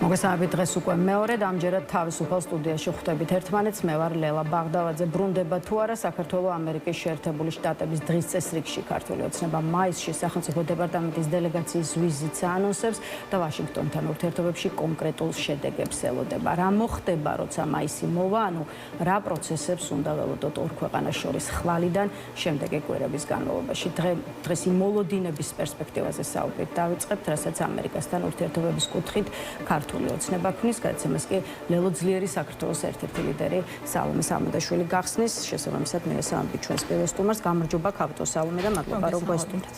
მოგესალმებით დღეს უკვე მეორედ ამჯერად თავისუფალ სტუდიაში ხვდებით ერთმანეთს. მე ვარ ლელა ბაღდავაძე. ბრუნდება თუ არა საქართველოს ამერიკის შეერთებული შტატების დღის წესრიგში ქართული ოცნება მაისში სახელმწიფო დეპარტამენტის დელეგაციის ვიზიტს ანონსებს და ვაშინგტონთან ურთიერთობებში კონკრეტულ შედეგებს ელოდება. რა მოხდება, როცა მაისი მოვა, ანუ რა პროცესებს უნდა ველოდოთ ორ ქვეყანას შორის ხვალიდან შემდეგი კვირების განმავლობაში. დღეს იმ მოლოდინების პერსპექტივაზე საუბრით დავიწყებთ, რასაც ამერიკასთან ურთიერთობების კუთხით ქართული ოცნება ქმნის, გადაცემას კი ლელო ძლიერი საქართველოს ერთ-ერთი ლიდერი სალომე სამონდაშვილი გახსნის. შესაბამისად მივესალმებით ჩვენს პირველ სტუმარს. გამარჯობა ქავთო სალომე და მადლობა რომ გვესტუმრეთ.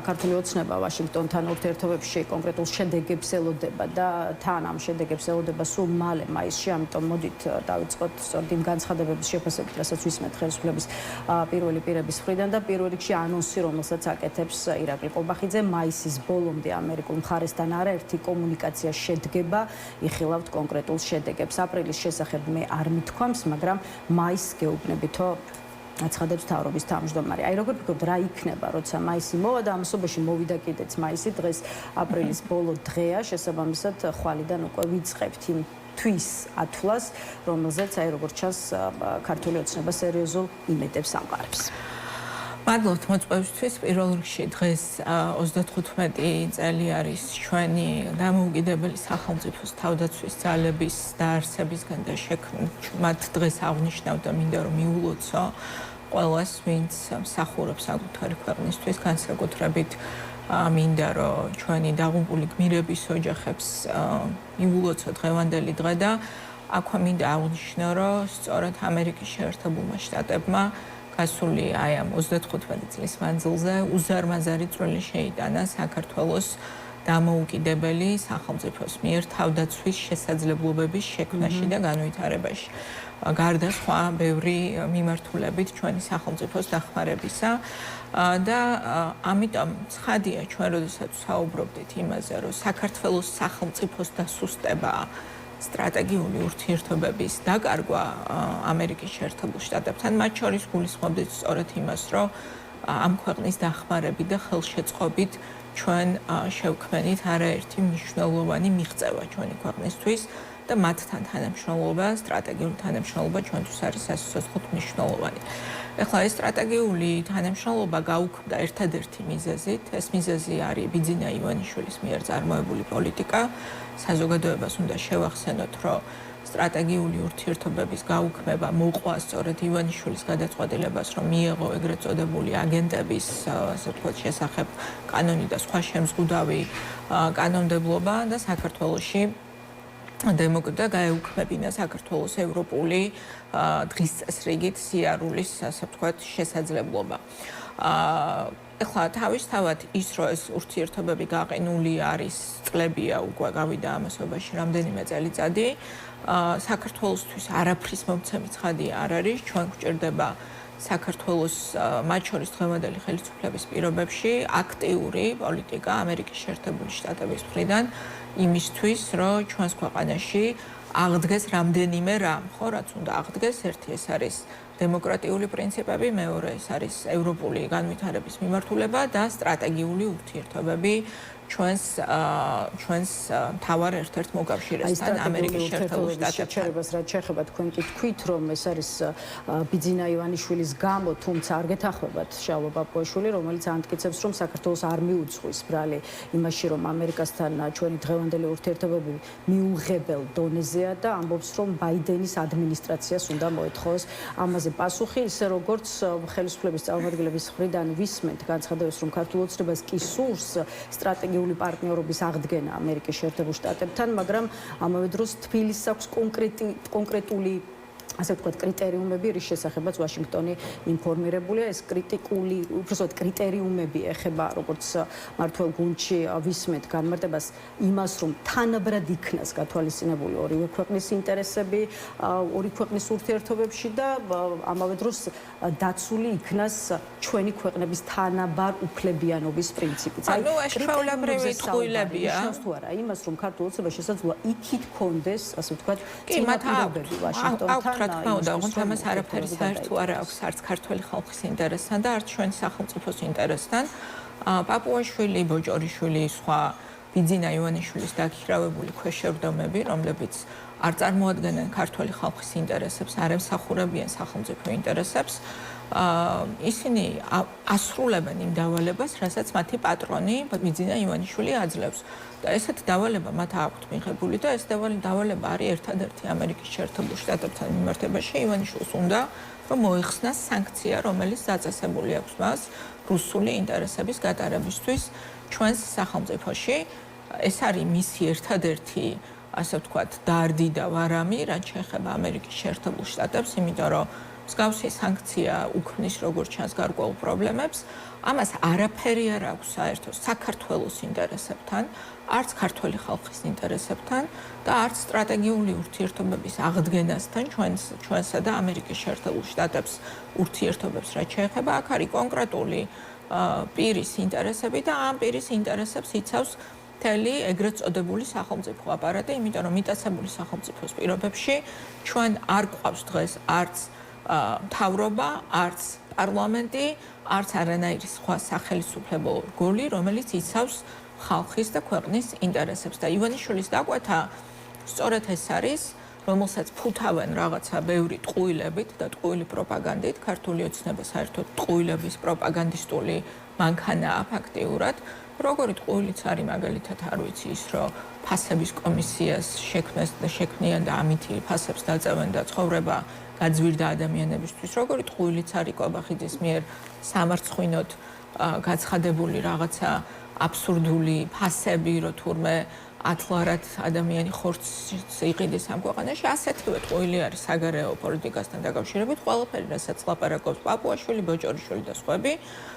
ქართული ოცნება ვაშინგტონთან ურთიერთობებში კონკრეტულ შედეგებს ელოდება და თან ამ შედეგებს ელოდება სულ მალე მაისში, ამიტომ მოდით დავიწყოთ სწორედ იმ განცხადებების შეფასებით, რასაც ვისმენთ ხელისუფლების პირველი პირების მხრიდან და პირველ რიგში ანონსი, რომელსაც აკეთებს ირაკლი ყობახიძე, მაისის ბოლომდე ამერიკულ მხარესთან არაერთი კომუნიკაცია შედგება, იხილავთ კონკრეტულ შედეგებს. აპრილის შესახებ მე არ მithქვამს, მაგრამ მაისს გეუბნებითო აცხადებს მთავრობის თავმჯდომარე. აი როგორ ფიქრობთ, რა იქნება, როცა მაისი მოვა და ამასობაში მოვიდა კიდეც მაისი, დღეს აპრილის ბოლო დღეა, შესაბამისად ხვალიდან უკვე ვიწყებთ იმ თვის ათვლას, რომელზეც აი როგორც ჩანს ქართული ოცნება სერიოზულ იმედებს ამყარებს. მადლობთ მოწვევისთვის. პირველ რიგში დღეს 35 წელი არის ჩვენი დამოუკიდებელი სახელმწიფოს თავდაცვის ძალების დაარსებისგან და მათ დღეს აღნიშნავ და მინდა რომ მიულოცო ყველას, ვინც მსახურობს საკუთარი ქვეყნისთვის, განსაკუთრებით მინდა რომ ჩვენი დაღუპული გმირების ოჯახებს მიულოცო დღევანდელი დღე და აქვე მინდა აღნიშნო, რომ სწორედ ამერიკის შეერთებულმა შტატებმა გასული აი ამ 35 წლის მანძილზე უზარმაზარი წვლილი შეიტანა საქართველოს დამოუკიდებელი სახელმწიფოს მიერ თავდაცვის შესაძლებლობების შექმნაში და განვითარებაში. გარდა სხვა ბევრი მიმართულებით ჩვენი სახელმწიფოს დახმარებისა და ამიტომ ცხადია ჩვენ როდესაც საუბრობდით იმაზე, რომ საქართველოს სახელმწიფოს დასუსტებაა სტრატეგიული ურთიერთობების დაკარგვა ამერიკის შეერთებულ შტატებთან, მათ შორის გულისხმობდით სწორედ იმას, რომ ამ ქვეყნის დახმარებით და ხელშეწყობით ჩვენ შევქმნით არაერთი მნიშვნელოვანი მიღწევა ჩვენი ქვეყნისთვის და მათთან თანამშრომლობა, სტრატეგიული თანამშრომლობა ჩვენთვის არის სასიცოცხლოდ მნიშვნელოვანი. ეხლა ეს სტრატეგიული თანამშრომლობა გაუქმდა ერთადერთი მიზეზით. ეს მიზეზი არის ბიძინა ივანიშვილის მიერ წარმოებული პოლიტიკა. საზოგადოებას უნდა შევახსენოთ, რომ სტრატეგიული ურთიერთობების გაუქმება მოყვა სწორედ ივანიშვილის გადაწყვეტილებას, რომ მიეღო ეგრეთ წოდებული აგენტების, ასე ვთქვათ, შესახებ კანონი და სხვა შემზღუდავი კანონმდებლობა და საქართველოში და გაეუქმებინა საქართველოს ევროპული დღის წესრიგით სიარულის, ასე ვთქვათ, შესაძლებლობა. ეხლა თავისთავად ის, რომ ეს ურთიერთობები გაყინული არის, წლებია უკვე გავიდა ამასობაში რამდენიმე წელიწადი, საქართველოსთვის არაფრის მომცემი ცხადი არ არის, ჩვენ გვჭირდება საქართველოს მათ შორის დღევანდელი ხელისუფლების პირობებში აქტიური პოლიტიკა ამერიკის შეერთებული შტატების მხრიდან იმისთვის, რომ ჩვენს ქვეყანაში აღდგეს რამდენიმე რამ, ხო, რაც უნდა აღდგეს, ერთი ეს არის დემოკრატიული პრინციპები, მეორე ეს არის ევროპული განვითარების მიმართულება და სტრატეგიული ურთიერთობები ჩვენს მთავარ ერთ-ერთ მოკავშირესთან ამერიკის შეერთებულ შტატებთან. შეჩერებას რაც შეეხება თქვენ კი თქვით, რომ ეს არის ბიძინა ივანიშვილის გამო, თუმცა არ გეთანხმებათ შალვა პაპუაშვილი, რომელიც ამტკიცებს, რომ საქართველოს არ მიუძღვის ბრალი იმაში, რომ ამერიკასთან ჩვენი დღევანდელი ურთიერთობები მიუღებელ დონეზეა და ამბობს, რომ ბაიდენის ადმინისტრაციას უნდა მოეთხოვოს ამაზე პასუხი, ისე როგორც ხელისუფლების წარმომადგენლების მხრიდან ვისმენთ განცხადებას, რომ ქართულ ოცნებას კი სურს სტრატეგიული პარტნიორობის აღდგენა ამერიკის შეერთებულ შტატებთან, მაგრამ ამავე დროს თბილისს აქვს კონკრეტული ასე ვთქვათ, კრიტერიუმები, რის შესახებაც ვაშინგტონი ინფორმირებულია. ეს უბრალოდ კრიტერიუმები ეხება, როგორც მართლ გუნდში ვისმენთ განმარტებას იმას, რომ თანაბრად იქნას გათვალისწინებული ორივე ქვეყნის ინტერესები, ორი ქვეყნის ურთიერთობებში და ამავე დროს დაცული იქნას ჩვენი ქვეყნების თანაბარ უფლებიანობის პრინციპიც. ანუ ეს ჩვეულებრივი წყვილებია. ნიშნავს თუ არა იმას, რომ ქართულ ოცნებას შესაძლოა იქით კონდეს, ასე ვთქვათ, წინაპირობები ვაშინგტონთან. რა თქმა უნდა, ოღონდ ამას არაფერი საერთო არ აქვს არც ქართველი ხალხის ინტერესთან და არც ჩვენი სახელმწიფოს ინტერესთან. პაპუაშვილი, ბოჭორიშვილი, სხვა ბიძინა ივანიშვილის დაქირავებული ქვეშევრდომები, რომლებიც არ წარმოადგენენ ქართული ხალხის ინტერესებს, არ ემსახურებიან სახელმწიფო ინტერესებს, ისინი ასრულებენ იმ დავალებას, რასაც მათი პატრონი ბიძინა ივანიშვილი აძლევს. და ესეთი დავალება მათ აქვთ მიღებული და ეს დავალება არის ერთადერთი ამერიკის შეერთებულ შტატებთან მიმართებაში ივანიშვილს უნდა რომ მოიხსნას სანქცია, რომელიც დაწესებული აქვს მას რუსული ინტერესების გატარებისთვის ჩვენს სახელმწიფოში. ეს არის მისი ერთადერთი, ასე ვთქვათ, დარდი და ვარამი, რაც შეეხება ამერიკის შეერთებულ შტატებს, იმიტომ რომ მსგავსი სანქცია უქმნის როგორც ჩანს გარკვეულ პრობლემებს. ამას არაფერი არ აქვს საერთო საქართველოს ინტერესებთან, არც ქართული ხალხის ინტერესებთან და არც სტრატეგიული ურთიერთობების აღდგენასთან ჩვენსა და ამერიკის შეერთებულ შტატებს ურთიერთობებს რაც შეეხება. აქ არის კონკრეტული პირის ინტერესები და ამ პირის ინტერესებს იცავს მთელი ეგრეთ წოდებული სახელმწიფო აპარატი, იმიტომ რომ მიტაცებული სახელმწიფოს პირობებში ჩვენ არ გვყავს დღეს არც მთავრობა, არც პარლამენტი, არც არანაირი სხვა სახელმწიფო რგოლი, რომელიც იცავს ხალხის და ქვეყნის ინტერესებს და ივანიშვილის დაკვეთა სწორედ ეს არის, რომელსაც ფუთავენ რაღაცა ბევრი ტყუილებით და ტყუილი პროპაგანდით, ქართული ოცნება საერთოდ ტყუილების პროპაგანდისტული მანქანაა ფაქტიურად. როგორი ტყუილიც არის მაგალითად არ ვიცი ის, რომ ფასების კომისიას შექმნიან და ამითი ფასებს დაწევენ და ცხოვრება გაძვირდა ადამიანებისთვის, როგორი ტყუილიც არის კვაბახიძის მიერ სამარცხვინოდ გაცხადებული რაღაცა აბსურდული ფასები, რომ თურმე ათლარად ადამიანი ხორცს იყიდეს ამ ქვეყანაში, ასეთივე ტყუილი არის საგარეო პოლიტიკასთან დაკავშირებით, ყველაფერი, რასაც ლაპარაკობს პაპუაშვილი, ბოჭორიშვილი და სხვები.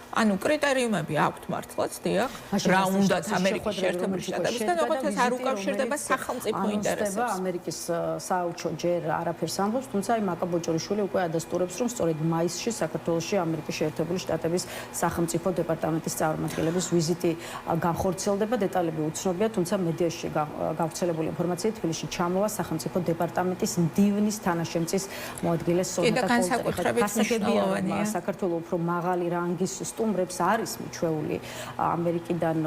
ანუ კრიტერიუმები აქვთ მართლაც, დიახ, რა უნდათ ამერიკის შეერთებული შტატებისგან, ოღონდ ეს არ უკავშირდება სახელმწიფო ინტერესებს. ამერიკის საელჩო ჯერ არაფერს ამბობს, თუმცა მაკა ბოჭორიშვილი უკვე ადასტურებს, რომ სწორედ მაისში საქართველოში ამერიკის შეერთებული შტატების სახელმწიფო დეპარტამენტის წარმომადგენლების ვიზიტი განხორციელდება, დეტალები უცნობია, თუმცა მედიაში გავრცელებული ინფორმაციით თბილისში ჩამოვა სახელმწიფო დეპარტამენტის მდივნის თანაშემწის მოადგილეს სონატა კოლტერი. საქართველოს უფრო მაღალი რანგის სტუმრებს არის მიჩვეული ამერიკიდან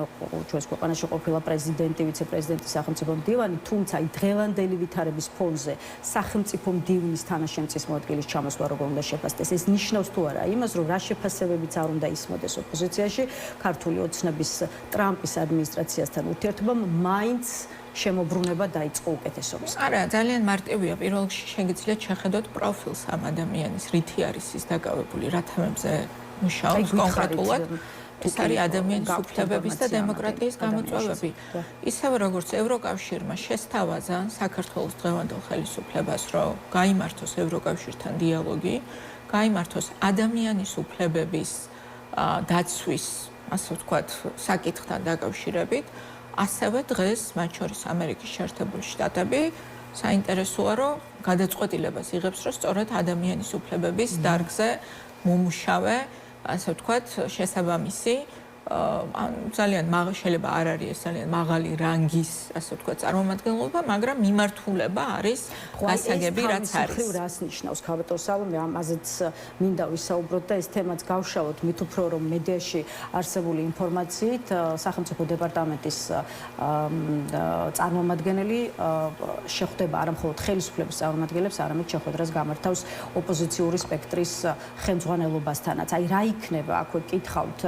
ჩვენს ქვეყანაში ყოფილა პრეზიდენტი, ვიცე-პრეზიდენტი, სახელმწიფო მდივანი, თუმცა დღევანდელი ვითარების ფონზე სახელმწიფო მდივნის თანაშემწის მოადგილის ჩამოსვლა როგორ უნდა შეფასდეს. ეს ნიშნავს თუ არა იმას, რომ რა შეფასებებიც არ უნდა ისმოდეს ოპოზიციაში, ქართული ოცნების ტრამპის ადმინისტრაციასთან ურთიერთობამ მაინც შემოbrunება დაიწყო უკეთესობის. არა, ძალიან მარტივია. პირველ რიგში შეგიძლიათ შეხედოთ პროფილს ამ ადამიანის, რითი არის ის დაკავებული, რა თემებზე მუშაობს კონკრეტულად. ეს არის ადამიანის უფლებების და დემოკრატიის გამოწვევები. ისევე როგორც ევროკავშირმა შესთავაზა საქართველოს დღევანდელ ხელისუფლებას, რომ გაიმართოს ევროკავშირთან დიალოგი, გაიმართოს ადამიანის უფლებების დაცვის, ასე ვთქვათ, საკითხთან დაკავშირებით, ასევე დღეს მათ შორის ამერიკის შეერთებული შტატები საინტერესოა, რომ გადაწყვეტილებას იღებს, რომ სწორედ ადამიანის უფლებების დარგზე მომუშავე, ასე ვთქვათ, შესაბამისი ძალიან შეიძლება არ არის ეს ძალიან მაღალი რანგის, ასე ვთქვათ, წარმომადგენლობა, მაგრამ მიმართულება არის გასაგები, რაც არის. რას ნიშნავს ქავატო სალომე, ამაზეც მინდა ვისაუბროთ და ეს თემაც გავშალოთ, მით უფრო რომ მედიაში არსებული ინფორმაციით სახელმწიფო დეპარტამენტის წარმომადგენელი შეხვდება არა მხოლოდ ხელისუფლების წარმომადგენლებს, არამედ შეხვედრას გამართავს ოპოზიციური სპექტრის ხელმძღვანელობასთანაც. აი რა იქნება, აქვე კითხავთ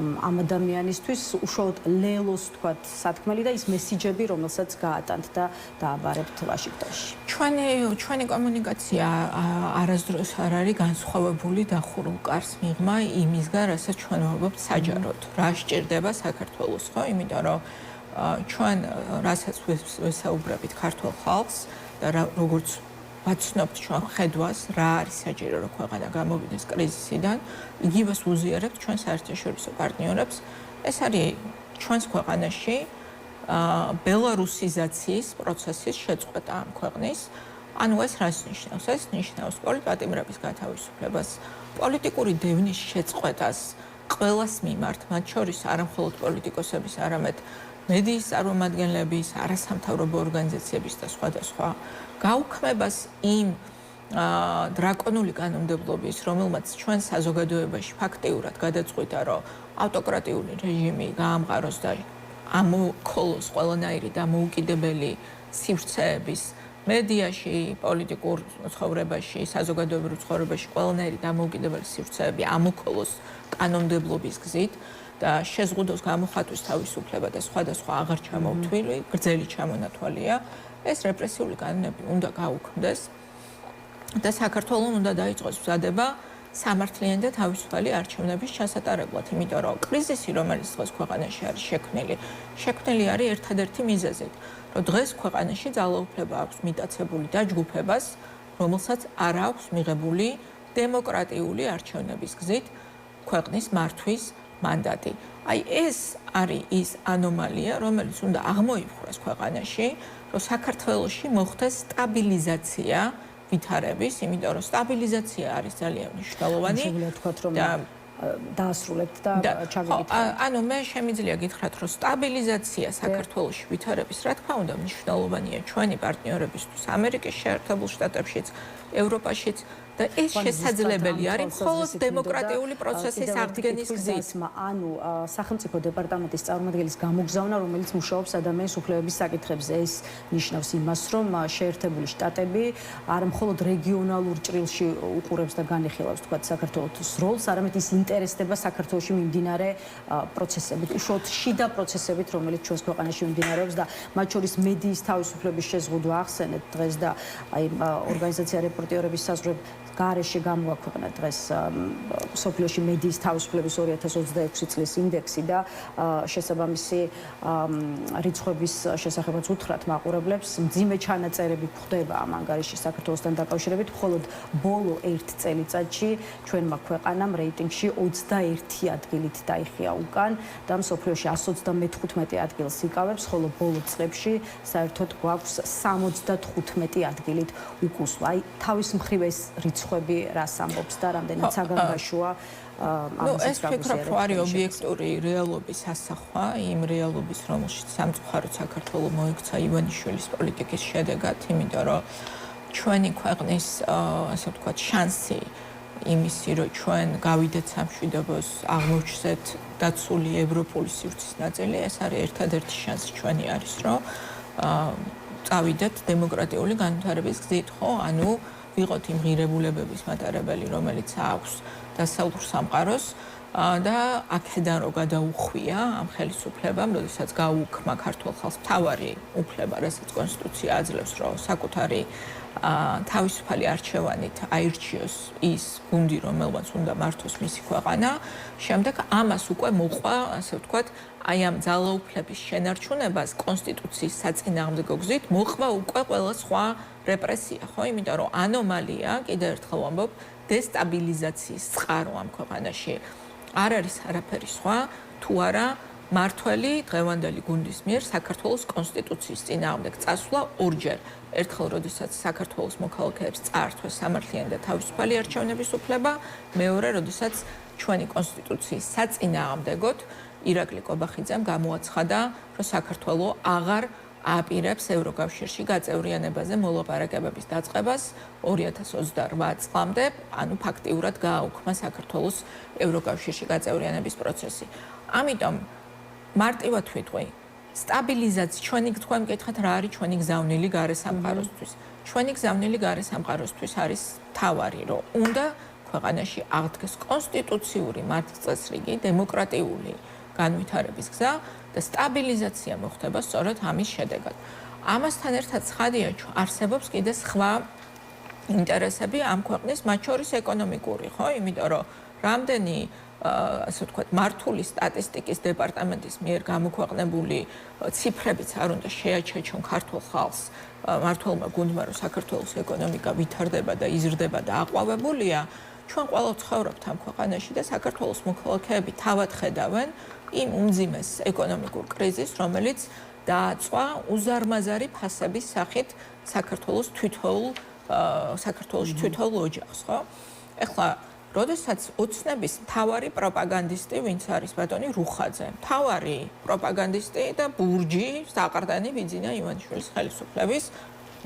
ამ ადამიანისთვის უშუალოდ ლელოს თქვათ სათქმელი და ის მესიჯები, რომელსაც გაატანთ და დააბარებთ ვაშინგტონში. ჩვენი კომუნიკაცია არასდროს არ არის განსხვავებული დახურულ კარს მიღმა იმისგან, რასაც ჩვენ ვამბობთ საჯაროდ. რა სჭირდება საქართველოს, ხო? იმიტომ რომ ჩვენ რასაც ვესაუბრებით ქართულ ხალხს და როგორც ვაცნობთ ჩვენ ხედვას, რა არის საჭირო, რომ ქვეყანა გამოვიდეს კრიზისიდან, იგივეს უზიარებთ ჩვენ საერთაშორისო პარტნიორებს. ეს არის ჩვენს ქვეყანაში ბელარუსიზაციის პროცესის შეწყვეტა ამ ქვეყნის. ანუ ეს რას ნიშნავს? ეს ნიშნავს პოლიტპატიმრების გათავისუფლებას, პოლიტიკური დევნის შეწყვეტას ყველას მიმართ, მათ შორის არა მხოლოდ პოლიტიკოსების, არამედ მედიის წარმომადგენლების, არასამთავრობო ორგანიზაციების და სხვადასხვა გაუქმებას იმ დრაკონული კანონმდებლობის, რომელმაც ჩვენ საზოგადოებაში ფაქტიურად გადაწყვიტა, რომ ავტოკრატიული რეჟიმი გაამყაროს და ამოქოლოს ყველანაირი დამოუკიდებელი სივრცეების მედიაში, პოლიტიკურ ცხოვრებაში, საზოგადოებრივ ცხოვრებაში ყველანაირი დამოუკიდებელი სივრცეები ამოქოლოს კანონმდებლობის გზით და შეზღუდოს გამოხატვის თავისუფლება და სხვადასხვა აღარ ჩამოვთვლი, გრძელი ჩამონათვალია, ეს რეპრესიული კანონები უნდა გაუქმდეს და საქართველოს უნდა დაიწყოს მზადება სამართლიანი და თავისუფალი არჩევნების ჩასატარებლად, იმიტომ რომ კრიზისი, რომელიც დღეს ქვეყანაში არის შექმნილი არის ერთადერთი მიზეზით, რომ დღეს ქვეყანაში ძალაუფლება აქვს მიტაცებული დაჯგუფებას, რომელსაც არ აქვს მიღებული დემოკრატიული არჩევნების გზით ქვეყნის მართვის მანდატი. აი ეს არის ის ანომალია, რომელიც უნდა აღმოიფხვრას ქვეყანაში, რომ საქართველოში მოხდეს სტაბილიზაცია ვითარების, იმიტომ რომ სტაბილიზაცია არის ძალიან მნიშვნელოვანი. შეგვიძლია ვთქვათ, რომ დაასრულებთ და ჩაგიგეთ. ანუ მე შემიძლია გითხრათ, რომ სტაბილიზაცია საქართველოში ვითარების, რა თქმა უნდა, მნიშვნელოვანია ჩვენი პარტნიორებისთვის, ამერიკის შეერთებულ შტატებშიც, ევროპაშიც და ეს შესაძლებელი არის მხოლოდ დემოკრატიული პროცესის აღდგენის გზით. ანუ სახელმწიფო დეპარტამენტის წარმომადგენლის გამოგზავნა, რომელიც მუშაობს ადამიანის უფლებების საკითხებზე, ეს ნიშნავს იმას, რომ შეერთებული შტატები არა მხოლოდ რეგიონალურ ჭრილში უყურებს და განიხილავს, თქვათ, საქართველოს როლს, არამედ ის ინტერესდება საქართველოში მიმდინარე პროცესებით, უშუალოდ შიდა პროცესებით, რომელიც ჩვენს ქვეყანაში მიმდინარეობს და მათ შორის მედიის თავისუფლების შეზღუდვა ახსენეთ დღეს და აი ორგანიზაცია რეპორტიორების საზღვრებ გარეშე გამოაქვეყნა დღეს სოფლიოში მედიის თავისუფლების 2026 წლის ინდექსი და შესაბამისი რიცხვების შესახებაც უთხრათ მაყურებლებს, მძიმე ჩანაწერები გვხვდება ამ ანგარიშში საქართველოსთან დაკავშირებით, მხოლოდ ბოლო 1 წელიწადში ჩვენმა ქვეყანამ რეიტინგში 21 ადგილით დაიხია უკან და მსოფლიოში 135 ადგილს იკავებს, ხოლო ბოლო წლებში საერთოდ გვაქვს 75 ადგილით უკუსვა. აი თავის მხრივ ეს რიცხვები რას ამბობს და რამდენად საგანგაშოა ეს ფიქრობ, რომ არის ობიექტური რეალობის ასახვა, იმ რეალობის, რომელშიც სამწუხაროდ საქართველოს მოიქცა ივანიშვილის პოლიტიკის შედეგად, იმიტომ რომ ჩვენი ქვეყნის, ასე ვთქვათ, შანსი იმისი, რომ ჩვენ გავიდეთ სამშვიდობოს, აღმოჩნდეთ დაცული ევროპული სივრცის ნაწილი, ეს არის ერთადერთი შანსი ჩვენი არის, რომ წავიდეთ დემოკრატიული განვითარების გზით, ხო? ანუ ვიყოთ იმ ღირებულებების მატარებელი, რომელიც აქვს დასავლურ სამყაროს და აქედან რო გადაუხვია ამ ხელისუფლებამ, როდესაც გაუქმა ქართულ ხალხს მთავარი უფლება, რასაც კონსტიტუცია აძლევს, რომ საკუთარი თავისუფალი არჩევანით აირჩიოს ის გუნდი, რომელმაც უნდა მართოს მისი ქვეყანა, შემდეგ ამას უკვე მოყვა, ასე ვთქვათ, აი ამ ძალაუფლების შენარჩუნებას კონსტიტუციის საწინააღმდეგო გზით მოყვა უკვე ყველა სხვა რეპრესია, ხო? იმიტომ რომ ანომალია, კიდევ ერთხელ ვამბობ, დესტაბილიზაციის წყარო ამ ქვეყანაში არ არის არაფერი სხვა, თუ არა მართველი დღევანდელი გუნდის მიერ საქართველოს კონსტიტუციის წინააღმდეგ წასვლა ორჯერ. ერთხელ, როდესაც საქართველოს მოქალაქეებს წაართვეს სამართლიანი და თავისუფალი არჩევნების უფლება, მეორე, როდესაც ჩვენი კონსტიტუციის საწინააღმდეგოდ ირაკლი კობახიძემ გამოაცხადა, რომ საქართველოს აღარ აპირებს ევროკავშირში გაწევრიანებაზე მოლაპარაკებების დაწყებას 2028 წლამდე, ანუ ფაქტიურად გააუქმა საქართველოს ევროკავშირში გაწევრიანების პროცესი. ამიტომ მარტივად ვიტყვი, სტაბილიზაცია, ჩვენი თქვენ მკითხეთ, რა არის ჩვენი გზავნილი გარესამყაროსთვის. ჩვენი გზავნილი გარესამყაროსთვის არის თავარი, რომ უნდა ქვეყანაში აღდგეს კონსტიტუციური მართლწესრიგი, დემოკრატიული განვითარების გზა და სტაბილიზაცია მოხდება სწორედ ამის შედეგად. ამასთან ერთად ცხადია, არსებობს კიდე სხვა ინტერესები ამ ქვეყნის, მათ შორის ეკონომიკური, ხო? იმიტომ რომ რამდენი ასე ვთქვათ, მართული სტატისტიკის დეპარტამენტის მიერ გამოქვეყნებული ციფრებიც არ უნდა შეაჩეჩონ ქართულ ხალხს, მართლმა გუნდმა, რომ საქართველოს ეკონომიკა ვითარდება და იზრდება და აყვავებულია, ჩვენ ყველა ვცხოვრობთ ამ ქვეყანაში და საქართველოს მოქალაქეები თავად ხედავენ იმ უმძიმეს ეკონომიკურ კრიზისს, რომელიც დააწვა უზარმაზარი ფასების სახით საქართველოს თითოეულ ოჯახს, ხო? ეხლა როდესაც ოცნების მთავარი პროპაგანდისტი, ვინც არის ბატონი რუხაძე, მთავარი პროპაგანდისტი და ბურჯი საყრდანი ბიძინა ივანიშვილის ხელისუფლების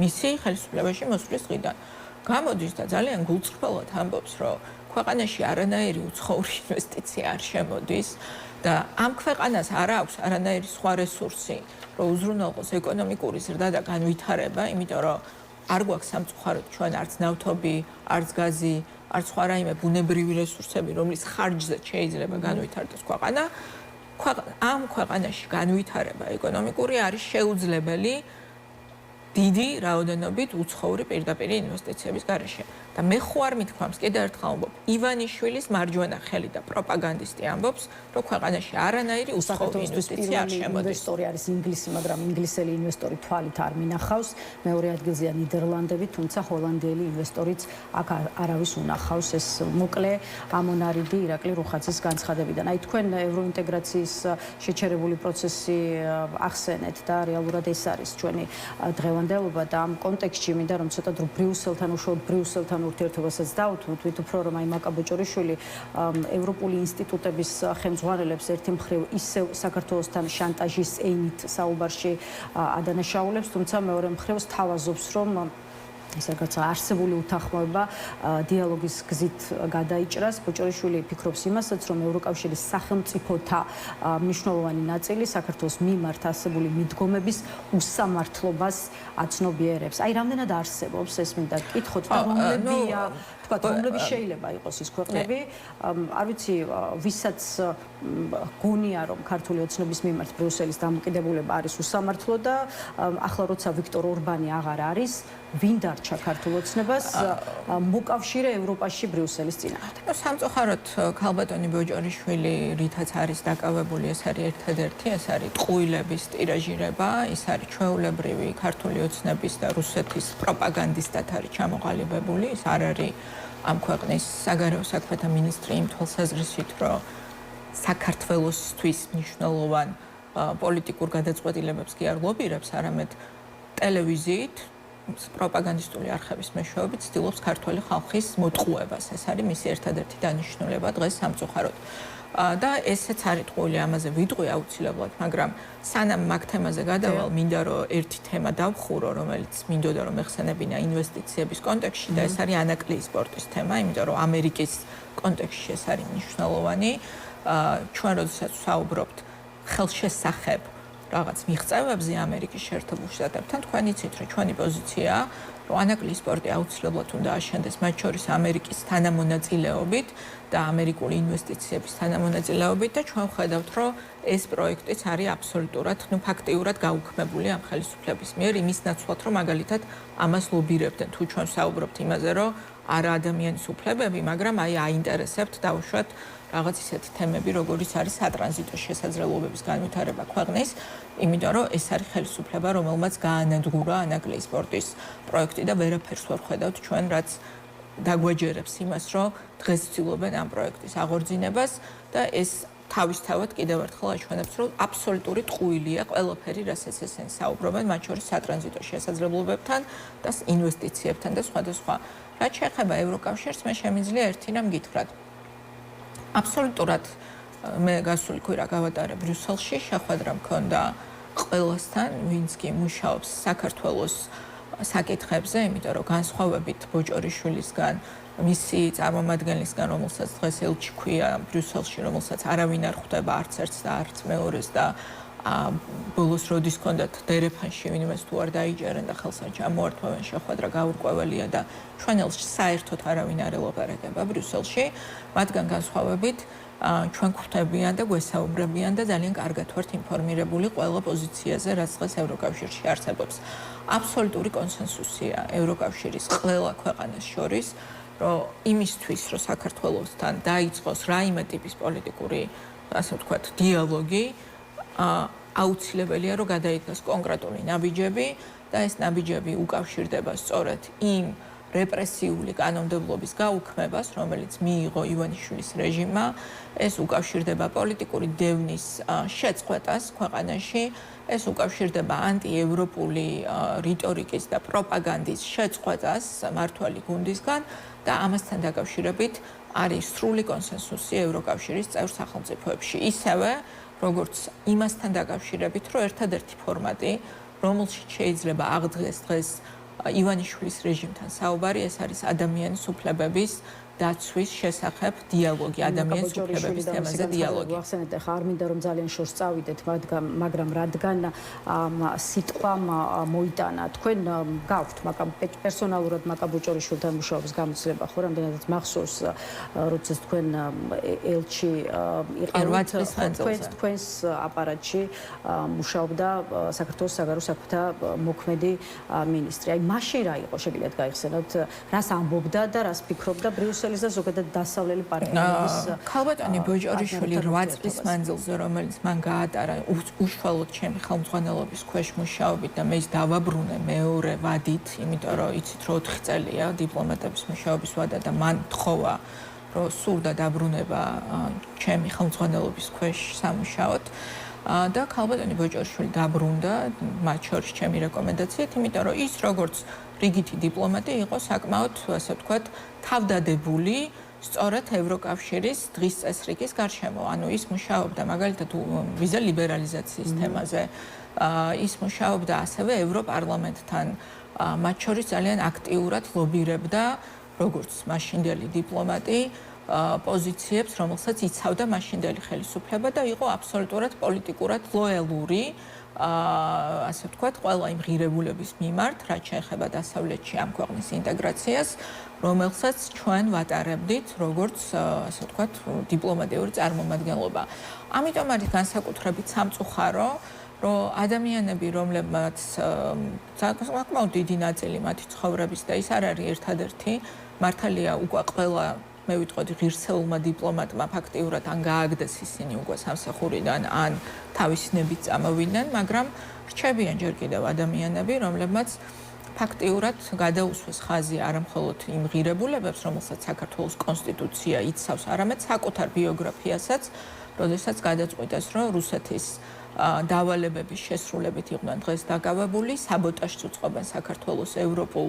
მისი ხელისუფლებაში მოსვლის დღიდან გამოდის და ძალიან გულწრფელად ამბობს, რომ ქვეყანაში არანაირი უცხოური ინვესტიცია არ შემოდის და ამ ქვეყანას არ აქვს არანაირი სხვა რესურსი, რომ უზრუნველყოს ეკონომიკური ზრდა და განვითარება, იმიტომ რომ არ გვაქვს სამწუხაროდ ჩვენ არც ნავთობი, არც გაზი, არც სხვა რაიმე ბუნებრივი რესურსები, რომლის ხარჯზე შეიძლება განვითარდეს ქვეყანა. ამ ქვეყანაში განვითარება ეკონომიკური არის შეუძლებელი დიდი რაოდენობით უცხოური პირდაპირ ინვესტიციების გარეშე. და მე ხო არ მithქვამს კიდევ ერთხელ ამბობ, ივანიშვილის მარჯვენა ხელი და პროპაგანდისტი ამბობს, რომ ქვეყანაში არანაირი უცხოური ინვესტიცია არ შემოდის. ინვესტორი არის ინგლისი, მაგრამ ინგლისელი ინვესტორი თვალით არ მინახავს. მეორე ადგილზეა ნიდერლანდები, თუმცა ჰოლანდიელი ინვესტორიც აქ არავის უნახავს. ეს მოკლე ამონარიდი ირაკლი რუხაძის განცხადებიდან. აი თქვენ ევროინტეგრაციის შეჩერებული პროცესი ახსენეთ და რეალურად ეს არის ჩვენი დღევანდელობა და ამ კონტექსტში მინდა რომ ცოტა დრო ბრიუსელთან უშუალოდ ბრიუსელთან ურთიერთობასაც დავუთმოთ, ვით უფრო რომ აი მაკა ბოჭორიშვილი ევროპული ინსტიტუტების ხელმძღვანელებს ერთი მხრივ ისევ საქართველოსთან შანტაჟის ენით საუბარში ადანაშაულებს, თუმცა მეორე მხრივ სთავაზობს რომ ეს რაღაც არსებული უთანხმოება დიალოგის გზით გადაიჭრას. ბოჭორიშვილი ფიქრობს იმასაც, რომ ევროკავშირის სახელმწიფოთა მნიშვნელოვანი ნაწილი საქართველოს მიმართ არსებული მიდგომების უსამართლობას აცნობიერებს. აი, რამდენად არსებობს ეს მინდა გკითხოთ და რომლებია, თქვათ, რომლები შეიძლება იყოს ის ქვეყნები, არ ვიცი, ვისაც გონია, რომ ქართული ოცნების მიმართ ბრიუსელის დამოკიდებულება არის უსამართლო და ახლა როცა ვიქტორ ორბანი აღარ არის, ვინ დარჩა ქართულ ოცნებას მოკავშირე ევროპაში ბრიუსელის წინააღმდეგ. სამწუხაროდ ქალბატონი ბოჭორიშვილი რითაც არის დაკავებული, ეს არის ერთადერთი, ეს არის ტყუილების ტირაჟირება, ის არის ჩვეულებრივი ქართული ოცნების და რუსეთის პროპაგანდისტად არის ჩამოყალიბებული, ის არ არის ამ ქვეყნის საგარეო საქმეთა მინისტრი იმ თვალსაზრისით, რომ საქართველოსთვის მნიშვნელოვან პოლიტიკურ გადაწყვეტილებებს კი არ ლობირებს, არამედ ტელევიზიით პროპაგანდისტული არხების მეშვეობით ცდილობს ქართული ხალხის მოტყუებას. ეს არის მისი ერთადერთი დანიშნულება დღეს სამწუხაროდ. და ესეც არის ტყუილი, ამაზე ვიტყვი აუცილებლად, მაგრამ სანამ მაგ თემაზე გადავალ, მინდა რომ ერთი თემა დავხურო, რომელიც მინდოდა რომ ეხსენებინა ინვესტიციების კონტექსტში და ეს არის ანაკლიის სპორტის თემა, იმიტომ რომ ამერიკის კონტექსტში ეს არის მნიშვნელოვანი. ჩვენ როდესაც ვსაუბრობთ ხელშესახებ რაღაც მიღწევებზე ამერიკის შეერთებულ შტატებთან, თქვენ იცით, რომ ჩვენი პოზიციაა, რომ ანაკლიის სპორტი აუცილებლად უნდა აშენდეს მათ შორის ამერიკის თანამონაწილეობით და ამერიკული ინვესტიციების თანამონაწილეობით და ჩვენ ვხედავთ, რომ ეს პროექტიც არის აბსოლუტურად, ფაქტიურად გაუქმებული ამ ხელისუფლების მიერ იმის ნაცვლად, რომ მაგალითად ამას ლობირებდნენ. თუ ჩვენ ვსაუბრობთ იმაზე, რომ არა ადამიანის უფლებები, მაგრამ აი აინტერესებთ დავუშვათ რაღაც ისეთი თემები, როგორიც არის სატრანზიტო შესაძლებლობების განვითარება ქვეყნის, იმიტომ რომ ეს არის ხელისუფლება, რომელმაც გაანადგურა ანაკლიის სპორტის პროექტი და ვერაფერს ვერ ხედავთ ჩვენ, რაც დაგვაჯერებს იმას, რომ დღეს ვცდილობენ ამ პროექტის აღორძინებას და ეს თავისთავად კიდევ ერთხელ აჩვენებს, რომ აბსოლუტური ტყუილია ყველაფერი, რასაც ესენი საუბრობენ, მათ შორის სატრანზიტო შესაძლებლობებთან და ინვესტიციებთან და სხვადასხვა. რაც შეეხება ევროკავშირს, მე შემიძლია ერთი რამ გითხრათ. აბსოლუტურად მე გასული კვირა გავატარე ბრიუსელში, შეხვედრა მქონდა ყველასთან, ვინც კი მუშაობს საქართველოს საკითხებზე, იმიტომ რომ განსხვავებით ბოჭორიშვილისგან, მისი წარმომადგენლისგან, რომელსაც დღეს ელჩი ქვია ბრიუსელში, რომელსაც არავინ არ ხვდება არც ერთს და არც მეორეს და ბოლოს როდის ჰქონდათ დერეფანში ვინმეს თუ არ დაიჭერენ და ხელს არ ჩამოართმევენ, შეხვედრა გაურკვეველია და ჩვენ ელჩს საერთოდ არავინ არ ელაპარაკება ბრიუსელში, მათგან განსხვავებით ჩვენ გვხვდებიან და გვესაუბრებიან და ძალიან კარგად ვართ ინფორმირებული ყველა პოზიციაზე, რაც დღეს ევროკავშირში არსებობს. აბსოლუტური კონსენსუსია ევროკავშირის ყველა ქვეყანას შორის, რომ იმისთვის, რომ საქართველოსთან დაიწყოს რაიმე ტიპის პოლიტიკური, ასე ვთქვათ, დიალოგი, აუცილებელია, რომ გადაიდგას კონკრეტული ნაბიჯები და ეს ნაბიჯები უკავშირდება სწორედ იმ რეპრესიული კანონმდებლობის გაუქმებას, რომელიც მიიღო ივანიშვილის რეჟიმმა, ეს უკავშირდება პოლიტიკური დევნის შეწყვეტას ქვეყანაში, ეს უკავშირდება ანტიევროპული რიტორიკის და პროპაგანდის შეწყვეტას მმართველი გუნდისგან და ამასთან დაკავშირებით არის სრული კონსენსუსი ევროკავშირის წევრ სახელმწიფოებში. ისევე, როგორც იმასთან დაკავშირებით, რომ ერთადერთი ფორმატი, რომელშიც შეიძლება აღდგეს დღეს ივანიშვილის რეჟიმთან საუბარი, ეს არის ადამიანის უფლებების დაცვის შესახებ დიალოგი, ადამიანის უფლებების თემაზე დიალოგი. ახსენეთ, ახლა არ მინდა რომ ძალიან შორს წავიდეთ, მაგრამ რადგან სიტყვამ მოიტანა, თქვენ გაქვთ პერსონალურად მაკაბუჭორიშვილთან მუშაობის გამოცდილება, ხო, რამდენადაც მახსოვს, როდესაც თქვენ ელჩი იყავით, თქვენს აპარატში მუშაობდა საქართველოს საგარეო საქმეთა მოქმედი მინისტრი. აი მაშინ რა იყო, შეგიძლიათ გაიხსენოთ, რას ამბობდა და რას ფიქრობდა ბრიუსელის და ზოგადად დასავლელი პარტნიორების ქალბატონი ბოჭორიშვილი 8 წლის მანძილზე, რომელიც მან გაატარა უშუალოდ ჩემი ხელმძღვანელობის ქვეშ მუშაობით და მე ის დავაბრუნე მეორე ვადით, იმიტომ რომ იცით რომ 4 წელია დიპლომატების მუშაობის ვადა და მან თხოვა რომ სურდა დაბრუნება ჩემი ხელმძღვანელობის ქვეშ სამუშაოდ და ქალბატონი ბოჭორიშვილი დაბრუნდა მათ შორის ჩემი რეკომენდაციით, იმიტომ რომ ის როგორც რიგითი დიპლომატი იყო საკმაოდ, ასე ვთქვათ, თავდადებული სწორედ ევროკავშირის დღის წესრიგის გარშემო. ანუ ის მუშაობდა მაგალითად ვიზა ლიბერალიზაციის თემაზე. ის მუშაობდა ასევე ევროპარლამენტთან. მათ შორის ძალიან აქტიურად ლობირებდა როგორც მაშინდელი დიპლომატი პოზიციებს, რომელსაც იცავდა მაშინდელი ხელისუფლება და იყო აბსოლუტურად პოლიტიკურად ლოიალური, ასე ვთქვათ, ყველა იმ ღირებულების მიმართ, რაც შეეხება დასავლეთში ამ ქვეყნის ინტეგრაციას, რომელსაც ჩვენ ვატარებდით როგორც, ასე ვთქვათ, დიპლომატიური წარმომადგენლობა. ამიტომ არის განსაკუთრებით სამწუხარო, რომ ადამიანები, რომლებმაც საკმაოდ დიდი ნაწილი მათი ცხოვრების და ის არ არის ერთადერთი, მართალია უკვე ყველა მე ვიტყოდი ღირსეულმა დიპლომატმა ფაქტიურად ან გააგდეს ისინი უკვე სამსახურიდან, ან თავისი ნებით წამოვიდნენ, მაგრამ რჩებიან ჯერ კიდევ ადამიანები, რომლებმაც ფაქტიურად გადაუსვეს ხაზი არა მხოლოდ იმ ღირებულებებს, რომელსაც საქართველოს კონსტიტუცია იცავს, არამედ საკუთარ ბიოგრაფიასაც, როდესაც გადაწყვიტეს, რომ რუსეთის დავალებების შესრულებით იყვნენ დღეს დაკავებული, საბოტაჟს უწყობენ საქართველოს ევროპულ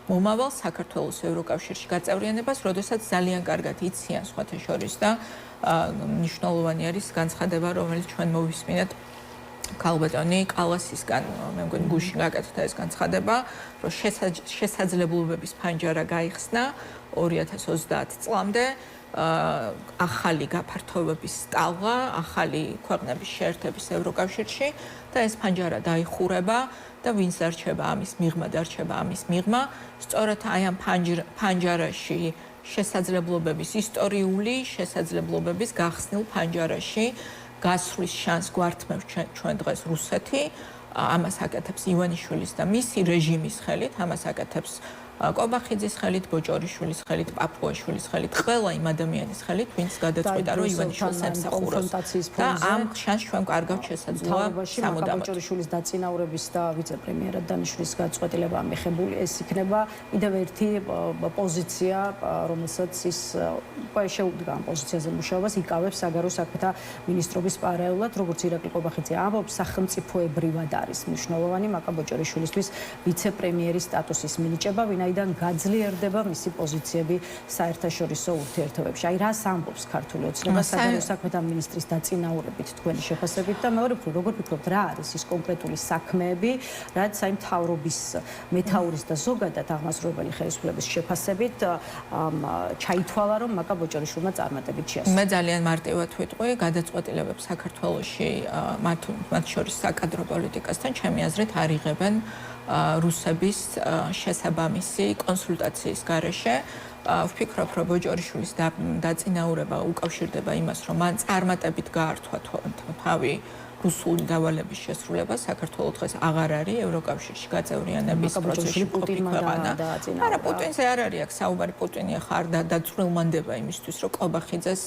მომავალს, საქართველოს ევროკავშირში გაწევრიანებას, როდესაც ძალიან კარგად იციან სხვათა შორის და მნიშვნელოვანი არის განცხადება, რომელიც ჩვენ მოვისმინეთ ქალბატონი კალასისგან, მე მგონი გუშინ გაკეთდა ეს განცხადება, რომ შესაძლებლობების ფანჯარა გაიხსნა 2030 წლამდე. ახალი გაფართოების სტალღა, ახალი ქვეყნების შეერთების ევროკავშირში და ეს ფანჯარა დაიხურება და ვინც დარჩება ამის მიღმა, დარჩება ამის მიღმა. სწორედ აი ამ ფანჯარაში შესაძლებლობების ისტორიული შესაძლებლობების გახსნილ ფანჯარაში გასვლის შანსს გვართმევს ჩვენ დღეს რუსეთი. ამას აკეთებს ივანიშვილის და მისი რეჟიმის ხელით, ამას აკეთებს კობახიძის ხელით, ბოჭორიშვილის ხელით, პაპუაშვილის ხელით, ყველა იმ ადამიანის ხელით, ვინც გადაწყვიტა, რომ ივანიშვილს ემსახუროს. და ამ შანსს ჩვენ კარგავთ შესაძლოა სამუდამოდ. ბოჭორიშვილის დაწინაურების და ვიცე-პრემიერად დანიშნვის გაწყვეტილება მიღებული, ეს იქნება კიდევ ერთი პოზიცია, რომელსაც ის შეუდგა ამ პოზიციაზე მუშაობას, იკავებს საგარეო საქმეთა მინისტრობის პარალელურად, როგორც ირაკლი კობახიძე ამბობს, სახელმწიფოებრივად არის მნიშვნელოვანი მაკა ბოჭორიშვილისთვის ვიცე-პრემიერის სტატუსის მინიჭება, ვინაიდან გაძლიერდება მისი პოზიციები საერთაშორისო ურთიერთობებში. აი რას ამბობს ქართული ოცნება საგარეო საქმეთა მინისტრის დაწინაურებით თქვენი შეფასებით და მეორე უფრო როგორ ფიქრობთ, რა არის ის კონკრეტული საქმეები, რაც აი მთავრობის მეთაურის და ზოგადად აღმასრულებელი ხელისუფლების შეფასებით ჩაითვალა, რომ მაკა ბოჭორიშვილმა წარმატებით შეასრულა. მე ძალიან მარტივად ვიტყვი, გადაწყვეტილებებს საქართველოში მათ შორის საკადრო პოლიტიკასთან ჩემი აზრით არ იღებენ რუსების შესაბამისი კონსულტაციის გარეშე. ვფიქრობ, რომ ბოჭორიშვილის დაწინაურება უკავშირდება იმას, რომ მან წარმატებით გაართვა თავი რუსული დავალების შესრულება. საქართველოს დღეს აღარ არის ევროკავშირში გაწევრიანების პროცესში მყოფი ქვეყანა. არა, პუტინზე არ არის აქ საუბარი, პუტინი ხარ და დაწვრილმანდება იმისთვის, რომ კობახიძეს,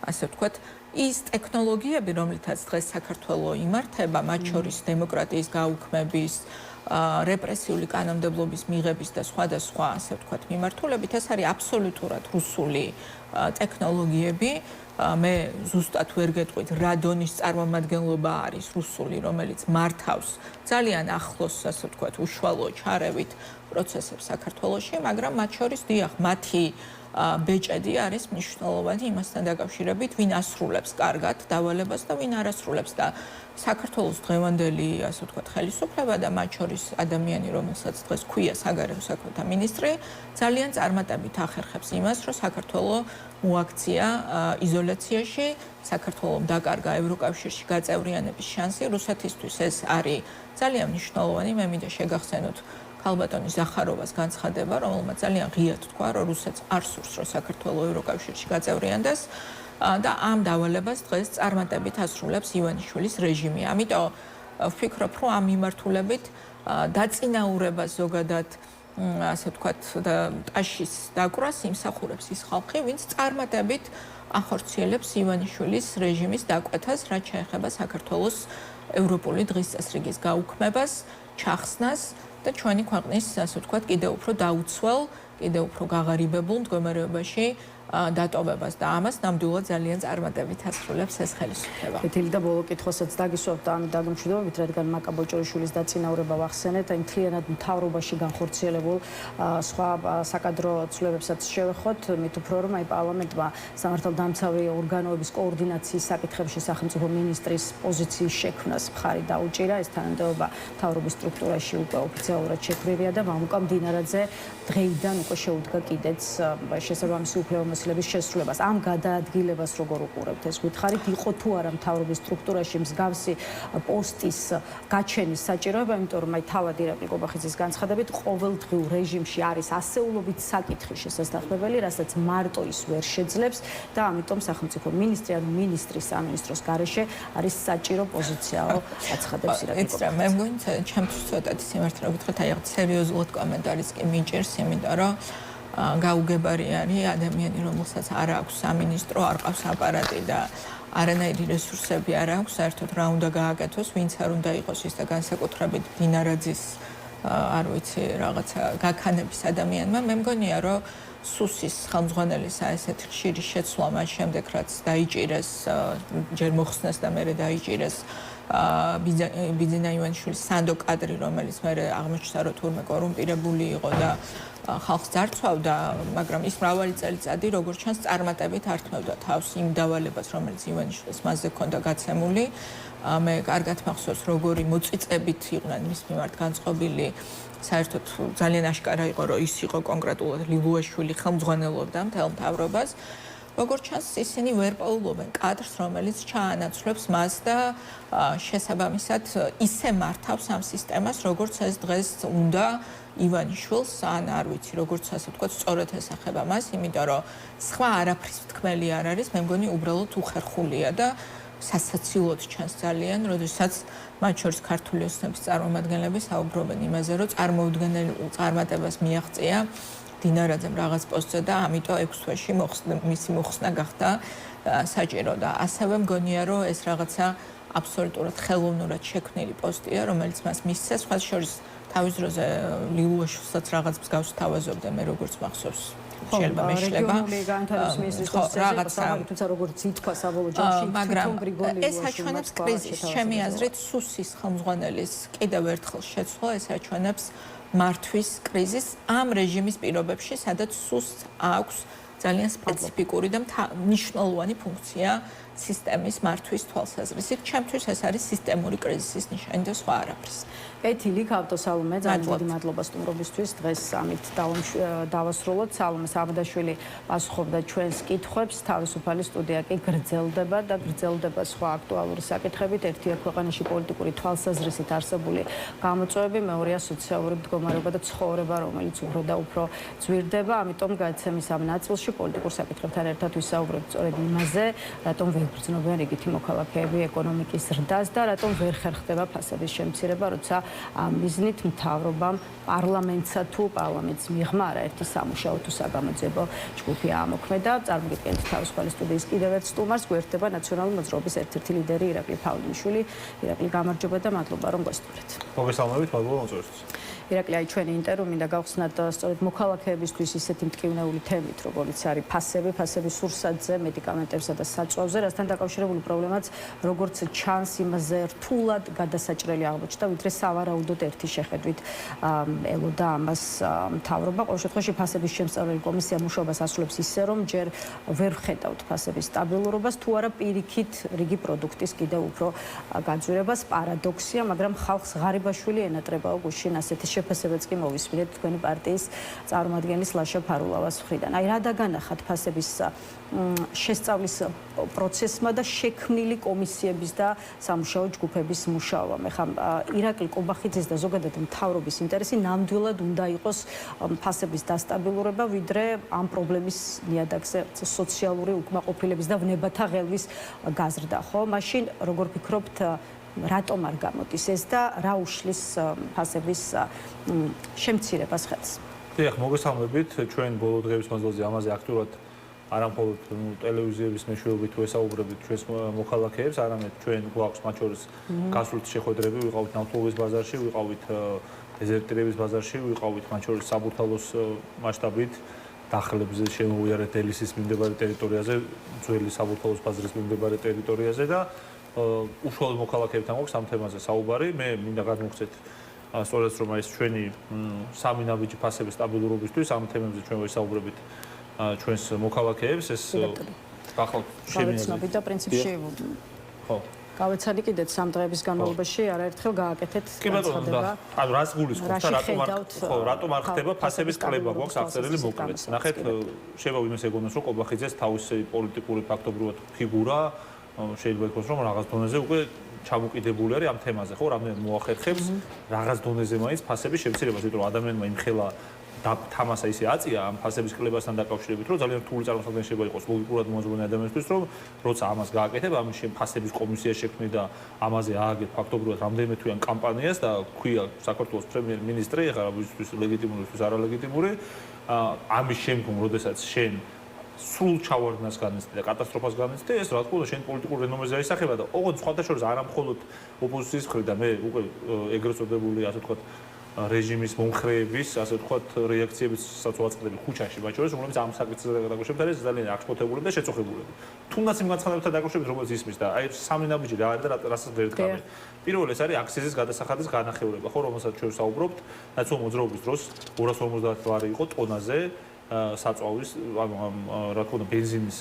ასე ვთქვათ, ის ტექნოლოგიები, რომლითაც დღეს საქართველოს იმართება, მათ შორის დემოკრატიის გაუქმების, რეპრესიული კანონმდებლობის მიღების და სხვადასხვა, ასე ვთქვათ, მიმართულებით, ეს არის აბსოლუტურად რუსული ტექნოლოგიები. მე ზუსტად ვერ გეტყვით, რა დონის წარმომადგენლობა არის რუსული, რომელიც მართავს ძალიან ახლოს, ასე ვთქვათ, უშუალო ჩარევით პროცესებს საქართველოში, მაგრამ მათ შორის დიახ, მათი ბეჭედი არის მნიშვნელოვანი იმასთან დაკავშირებით, ვინ ასრულებს კარგად დავალებას და ვინ არ ასრულებს და საქართველოს დღევანდელი, ასე ვთქვათ, ხელისუფლება და მათ შორის ადამიანი, რომელსაც დღეს ქვია საგარეო საქმეთა მინისტრი, ძალიან წარმატებით ახერხებს იმას, რომ საქართველოს მოაქცია იზოლაციაში, საქართველოს დაკარგა ევროკავშირში გაწევრიანების შანსი, რუსეთისთვის ეს არის ძალიან მნიშვნელოვანი, მე მინდა შეგახსენოთ ქალბატონი ზახაროვას განცხადება, რომელმაც ძალიან ღიად თქვა, რომ რუსეთს არ სურს, რომ საქართველოს ევროკავშირში გაწევრიანდეს და ამ დავალებას დღეს წარმატებით ასრულებს ივანიშვილის რეჟიმი. ამიტომ ვფიქრობ, რომ ამ მიმართულებით დაწინაურება ზოგადად ასე ვთქვათ და ტაშის დაკვრას იმსახურებს ის ხალხი, ვინც წარმატებით ახორციელებს ივანიშვილის რეჟიმის დაკვეთას, რაც შეეხება საქართველოს ევროპული დღის წესრიგის გაუქმებას, ჩახსნას და ჩვენი ქვეყნის, ასე ვთქვათ, კიდევ უფრო დაუცველ, კიდევ უფრო გაღარიბებულ მდგომარეობაში დატოვებას და ამას ნამდვილად ძალიან წარმატებით ასრულებს ეს ხელისუფლება. კეთილი და ბოლო კითხვასაც დაგისვამთ ამ დაგმშვიდობებით, რადგან მაკა ბოჭორიშვილის დაწინაურება ვახსენეთ, აი მთლიანად მთავრობაში განხორციელებულ სხვა საკადრო ცვლილებებსაც შევეხოთ, მით უფრო რომ აი პარლამენტმა სამართალდამცავი ორგანოების კოორდინაციის საკითხებში სახელმწიფო მინისტრის პოზიციის შექმნას მხარი დაუჭირა, ეს თანამდებობა მთავრობის სტრუქტურაში უკვე ოფიციალურად შექმნილია და მამუკა მდინარაძე დღეიდან უკვე შეუდგა კიდეც შესაბამისი უფლებამოსილების შესრულებას. ამ გადაადგილებას როგორ უყურებთ ეს გითხარით, იყო თუ არა მთავრობის სტრუქტურაში მსგავსი პოსტის გაჩენის საჭიროება, იმიტომ რომ აი თავად ირაკლი კობახიძის განცხადებით ყოველდღიურ რეჟიმში არის ასეულობით საკითხი შესაძლებელი, რასაც მარტო ის ვერ შეძლებს და ამიტომ სახელმწიფო მინისტრი ან მინისტრი სამინისტროს გარეშე არის საჭირო პოზიციაო, აცხადებს ირაკლი კობახიძე. მე მგონი ჩემთვის ცოტათი სიმართლე რომ ვიტყვით, აი სერიოზულად კომენტარიც კი მიჭირს, იმიტომ რომ გაუგებარი არის ადამიანი, რომელსაც არ აქვს სამინისტრო, არ ყავს აპარატი და არანაირი რესურსები არ აქვს, საერთოდ რა უნდა გააკეთოს, ვინც არ უნდა იყოს ის და განსაკუთრებით დინარაძის, არ ვიცი, რაღაცა გაქანების ადამიანმა, მე მგონია, რომ სუსის ხელმძღვანელისა ესეთი ხშირი შეცვლა მას შემდეგ, რაც დაიჭირეს, ჯერ მოხსნეს და მერე დაიჭირეს ბიძინა ივანიშვილის სანდო კადრი, რომელიც მერე აღმოჩნდა, რომ თურმე კორუმპირებული იყო და ხალხს ძარცვავდა, მაგრამ ის მრავალი წელიწადი, როგორც ჩანს, წარმატებით ართმევდა თავს იმ დავალებას, რომელიც ივანიშვილს მასზე ჰქონდა გაცემული. მე კარგად მახსოვს, როგორი მოწიწებით იყვნენ მის მიმართ განწყობილი. საერთოდ ძალიან აშკარა იყო, რომ ის იყო კონკრეტულად ლილუაშვილი ხელმძღვანელობდა მთელ მთავრობას. როგორც ჩანს, ისინი ვერ პოულობენ კადრს, რომელიც ჩაანაცვლებს მას და შესაბამისად ისე მართავს ამ სისტემას, როგორც ეს დღეს უნდა ივანიშვილს, ან არ ვიცი, როგორც ასე ვთქვათ, სწორად ესახება მას, იმიტომ რომ სხვა არაფრის თქმელი არ არის, მე მგონი უბრალოდ უხერხულია და სასაცილოდ ჩანს ძალიან, როდესაც მათ შორის ქართული ოცნების წარმომადგენლები საუბრობენ იმაზე, რომ წარმოუდგენელ წარმატებას მიაღწია დინარაძემ რაღაც პოსტზე და ამიტომ 6 თვეში მისი მოხსნა გახდა საჭირო და ასევე მგონია, რომ ეს რაღაცა აბსოლუტურად ხელოვნურად შექმნილი პოსტია, რომელიც მას მისცეს, სხვა შორის თავის დროზე ლილუაშვილსაც რაღაც მსგავს თავაზობდა, მე როგორც მახსოვს. შეიძლება მეშლება რაღაცა თუმცა როგორც ითქვა საბოლოო ჯამში მაგრამ ეს აჩვენებს კრიზისს, ჩემი აზრით სუსის ხელმძღვანელის კიდევ ერთხელ შეცვლა ეს აჩვენებს მართვის კრიზისს ამ რეჟიმის პირობებში, სადაც სუსს აქვს ძალიან სპეციფიკური და მნიშვნელოვანი ფუნქცია სისტემის მართვის თვალსაზრისით. ჩემთვის ეს არის სისტემური კრიზისის ნიშანი და სხვა არაფრის. კეთილი, გავთო სალომე, ძალიან დიდი მადლობა სტუმრობისთვის. დღეს ამით დავასრულოთ. სალომე საბადაშვილი პასუხობდა ჩვენს კითხვებს. თავისუფალი სტუდია კი გრძელდება და გრძელდება სხვა აქტუალური საკითხებით. ერთია ქვეყანაში პოლიტიკური თვალსაზრისით არსებული გამოწვევები, მეორეა სოციალური მდგომარეობა და ცხოვრება, რომელიც უფრო და უფრო ძვირდება. ამიტომ გადაცემის ამ ნაწილში პოლიტიკურ საკითხებთან ერთად ვისაუბრებთ სწორედ იმაზე, რატომ ვერ გრძნობენ რიგითი მოქალაქეები ეკონომიკის ზრდას და რატომ ვერ ხერხდება ფასების შემცირება, როცა ამ მიზნით მთავრობამ პარლამენტსა თუ პარლამენტს მიღმა არაერთი სამუშაო თუ საგამოძიებო ჯგუფი ამოქმედა. წარმოგიდგენთ თავისუფალი სტუდიის კიდევ ერთ სტუმარს, გვერდება ნაციონალური მოძრაობის ერთ-ერთი ლიდერი ირაკლი ფაულიშვილი. ირაკლი, გამარჯობა და მადლობა რომ გვესტუმრეთ. მოგესალმებით, მადლობა მოწვევისთვის. ირაკლი, აი ჩვენი ინტერვიუ მინდა გავხსნათ სწორედ მოქალაქეებისთვის ისეთი მტკივნეული თემით, როგორც არის ფასების სურსათზე, მედიკამენტებსა და საწვავზე, რასთან დაკავშირებული პრობლემაც, როგორც ჩანს, იმაზე რთულად გადასაჭრელი აღმოჩნდა, ვიდრე სავარაუდოდ ერთი შეხედვით ელოდა ამას მთავრობა. ყოველ შემთხვევაში ფასების შემსწავლელი კომისია მუშაობას ასრულებს ისე, რომ ჯერ ვერ ხედავთ ფასების სტაბილურობას, თუ არა პირიქით რიგი პროდუქტის კიდევ უფრო გაძვირებას. პარადოქსია, მაგრამ ხალხს ღარიბაშვილი ენატრებაო გუშინ ასეთი შეფასებაც კი მოვისმინეთ თქვენი პარტიის წარმომადგენლის ლაშა ფარულავას მხრიდან. აი რა დაგანახათ ფასების შესწავლის პროცესმა და შექმნილი კომისიების და სამუშაო ჯგუფების მუშაობამ. ეხლა ირაკლი კობახიძის და ზოგადად მთავრობის ინტერესი ნამდვილად უნდა იყოს ფასების დასტაბილურება, ვიდრე ამ პრობლემის ნიადაგზე სოციალური უკმაყოფილების და ვნებათა ღელვის გაზრდა, ხო? მაშინ როგორ ფიქრობთ, რატომ არ გამოდის ეს და რა უშლის ფასების შემცირებას ხელს? დიახ, მოგესალმებით. ჩვენ ბოლო დღეების მანძილზე ამაზე აქტიურად არა მხოლოდ ტელევიზიების მეშვეობით ვესაუბრებით ჩვენს მოქალაქეებს, არამედ ჩვენ გვაქვს მათ შორის გასული შეხვედრები, ვიყავით ნავთობის ბაზარში, ვიყავით დეზერტირების ბაზარში, ვიყავით მათ შორის საბურთალოს მასშტაბით დახლებზე შემოვიარეთ ელისის მიმდებარე ტერიტორიაზე, ძველი საბურთალოს ბაზრის მიმდებარე ტერიტორიაზე და უშუალოდ მოქალაქეებთან გვაქვს ამ თემაზე საუბარი. მე მინდა გადმოგცეთ სწორედ რომ ეს ჩვენი სამი ნაბიჯი ფასების სტაბილურობისთვის ამ თემებზე ჩვენ ვესაუბრებით ჩვენს მოქალაქეებს. ეს ახალ შევიცნობთ და პრინციპში ხო გავეცადი კიდეც 3 დღეების განმავლობაში არაერთხელ გააკეთეთ განცხადება. ანუ რას გულისხმობთ და რატომ არ ხდება ფასების კლება გვაქვს აღწერილი მოკლედ. ნახეთ, შეიძლება იმას ეგონოს რომ კობახიძეს თავისი პოლიტიკური ფაქტობრივად ფიგურა შეიძლება იყოს რომ რაღაც დონეზე უკვე ჩამოკიდებული არის ამ თემაზე, ხო, რამდენად მოახერხებს რაღაც დონეზე მაინც ფასების შემცირებას, იმიტომ რომ ადამიანმა იმხელა თამასა ისე აწია ამ ფასების კლებასთან დაკავშირებით, რომ ძალიან რთული წარმოსახველი შეიძლება იყოს ლოგიკურად მოაზროვნე ადამიანისთვის, რომ როცა ამას გააკეთებ, ამის ფასების კომისია შექმნი და ამაზე ააგეთ ფაქტობრივად რამდენიმე თვიან კამპანიას და ქვია საქართველოს პრემიერ-მინისტრი, ეხლა ვისთვის ლეგიტიმური, ვისთვის არალეგიტიმური, ამის შემდგომ, როდესაც შენ სრულ ჩავარდნას განიცდი და კატასტროფას განიცდი, ეს რა თქმა უნდა შენ პოლიტიკურ რენომეზე აისახება და ოღონდ სხვათა შორის არა მხოლოდ ოპოზიციის მხრიდან, მე უკვე ეგრეთ წოდებული, ასე ვთქვათ, რეჟიმის მომხრეების, ასე ვთქვათ, რეაქციებისაც ვაწყდები ხუჩაში, მათ შორის, რომლებიც ამ საკითხზე დაკავშირებით არის ძალიან აღშფოთებულები და შეწუხებულები. თუნდაც იმ განცხადებებთან დაკავშირებით, რომელიც ისმის და აი სამი ნაბიჯი რა არის და რასაც ვერ დგამენ. პირველი ეს არის აქციზის გადასახადის განახევრება, ხო, რომელსაც ჩვენ ვსაუბრობთ, ნაცნობ მოძრაობის დროს 250 ლარი იყო ტონაზე საწვავის, რა თქმა უნდა, ბენზინის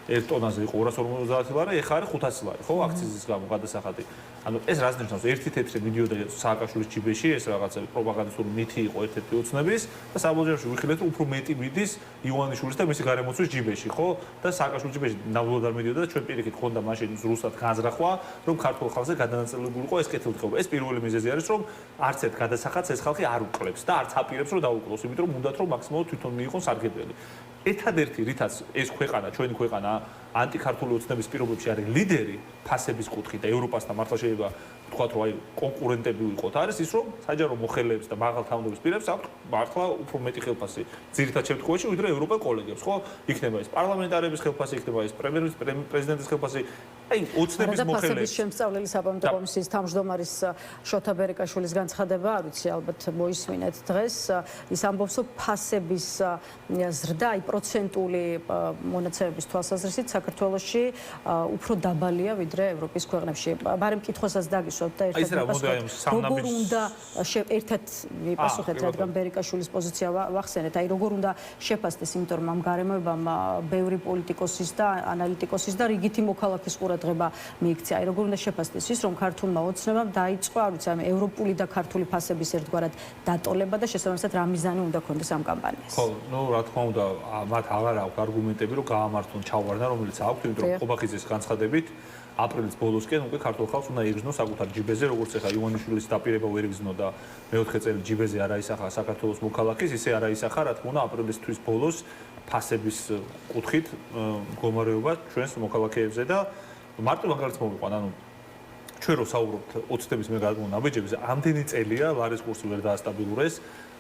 1 ტონაზე იყო 250 ლარი, ეხლა არის 500 ლარი, ხო, აქციზის გამო გადასახადი. ანუ ეს რას ნიშნავს? ერთი თეთრი მიდიოდა სააკაშვილის ჯიბეში, ეს რაღაცა პროპაგანდისტური მითი იყო ერთ-ერთი ოცნების და საბოლოოში ვიხილეთ, რომ უფრო მეტი მიდის ივანიშვილის და მისი გარემოცვის ჯიბეში, ხო? და სააკაშვილის ჯიბეში ნამდვილად არ მიდიოდა და ჩვენ პირიქით ხონდა მაშინ ზრუსად განზრახვა, რომ ქართულ ხალხზე გადანაწილებულიყო ეს კეთილდღეობა. ეს პირველი მიზეზი არის, რომ არც ერთ გადასახადს ეს ხალხი არ უკლებს და არც აპირებს, რომ დაუკლოს, იმიტომ რომ უნდათ რომ მაქსიმალურად თვითონ მიიღონ სარგებლები. ერთადერთი რითაც ეს ქვეყანა, ჩვენი ქვეყანა ანტიქართული ოცნების პირობებში არის ლიდერი ფასების კუთხით და ევროპასთან მართლა შეიძლება ვთქვათ, რომ აი კონკურენტები ვიყოთ, არის ის, რომ საჯარო მოხელეებს და მაღალ თანამდებობის პირებს აქვთ მართლა უფრო მეტი ხელფასი ძირითად შემთხვევაში, ვიდრე ევროპელ კოლეგებს, ხო? იქნება ეს პარლამენტარების ხელფასი, იქნება ეს პრეზიდენტის ხელფასი. აი, ოცნების მოხელეებს. ფასების შემსწავლელი საპარლამენტო კომისიის თავმჯდომარის შოთა ბერეკაშვილის განცხადება, არ ვიცი, ალბათ მოისმინეთ დღეს, ის ამბობს, რომ ფასების ზრდა, აი პროცენტული მონაცემების თვალსაზრისით საქართველოში უფრო დაბალია ვიდრე ევროპის ქვეყნებში. ბარემ კითხვასაც დაგისვათ და როგორ უნდა ერთად მიპასუხეთ, რადგან ბერიკაშვილის პოზიცია ვახსენეთ, აი როგორ უნდა შეფასდეს, იმიტომ რომ ამ გარემოებამ ბევრი პოლიტიკოსის და ანალიტიკოსის და რიგითი მოქალაქის ყურადღება მიიქცია. აი როგორ უნდა შეფასდეს ის, რომ ქართულმა ოცნებამ დაიწყო, არ ვიცი, ევროპული და ქართული ფასების ერთგვარად დატოლება და შესაბამისად რა მიზანი უნდა ქონდეს ამ კამპანიას. ხო, ნუ რა თქმა უნდა, მათ აღარ აქვს არგუმენტები, რომ გაამართლონ ჩავარდნა, რომელიც აქვს, იმიტომ რომ კობახიძის განცხადებით აპრილის ბოლოსკენ უკვე ქართულ ხალხს უნდა იგრძნო საკუთარ ჯიბეზე, როგორც ეხა ივანიშვილის დაპირება ვერ იგრძნო და მეოთხე წელი ჯიბეზე არ აისახა საქართველოს მოქალაქის, ისე არ აისახა, რა თქმა უნდა, აპრილის თვის ბოლოს ფასების კუთხით მდგომარეობა ჩვენს მოქალაქეებზე და მარტო მაგალითს მოვიყვან, ანუ ჩვენ რო საუბრობთ ოცნების მე გადმო ნაბიჯებზე, ამდენი წელია ლარის კურსი ვერ დაასტაბილურეს,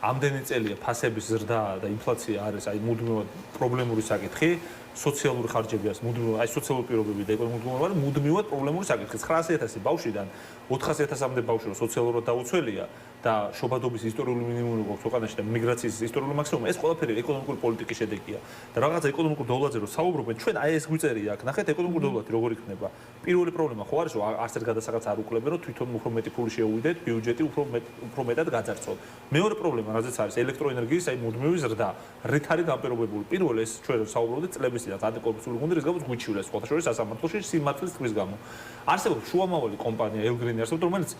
ამდენი წელია ფასების ზრდა და ინფლაცია არის აი მუდმივად პრობლემური საკითხი. სოციალური ხარჯები არის, მუდმივად, აი სოციალური პირობები და ეკონომიკური მდგომარეობა მუდმივად პრობლემური საკითხი. 900.000 ბავშვიდან 400.000-მდე ბავშვი რო სოციალურად დაუცველია და შობადობის ისტორიული მინიმუმი გვაქვს ქვეყანაში და მიგრაციის ისტორიული მაქსიმუმი, ეს ყველაფერი ეკონომიკური პოლიტიკის შედეგია. და რაღაცა ეკონომიკურ დოვლაზე რო საუბრობენ, ჩვენ აი ეს გვიწერია აქ, ნახეთ ეკონომიკური დოვლადი როგორ იქნება. პირველი პრობლემა ხო არის, რომ არც ერთ გადასახადს არ უκლებენ, რომ თვითონ უფრო მეტი ფული შეუვიდეთ, ბიუჯეტი უფრო მეტად გაძარცვოთ. მეორე პრობლემა, რაზეც არის ელექტროენერგიის აი მუდმივი ზრდა. რით არის დამპირობებული? პირველ ეს ჩვენ საუბრობდით წლების წინ ანტიკორუფციული გუნდი, რის გამოც გვიჩივლეს სხვათა შორის სასამართლოში სიმართლის თქვის გამო. არსებობს შუამავალი კომპანია ელგრინი არსებობს, რომელიც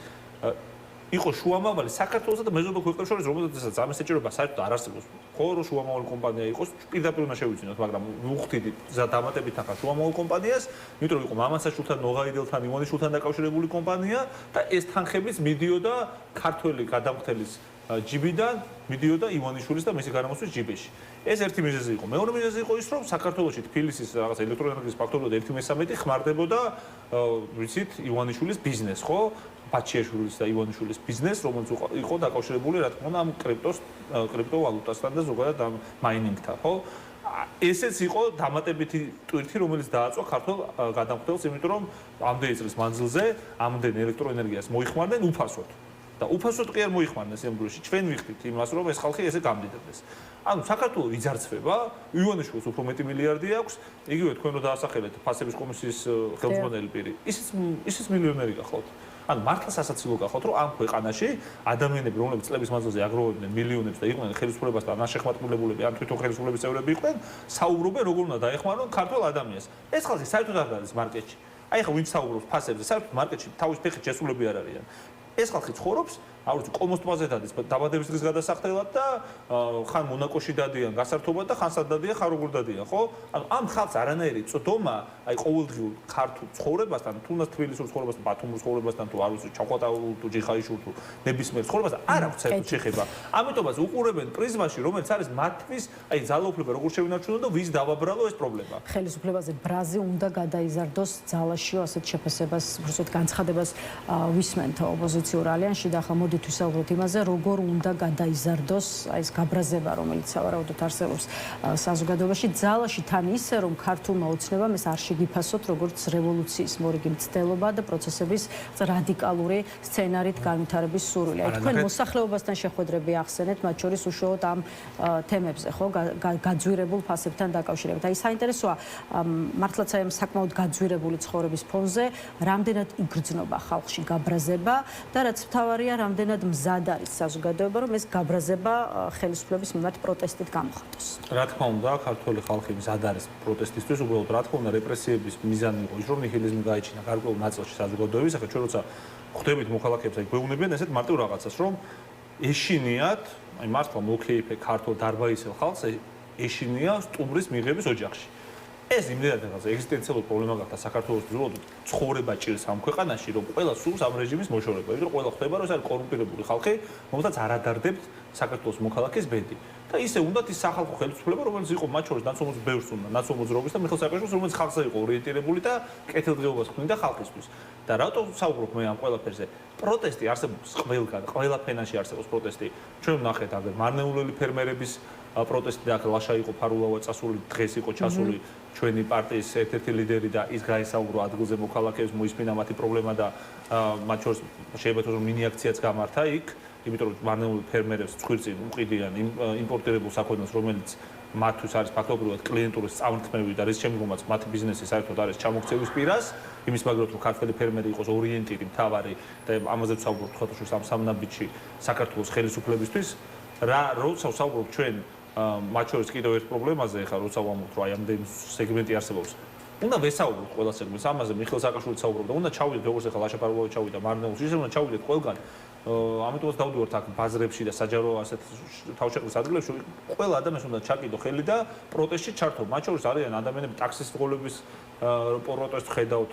იყო შუამავალი საქართველოსა და მეზობელ ქვეყნებს შორის, რომელთაც ამის საჭიროება საერთოდ არ არსებობს. ხო, რომ შუამავალი კომპანია იყოს, პირდაპირ უნდა შევიძინოთ, მაგრამ ვუხდით დამატებით ახლა შუამავალ კომპანიას, იმიტომ რომ იყო მამაცაშვილთან, ნოღაიდელთან, ივანიშვილთან დაკავშირებული კომპანია და ეს თანხებიც მიდიოდა ქართველი გადამხდელის ჯიბიდან, მიდიოდა ივანიშვილის და მისი გარემოსთვის ჯიბეში. ეს ერთი მიზეზი იყო. მეორე მიზეზი იყო ის, რომ საქართველოში თბილისის რაღაც ელექტროენერგიის ფაქტორულად 1/13 ხმარდებოდა, ვიცით, ივანიშვილის ბიზნეს, ხო? ბაჩიაშვილის და ივანიშვილის ბიზნეს, რომელიც იყო დაკავშირებული, რა თქმა უნდა, ამ კრიპტოვალუტასთან და ზოგადად ამ მაინინგთან, ხო? ესეც იყო დამატებითი ტვირთი, რომელიც დააწვა ქართულ გადამხდელს, იმიტომ რომ ამდენი წლის მანძილზე ამდენ ელექტროენერგიას მოიხმარდნენ უფასოდ. და უფასოდ კი არ მოიხმარდნენ სიმბოლოში. ჩვენ ვიხდით იმას, რომ ეს ხალხი ესე გამდიდრდეს. ანუ საქართველო იძარცვება, ივანიშვილს უფრო მეტი მილიარდი აქვს, იგივე თქვენ რო დაასახელეთ ფასების კომისიის ხელმძღვანელი პირი. ისიც მილიონერი გახავთ. ანუ მართლა სასაცილო გახავთ, რომ ამ ქვეყანაში ადამიანები, რომლებიც წლების მანძილზე აგროვებდნენ მილიონებს და იყვნენ ხელისუფლებასთან ანშეხმატებულებები, ან თვითონ ხელისუფლების წევრები იყვნენ, საუბრობენ როგორ უნდა დაეხმარონ ქართულ ადამიანს. ეს ხალხი საერთოდ არ არის მარკეტში. აი ხა ვინც საუბრობს ფასებზე, საერთოდ მარკეტში თავის ფეხით შესულები არ არიან. ეს ხალხი ცხოვრობს, აუცი კომოსტბაზე დადის დაბადების დღის გადასახდელად და ხან მონაკოში დადიან გასართობად და ხან სად დადიან ხან როგორ დადიან, ხო? ანუ ამ ხალხს არანაირი წოდომა, აი ყოველდღიურ ქართულ ცხოვრებასთან, თუნდაც თბილისურ ცხოვრებასთან, ბათუმურ ცხოვრებასთან თუ არ ვიცი, ჩახვატაულ თუ ჯიხაიშურ თუ ნებისმიერ ცხოვრებასთან არ აქვს საერთოდ შეხება. ამიტომაც უყურებენ პრიზმაში, რომელიც არის მათთვის, აი ძალაუფლება როგორ შევინარჩუნოთ და ვის დავაბრალო ეს პრობლემა. ხელისუფლებაზე ბრაზი უნდა გადაიზარდოს ძალაშიო ასეთ შეფასებას, უბრალოდ განცხადებას ვისმენთ ოპოზიციურ ალიანსში და ახლა მოდით ვისაუბროთ იმაზე, როგორ უნდა გადაიზარდოს აი ეს გაბრაზება, რომელიც სავარაუდოდ არსებობს საზოგადოებაში ძალაში თან ისე, რომ ქართულმა ოცნებამ ეს არ შეგიფასოთ როგორც რევოლუციის მორიგი მცდელობა და პროცესების რადიკალური სცენარით განვითარების სურვილი. აი თქვენ მოსახლეობასთან შეხვედრები ახსენეთ, მათ შორის უშუალოდ ამ თემებზე, ხო, გაძვირებულ ფასებთან დაკავშირებით. აი საინტერესოა, მართლაც აი ამ საკმაოდ გაძვირებული ცხოვრების ფონზე, რამდენად იგრძნობა ხალხში გაბრაზება და რაც მთავარია, რამდენად მზად არის საზოგადოება, რომ ეს გაბრაზება ხელისუფლების მიმართ პროტესტით გამოხატოს. რა თქმა უნდა, ქართული ხალხი მზად არის პროტესტისთვის, უბრალოდ რა თქმა უნდა, რეპრესიების მიზანი იყო ის, რომ ნიჰილიზმი გაიჩინა გარკვეულ ნაწილში საზოგადოების. ახლა ჩვენ როცა ხვდებით მოქალაქეებს, აი გვეუბნებიან ესეთ მარტივ რაღაცას, რომ ეშინიათ, აი მართლა მოკეიფე ქართულ დარბაისელ ხალხს ეშინია სტუმრის მიღების ოჯახში. ეს იმდენად რაღაცა ეგზისტენციალური პრობლემა გახდა საქართველოს ძროულად ცხოვრება ჭირს ამ ქვეყანაში, რომ ყველა სულს ამ რეჟიმის მოშორება. იმიტომ რომ ყველა ხვდება, რომ ეს არის კორუმპირებული ხალხი, რომელსაც არ ადარდებთ საქართველოს მოქალაქის ბედი. და ისე უნდათ ის სახალხო ხელისუფლება, რომელიც იყო მათ შორის ნაცნობობის ბევრს უნდა, ნაცნობობის და მიხეილ სააკაშვილს, რომელიც ხალხზე იყო ორიენტირებული და კეთილდღეობას ქმნიდა ხალხისთვის. და რატო ვსაუბრობ მე ამ ყველაფერზე? პროტესტი არსებობს ყველგან, ყველა ფენაში არსებობს პროტესტი. ჩვენ ვნახეთ აგერ მარნეულელი ფერმერების პროტესტი და აქ ლაშა იყო ფარულავა წასული, დღეს იყო ჩასული ჩვენი პარტიის ერთ-ერთი ლიდერი და ის გაესაუბრო ადგილზე მოქალაქეებს, მოისმინა მათი პრობლემა და მათ შორის შეიძლება რომ მინი აქციაც გამართა იქ, იმიტომ რომ მარნეული ფერმერებს ცხვირწინ უყიდიან იმპორტირებულ საქონელს, რომელიც მათთვის არის ფაქტობრივად კლიენტური სწავლთმევი და რის შემდგომაც მათი ბიზნესი საერთოდ არის ჩამოქცევის პირას, იმის მაგალითად რომ ქართველი ფერმერი იყოს ორიენტირი, მთავარი და ამაზე ვსაუბრობთ ხოთაშორის ამ სამნაბიჯში საქართველოს ხელისუფლებისთვის, როცა ვსაუბრობ ჩვენ მათ შორის კიდევ ერთ პრობლემაზე, ხა როცა ვამბობთ, რომ აი ამდენი სეგმენტი არსებობს. უნდა ვესაუბროთ ყველა სეგმენტს, ამაზე მიხეილ სააკაშვილი საუბრობდა, უნდა ჩავიდეთ როგორც ახლა ლაშა ფარულავა ჩავიდა მარნეულში, ისე უნდა ჩავიდეთ ყველგან. ამიტომაც დავდივართ აქ ბაზრებში და საჯარო ასეთ თავშეყრის ადგილებში, ყველა ადამიანს უნდა ჩაკიდო ხელი და პროტესტში ჩართო. მათ შორის არიან ადამიანები ტაქსის ღოლების პროტესტს ხედავთ.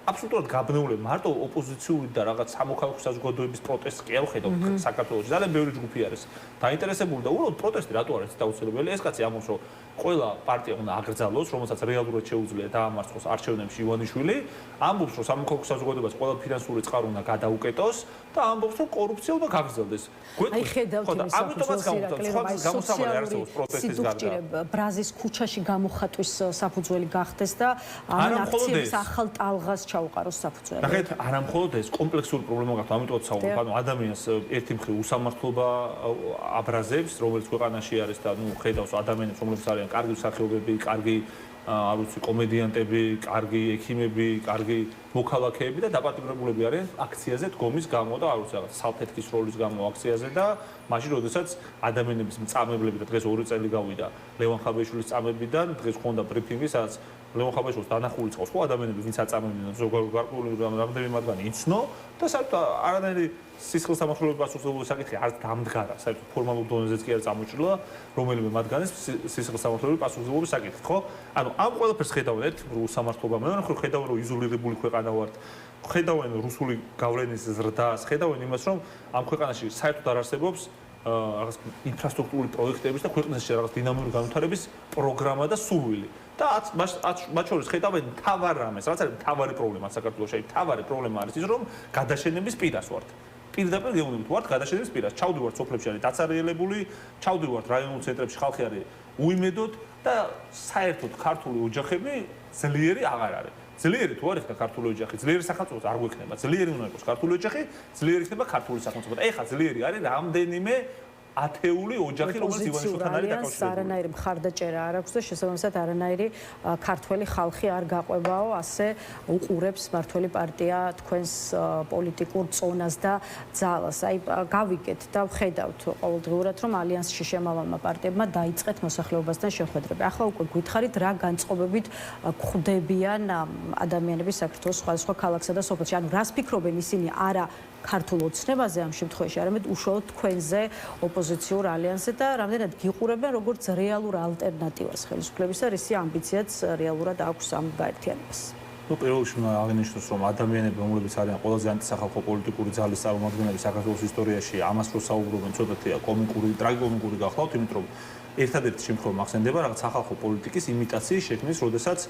აბსოლუტურად გაბნეულები, მარტო ოპოზიციური და რაღაც სამოქალაქო საზოგადოების პროტესტს კი არ ხედავთ საქართველოში. ძალიან ბევრი ჯგუფი არის დაინტერესებული და უბრალოდ პროტესტი რატო არის დაუცილებელი? ეს კაცი ამბობს, რომ ყველა პარტია უნდა აკრძალოს, რომელსაც რეალურად შეუძლია დაამარცხოს არჩევნებში ივანიშვილი, ამბობს, რომ სამოქალაქო საზოგადოებას ყველა ფინანსური წყარო უნდა გადაუკეტოს და ამბობს, რომ კორუფცია უნდა გაგრძელდეს. აი ხედავთ იმის სამოძალო პროტესტის გარდა. ბრაზის ქუჩაში გამოხატვის საფუძველი გახდეს და ამ აქციების ახალ ტალღას ჩაუყაროს საფუძველი. ნახეთ, არა მხოლოდ ეს კომპლექსური პრობლემა გაქვს, ამიტომაც საუბრობ, ანუ ადამიანს ერთი მხრივ უსამართლობა აბრაზებს, რომელიც ქვეყანაში არის და ნუ ხედავს ადამიანებს, რომლებიც არიან კარგი მსახიობები, კარგი არ ვიცი, კომედიანტები, კარგი ექიმები, კარგი მოქალაქეები და დაპატიმრებულები არიან აქციაზე დგომის გამო და არ ვიცი, რაღაც სალფეთქის როლის გამო აქციაზე და მაშინ როდესაც ადამიანების მწამებლები და დღეს 2 წელი გავიდა ლევან ხაბეიშვილის წამებიდან, დღეს ხონდა ბრიფინგი, სადაც ლევან ხაბეიშვილს დანახული წყავს ხო ადამიანები, ვინც აწამებდნენ ზოგადად რამდენი მათგანი იცნო და საერთოდ არანაირი სისხლის სამართლებრივი პასუხისმგებლობის საკითხი არ დამდგარა, საერთოდ ფორმალურ დონეზეც კი არ წამოჭრილა რომელიმე მათგანის სისხლის სამართლებრივი პასუხისმგებლობის საკითხი, ხო? ანუ ამ ყველაფერს ხედავენ ერთ უსამართლობა, მეორე მხრივ ხედავენ რომ იზოლირებული ქვეყანა ვართ, ხედავენ რუსული გავლენის ზრდას, ხედავენ იმას რომ ამ ქვეყანაში საერთოდ არ არსებობს რაღაც ინფრასტრუქტურული პროექტების და ქვეყნის რაღაც დინამიური განვითარების პროგრამა და სურვილი. და მათ შორის ხედავენ თავარ რამეს, რაც არის თავარი პრობლემა საქართველოში. თავარი პრობლემა არის ის, რომ გადაშენების პირას ვართ. პირდაპირ გეუბნებით ვართ გადაშენების პირას. ჩავდივართ სოფლებში არის დაცარიელებული, ჩავდივართ რაიონულ ცენტრებში ხალხი არის უიმედოდ და საერთოდ ქართული ოჯახები ძლიერი აღარ არის. ძლიერი თუ არ იქნება ქართული ოჯახი, ძლიერი სახელმწიფო არ გვექნება. ძლიერი უნდა იყოს ქართული ოჯახი, ძლიერი იქნება ქართული სახელმწიფო. და ეხლა ძლიერი არის რამდენიმე ათეული ოჯახი, რომელიც ივანიშვილთან არის დაკავშირებული. არანაირი მხარდაჭერა არ აქვს და შესაბამისად არანაირი ქართველი ხალხი არ გაყვებაო, ასე უყურებს მართველი პარტია თქვენს პოლიტიკურ წონას და ძალას. აი გავიგეთ და ვხედავთ ყოველდღიურად, რომ ალიანსში შემავალმა პარტიებმა დაიწყეთ მოსახლეობასთან შეხვედრები. ახლა უკვე გითხარით, რა განწყობებით გვხვდებიან ადამიანები საქართველოს სხვადასხვა ქალაქსა და სოფელში. ანუ რას ფიქრობენ ისინი არა ქართულ ოცნებაზე ამ შემთხვევაში, არამედ უშუალოდ თქვენზე ოპოზიციურ ალიანსზე და რამდენად გიყურებენ როგორც რეალურ ალტერნატივას ხელისუფლების და რისი ამბიციაც რეალურად აქვს ამ გაერთიანებას. ნუ პირველში უნდა აღინიშნოს, რომ ადამიანები, რომლებიც არიან ყველაზე ანტისახალხო პოლიტიკური ძალის წარმომადგენლები საქართველოს ისტორიაში, ამას რო საუბრობენ, ცოტათია კომიკური, ტრაგიკომიკური გახლავთ, იმიტომ რომ ერთადერთი შემთხვევა მახსენდება რაღაც სახალხო პოლიტიკის იმიტაციის შექმნის, როდესაც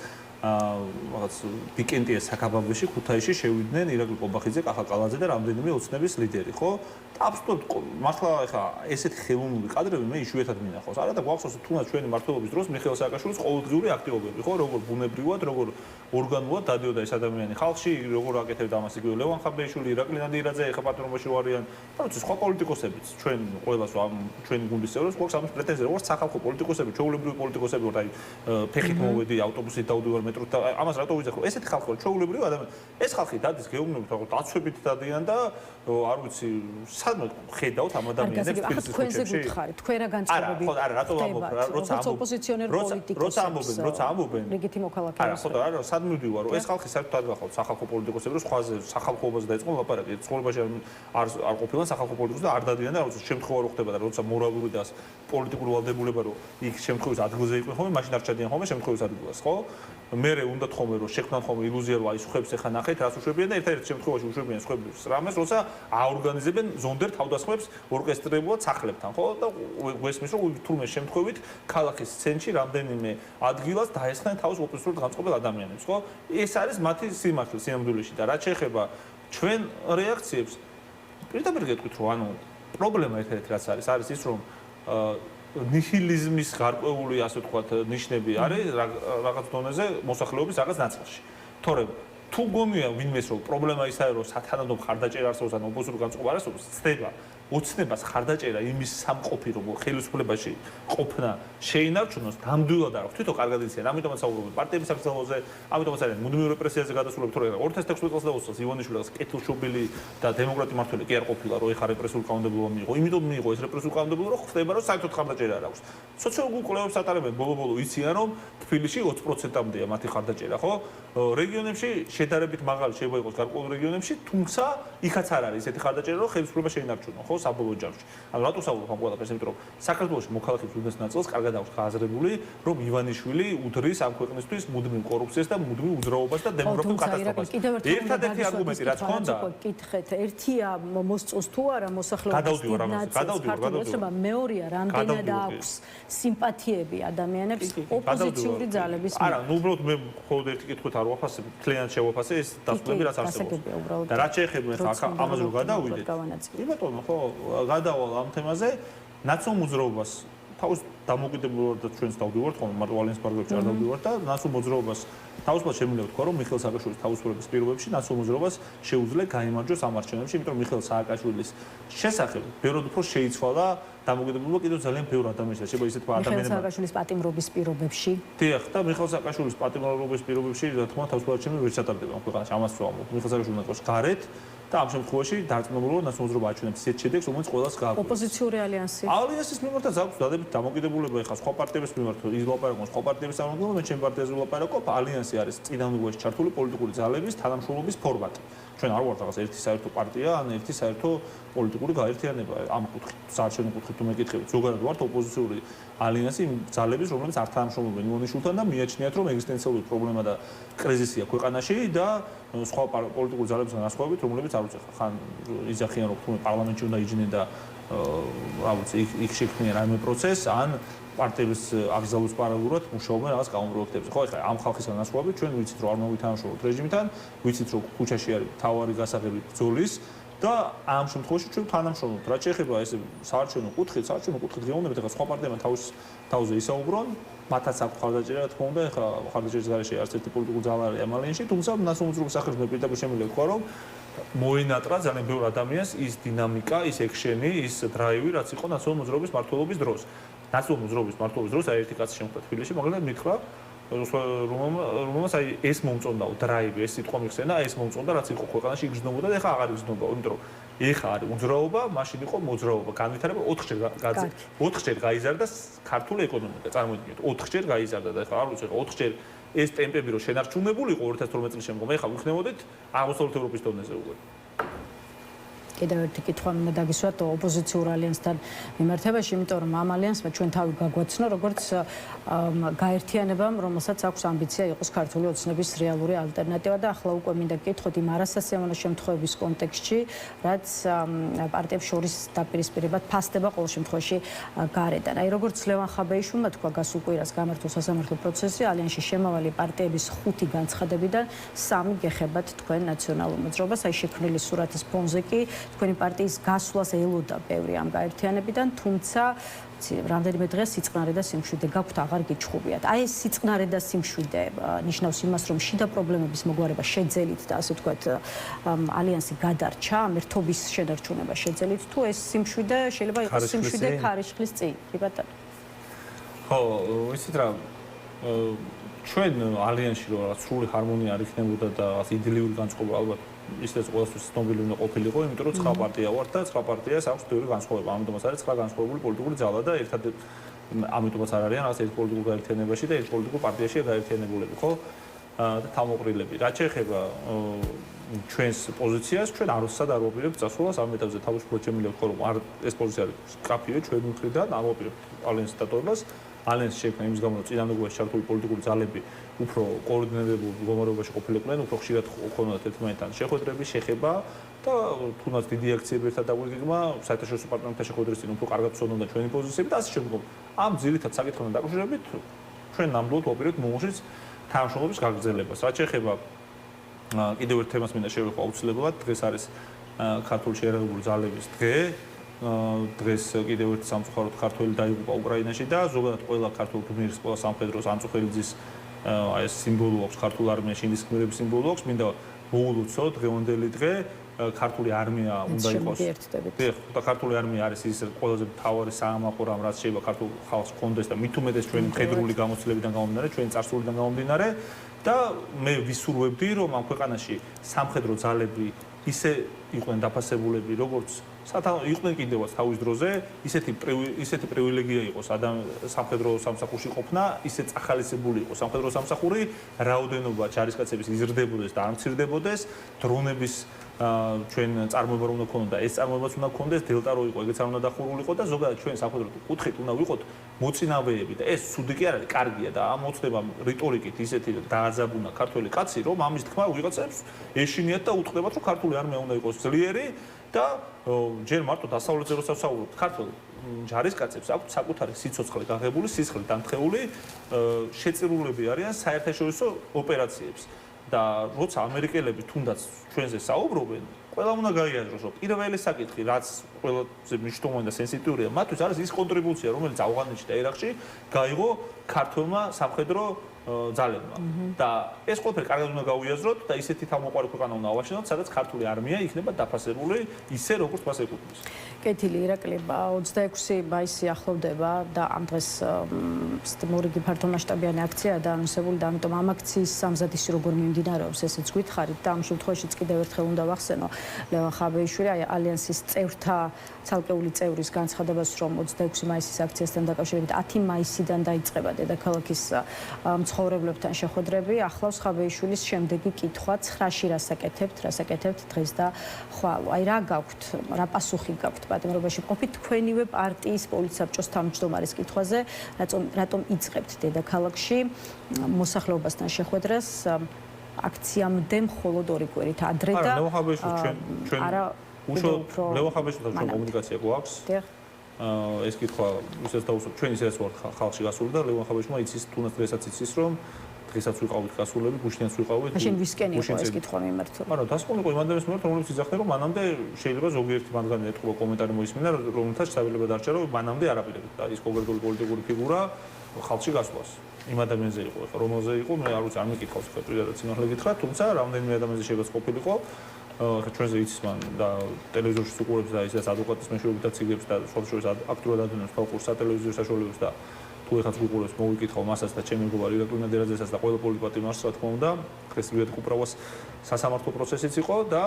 რაღაც ვიკენდიას საკაბაბეში, ქუთაისში შევიდნენ ირაკლი ყობახიძე, კახა კალაძე და რამდენიმე ოცნების ლიდერი, ხო? და აბსოლუტურად მართლა ეხა ესეთი ხელოვნური კადრები მე იშვიათად მინახავს. არა და გვახსოვს თუნდაც ჩვენი მმართველობის დროს მიხეილ სააკაშვილის ყოველდღიური აქტივობები, ხო? როგორ ბუნებრივად, როგორ ორგანულად დადიოდა ეს ადამიანი ხალხში, როგორ აკეთებდა ამას იგივე ლევან ხაბეიშვილი, ირაკლი ნადირაძე, ეხა პატრონობაში ვარიან. და ვიცი, სხვა პოლიტიკოსებიც, ჩვენ ყველას ამ ჩვენი გუნდის წევრებს გვაქვს ამის პრეტენზია, როგორც სახალხო პოლიტიკოსები, ჩვეულებრივი პოლიტიკოსები ვართ, აი ფეხით მოვედი, ავტობუსით დავდივარ მეტროთ და ამას რატო ვიძახო? ესეთი ხალხი ვარ, ჩვეულებრივი ადამიანი. ეს ხალხი დადის გეუბნებით, რაღაც დაცვებით დადიან და არ ვიცი, სადმე ხედავთ ამ ადამიანებს თბილისის ქუჩებში. თქვენზე გითხარით, თქვენ რა განწყობები? არა, რატო ამბობ, როცა ოპოზიციონერ პოლიტიკოსებს. როცა ამბობენ. რიგითი მოქალაქეებს. არა, ხო და არა, სად მივდივარ, რომ ეს ხალხი საერთოდ არ გახავთ სახალხო პოლიტიკოსები, რომ სხვაზე სახალხოებაზე დაიწყო ლაპარაკი. ცხოვრებაში არ ყოფილან სახალხო პოლიტიკოსები და არ დადიან და რა ვიცი, შემთხვევა რო ხდება და როცა მორალური და პოლიტიკური ვალდებულება რომ იქ შემთხვევის ადგილზე იყვნენ ხოლმე, მაშინ არ ჩადიან ხოლმე შემთხვევის ადგილას, ხო? მერე უნდა თქომე რომ შექმნან ხოლმე ილუზია რომ აი სხვებს ეხა ნახეთ რას უშვებიან და ერთ-ერთ შემთხვევაში უშვებიან სხვებს რამეს როცა აორგანიზებენ ზონდერ თავდასხმებს ორკესტრებულად სახლებთან ხო და გვესმის რომ თურმე შემთხვევით ქალაქის ცენტრში რამდენიმე ადგილას დაესხნენ თავს ოპოზიციურ განწყობილ ადამიანებს ხო ეს არის მათი სიმართლე სინამდვილეში და რაც შეეხება ჩვენ რეაქციებს პირდაპირ გეტყვით რომ ანუ პრობლემა ერთ-ერთი რაც არის ის რომ ნიჰილიზმის გარკვეული ასე ვთქვათ ნიშნები არის რაღაც დონეზე მოსახლეობის რაღაც ნაწილში. თორემ თუ გონია ვინმეს რომ პრობლემა ისაა რომ სათანადო ხარდაჭერა არსებობს ან ოპოზიციურ განწყობა არსებობს, ცდება ოცნებას ხარდაჭერა იმის სამყოფი რომ ხელისუფლებაში ყოფნა შეინარჩუნოს, ნამდვილად არ აქვს. თვითონ კარგად იციან, ამიტომაც საუბრობენ პარტიების საკითხებზე, ამიტომაც არიან მუდმივ რეპრესიაზე გადასულები, თორემ 2016 წელს და 20 წელს ივანიშვილის კეთილშობილი და დემოკრატი მმართველი კი არ ყოფილა, რომ ეხა რეპრესიული კანონმდებლობა მიიღო. იმიტომ მიიღო ეს რეპრესიული კანონმდებლობა, რომ ხდება რომ საერთოდ ხარდაჭერა არ აქვს. სოციოლოგიურ კვლევებს ატარებენ ბოლო-ბოლო იციან რომ თბილისში 20%-მდეა მათი ხარდაჭერა, ხო? რეგიონებში შედარებით მაღალი შეიძლება იყოს გარკვეულ რეგიონებში, თუმცა იქაც არ არის ესეთი ხარდაჭერა, რომ ხელისუფლება შეინარჩუნო, ხო? საბოლოო ჯამში. ანუ რატო საუბრობ ამ ყველაფერს? იმიტომ რომ საქართველოს მოქალაქეების უდიდეს ნაწილს კარგად აქვს გააზრებული, რომ ივანიშვილი უდრის ამ ქვეყნისთვის მუდმივ კორუფციას და მუდმივ უძრაობას და დემოგრაფიულ კატასტროფას. ერთადერთი არგუმენტი რაც ჰქონდა, კითხეთ, ერთია მოსწონს თუ არა მოსახლეობის ნაწილს, მეორეა რამდენად აქვს სიმპათიები ადამიანებს ოპოზიციური ძალების მიერ. არა, ნუ უბრალოდ მე მხოლოდ ერთი კითხვით არ ვაფასებ, მთლიანად შევაფასე ეს დასკვნები რაც არსებობს. და რაც შეეხება ახლა ამაზე რომ გადავიდეთ. კი ბატონო, ხო, გადავალ ამ თემაზე ნაციონალურ მოძრაობას თავის დამოუკიდებლად და ჩვენს დავდივართ, ხომ მარტო ალიანს პარგებში არ დავდივართ და ნაციონალურ მოძრაობას თავისუფლად შემიძლია ვთქვა, რომ მიხეილ სააკაშვილის თავისუფლების პირობებში ნაციონალურ მოძრაობას შეუძლია გაიმარჯვოს ამ არჩევნებში, იმიტომ რომ მიხეილ სააკაშვილის შესახებ ბევრად უფრო შეიცვალა დამოუკიდებლობა კიდევ ძალიან ბევრ ადამიანს შეიძლება ისეთ ადამიანებმა მიხეილ სააკაშვილის პატიმრობის პირობებში. დიახ, და მიხეილ სააკაშვილის პატიმრობის პირობებში რა თქმა უნდა თავისუფლად არჩევნები ვერ ჩატარდება ამ ქვეყანაში, ამას ვამბობ. მიხეილ სააკაშვილმა იყოს გარეთ და ამ შემთხვევაში დარწმუნებულად ნაციონალურ მოძრაობა აჩვენებს ისეთ შედეგს, რომელიც ყველას გააგვიყვება. ოპოზიციური ალიანსი. ალიანსის მიმართაც აქვს დადებით დამოუკიდებლობა, ეხლა სხვა პარტიების მიმართ ილაპარაკონ სხვა პარტიების წარმომადგენლები, მე ჩემი პარტიაზე ვილაპარაკობ, ალიანსი არის წინამორბედში ჩართული პოლიტიკური ძალების თანამშრომლობის ფორმატი. ჩვენ არ ვართ რაღაც ერთი საერთო პარტია, ან ერთი საერთო პოლიტიკური გაერთიანება ამ კუთხით, საარჩევნო კუთხით თუ მეკითხებით, ზოგადად ვართ ოპოზიციური ალიანსი ძალების, რომლებიც არ თანამშრომლობენ ივანიშვილთან და მიაჩნიათ, რომ ეგზისტენციალური პრობლემა და კრიზისია ქვეყანაში და სხვა პოლიტიკური ძალებისგან განსხვავებით, რომლებიც არ უწეხა ხან იზახიან, რომ თუნდაც პარლამენტში უნდა იჯდნენ და რა ვიცი, იქ შექმნიან რაიმე პროცესს, ან პარტიების აკრძალვის პარალელურად მუშაობენ რაღაც კანონპროექტებზე. ხო, ეხლა ამ ხალხისგან განსხვავებით, ჩვენ ვიცით, რომ არ მოვითანამშრომლოთ რეჟიმთან, ვიცით, რომ ქუჩაში არის თავარი გასაღები ბრძოლის და ამ შემთხვევაში ჩვენ თანამშრომლობთ. რაც შეეხება ეს საარჩევნო კუთხით, გეუბნებით, ეხლა სხვა პარტიებმა თავზე ისაუბრონ, მათაც აქვს ხარდაჭერა, რა თქმა უნდა, ეხლა ხარდაჭერის გარეშე არც ერთი პოლიტიკური ძალა არ არის ამ ალიანსში, თუმცა ნაციონალურ მოძრაობის სახელით მე პირდაპირ შემიძლია ვთქვა, რომ მოინატრა ძალიან ბევრ ადამიანს ის დინამიკა, ის ექშენი, ის დრაივი, რაც იყო ნაციონალურ მოძრაობის მმართველობის დროს. ნაციონალურ მოძრაობის მმართველობის დროს აი ერთი კაცი შემხვდა თბილისში, მაგალითად მითხრა, რომელმაც აი ეს მომწონდაო დრაივი, ეს სიტყვა მიხსენა, ეს მომწონდა, რაც იყო ქვეყანაში იგრძნობოდა და ეხლა აღარ იგრძნობა, იმიტომ რომ ეხლა არის მოძრაობა, მაშინ იყო მოძრაობა, განვითარება 4ჯერ გაიზარდა ქართული ეკონომიკა, წარმოიდგინეთ, 4ჯერ გაიზარდა და ეხლა არ ვიცი, 4ჯერ ეს ტემპები რო შენარჩუნებულიყო 2012 წლის შემდგომ, ეხლა ვიხნებოდით აღმოსავლეთ ევროპის დონეზე უკვე. კიდევ ერთი კითხვა მინდა დაგისვათ ოპოზიციურ ალიანსთან მიმართებაში, იმიტომ რომ ამ ალიანსმა ჩვენ თავი გაგვაცნო, როგორც გაერთიანებამ, რომელსაც აქვს ამბიცია იყოს ქართული ოცნების რეალური ალტერნატივა და ახლა უკვე მინდა გკითხოთ იმ არასასიამოვნო შემთხვევების კონტექსტში, რაც პარტიებს შორის დაპირისპირებად ფასდება ყოველ შემთხვევაში გარედან. აი როგორც ლევან ხაბეიშვილმა თქვა გასულ კვირას გამართულ სასამართლო პროცესში, ალიანსში შემავალი პარტიების 5 განცხადებიდან 3 გეხებათ თქვენ ნაციონალურ მოძრაობას, აი შექმნილი სურათის ფონზე კი თქვენი პარტიის გასვლას ელოდა ბევრი ამ გაერთიანებიდან, თუმცა რამდენიმე დღეს სიწყნარე და სიმშვიდე გაქვთ, აღარ გიჩხუბიათ. აი ეს სიწყნარე და სიმშვიდე ნიშნავს იმას, რომ შიდა პრობლემების მოგვარება შეძელით და ასე ვთქვათ, ალიანსი გადარჩა, მერთობის შენარჩუნება შეძელით, თუ ეს სიმშვიდე შეიძლება იყოს სიმშვიდე ქარიშხლის წინ. კი ბატონო. ხო, ისეთ რა ჩვენ ალიანსში რა სრული ჰარმონია არ იქნებოდა და იდილიური განწყობა ალბათ ისეც ყველასთვის ცნობილი უნდა ყოფილიყო, იმიტომ რომ 9 პარტია ვართ და 9 პარტიას აქვს ბევრი განსხვავება. ამიტომაც არის 9 განსხვავებული პოლიტიკური ძალა და ერთად ამიტომაც არ არიან რაღაც ერთ პოლიტიკურ გაერთიანებაში და ერთ პოლიტიკურ პარტიაშია გაერთიანებულები, ხო? და თავმოყრილები. რაც შეეხება ჩვენს პოზიციას, ჩვენ არასდროს არ ვაპირებთ წასვლას ამ ეტაპზე თავისუფლად შემიძლია ვთქვა, რომ ეს პოზიცია არის კაფეო ჩვენი მხრიდან, არ ვაპირებთ ალიანსის დატოვებას. ალიანსი შექმნა იმის გამო, რომ წინამორბედში ჩართული პოლიტიკური ძალები უფრო კოორდინირებულ მდგომარეობაში ყოფილიყვნენ, უფრო ხშირად ჰქონდათ ერთმანეთთან შეხვედრები, შეხება და თუნდაც დიდი აქციები ერთად დაგვიგეგმა, საერთაშორისო პარტნიორებთან შეხვედრის წინ უფრო კარგად ვცოდნოდა ჩვენი პოზიციები და ასე შემდგომ. ამ ძირითად საკითხთან დაკავშირებით ჩვენ ნამდვილად ვაპირებთ მომავალშიც თანამშრომლობის გაგრძელებას. რაც შეეხება კიდევ ერთ თემას მინდა შევეხო აუცილებლად, დღეს არის ქართული შეერაგებული ძალების დღე. დღეს კიდევ ერთ სამწუხაროდ ქართველი დაიღუპა უკრაინაში და ზოგადად ყველა ქართულ გმირს, ყველა სამხედროს ამწუხელიძის აი ეს სიმბოლო აქვს ქართულ არმიაში, ინდის გმირების სიმბოლო აქვს, მინდა მოულოცო დღევანდელი დღე ქართული არმია უნდა იყოს. და ქართული არმია არის ის ყველაზე მთავარი საამაყო რამ, რაც შეიძლება ქართულ ხალხს ჰქონდეს და მით უმეტეს ჩვენი მხედრული გამოცდილებიდან გამომდინარე, ჩვენი წარსულიდან გამომდინარე და მე ვისურვებდი, რომ ამ ქვეყანაში სამხედრო ძალები ისე იყვნენ დაფასებულები, როგორც იყვნენ კიდევაც თავის დროზე, ისეთი პრივილეგია იყოს სამხედრო სამსახურში ყოფნა, ისე წახალისებული იყოს სამხედრო სამსახური, რაოდენობა ჯარისკაცების იზრდებოდეს და არ მცირდებოდეს, დრონების ჩვენ წარმოება უნდა ქონოდა და ეს წარმოებაც უნდა ქონდეს დელტა რო იყო ეგეც არ უნდა დახურულიყო და ზოგადად ჩვენ სამხედრო კუთხით უნდა ვიყოთ მოწინავეები და ეს ცუდი კი არ არის კარგია და ამ მოწდება რიტორიკით ისეთი დააძაბუნა ქართველი კაცი რომ ამის თქმა ვიღაცებს ეშინიათ და უთხრებათ რომ ქართული არმია უნდა იყოს ძლიერი და ჯერ მარტო დასავლეთზე როცა ვსაუბრობთ ქართულ ჯარისკაცებს აქვთ საკუთარი სიცოცხლე გაღებული, სისხლი დამთხეული შეწირულები არიან საერთაშორისო ოპერაციებს და როცა ამერიკელები თუნდაც ჩვენზე საუბრობენ, ყველა უნდა გაიაზროს, რომ პირველი საკითხი, რაც ყველაზე მნიშვნელოვანი და სენსიტიურია, მათთვის არის ის კონტრიბუცია, რომელიც ავღანეთში და ერაყში გაიღო ქართულმა სამხედრო ძალებმა. და ეს ყველაფერი კარგად უნდა გავიაზროთ და ისეთი თავმოყარი ქვეყანა უნდა ავაშენოთ, სადაც ქართული არმია იქნება დაფასებული ისე, როგორც მას ეკუთვნის. კეთილი ირაკლი, 26 მაისი ახლოვდება და ამ დღეს მორიგი ფართომასშტაბიანი აქციაა დაანონსებული და ამიტომ ამ აქციის სამზადისი როგორ მიმდინარეობს, ესეც გითხარით და ამ შემთხვევაშიც კიდევ ერთხელ უნდა ვახსენო ლევან ხაბეიშვილი, ალიანსის წევრთა ცალკეული წევრის განცხადებას, რომ 26 მაისის აქციასთან დაკავშირებით 10 მაისიდან დაიწყება დედაქალაქის მცხოვრებლებთან შეხვედრები. ახლავს ხაბეიშვილის შემდეგი კითხვა: 9-ში რასაკეთებთ დღეს და ხვალ. აი რა გაქვთ, რა პასუხი გაქვთ პატიმრობაში მყოფი თქვენივე პარტიის პოლიტსაბჭოს თავმჯდომარის კითხვაზე, რატომ იწყებთ დედაქალაქში მოსახლეობასთან შეხვედრას აქციამდე მხოლოდ 2 კვირით ადრე და ლევან ხაბეიშვილი ჩვენ ლევან ხაბეიშვილთან ჩვენ კომუნიკაცია გვაქვს. ეს კითხვა ისეც დავუსვათ ჩვენ ისეც ვართ ხალხში გასული და ლევან ხაბეიშვილმა იცის თუნდაც დღესაც იცის რომ დღესაც ვიყავით გასულები, გუშინაც ვიყავით. მაშინ ვისკენ იყო ეს კითხვა მიმართული? არა, დასკვნილი იყო იმ ადამიანის მიმართ, რომელიც იძახდა, რომ მანამდე შეიძლება ზოგიერთი მათგანი ეთყობა კომენტარი მოისმინა, რომელთაც შეიძლება დარჩა, რომ მანამდე არაპირებდა და ის კონკრეტული პოლიტიკური ფიგურა ხალხში გასვლას. იმ ადამიანზე იყო, ხა რომელზე იყო, მე არ ვიცი, არ მიკითხავს ხა პირადად სიმართლე გითხრათ, თუმცა რამდენიმე ადამიანზე შეიძლება ყოფილიყო. ხა ჩვენზე იცის მან და ტელევიზორში უყურებს და ისაც ადვოკატის მეშვეობითაც იგებს და სხვადასხვა აქტიურად ადევნებს ხალხურ სატელევიზიო საშუალებებს და თუ ეხაც გუყურებს მოვიკითხავ მასაც და ჩემი მეგობარ ირაკლი ნადერაძესაც და ყველა პოლიტპატიმარს რა თქმა უნდა დღეს ლივიად კუპრავას სასამართლო პროცესიც იყო და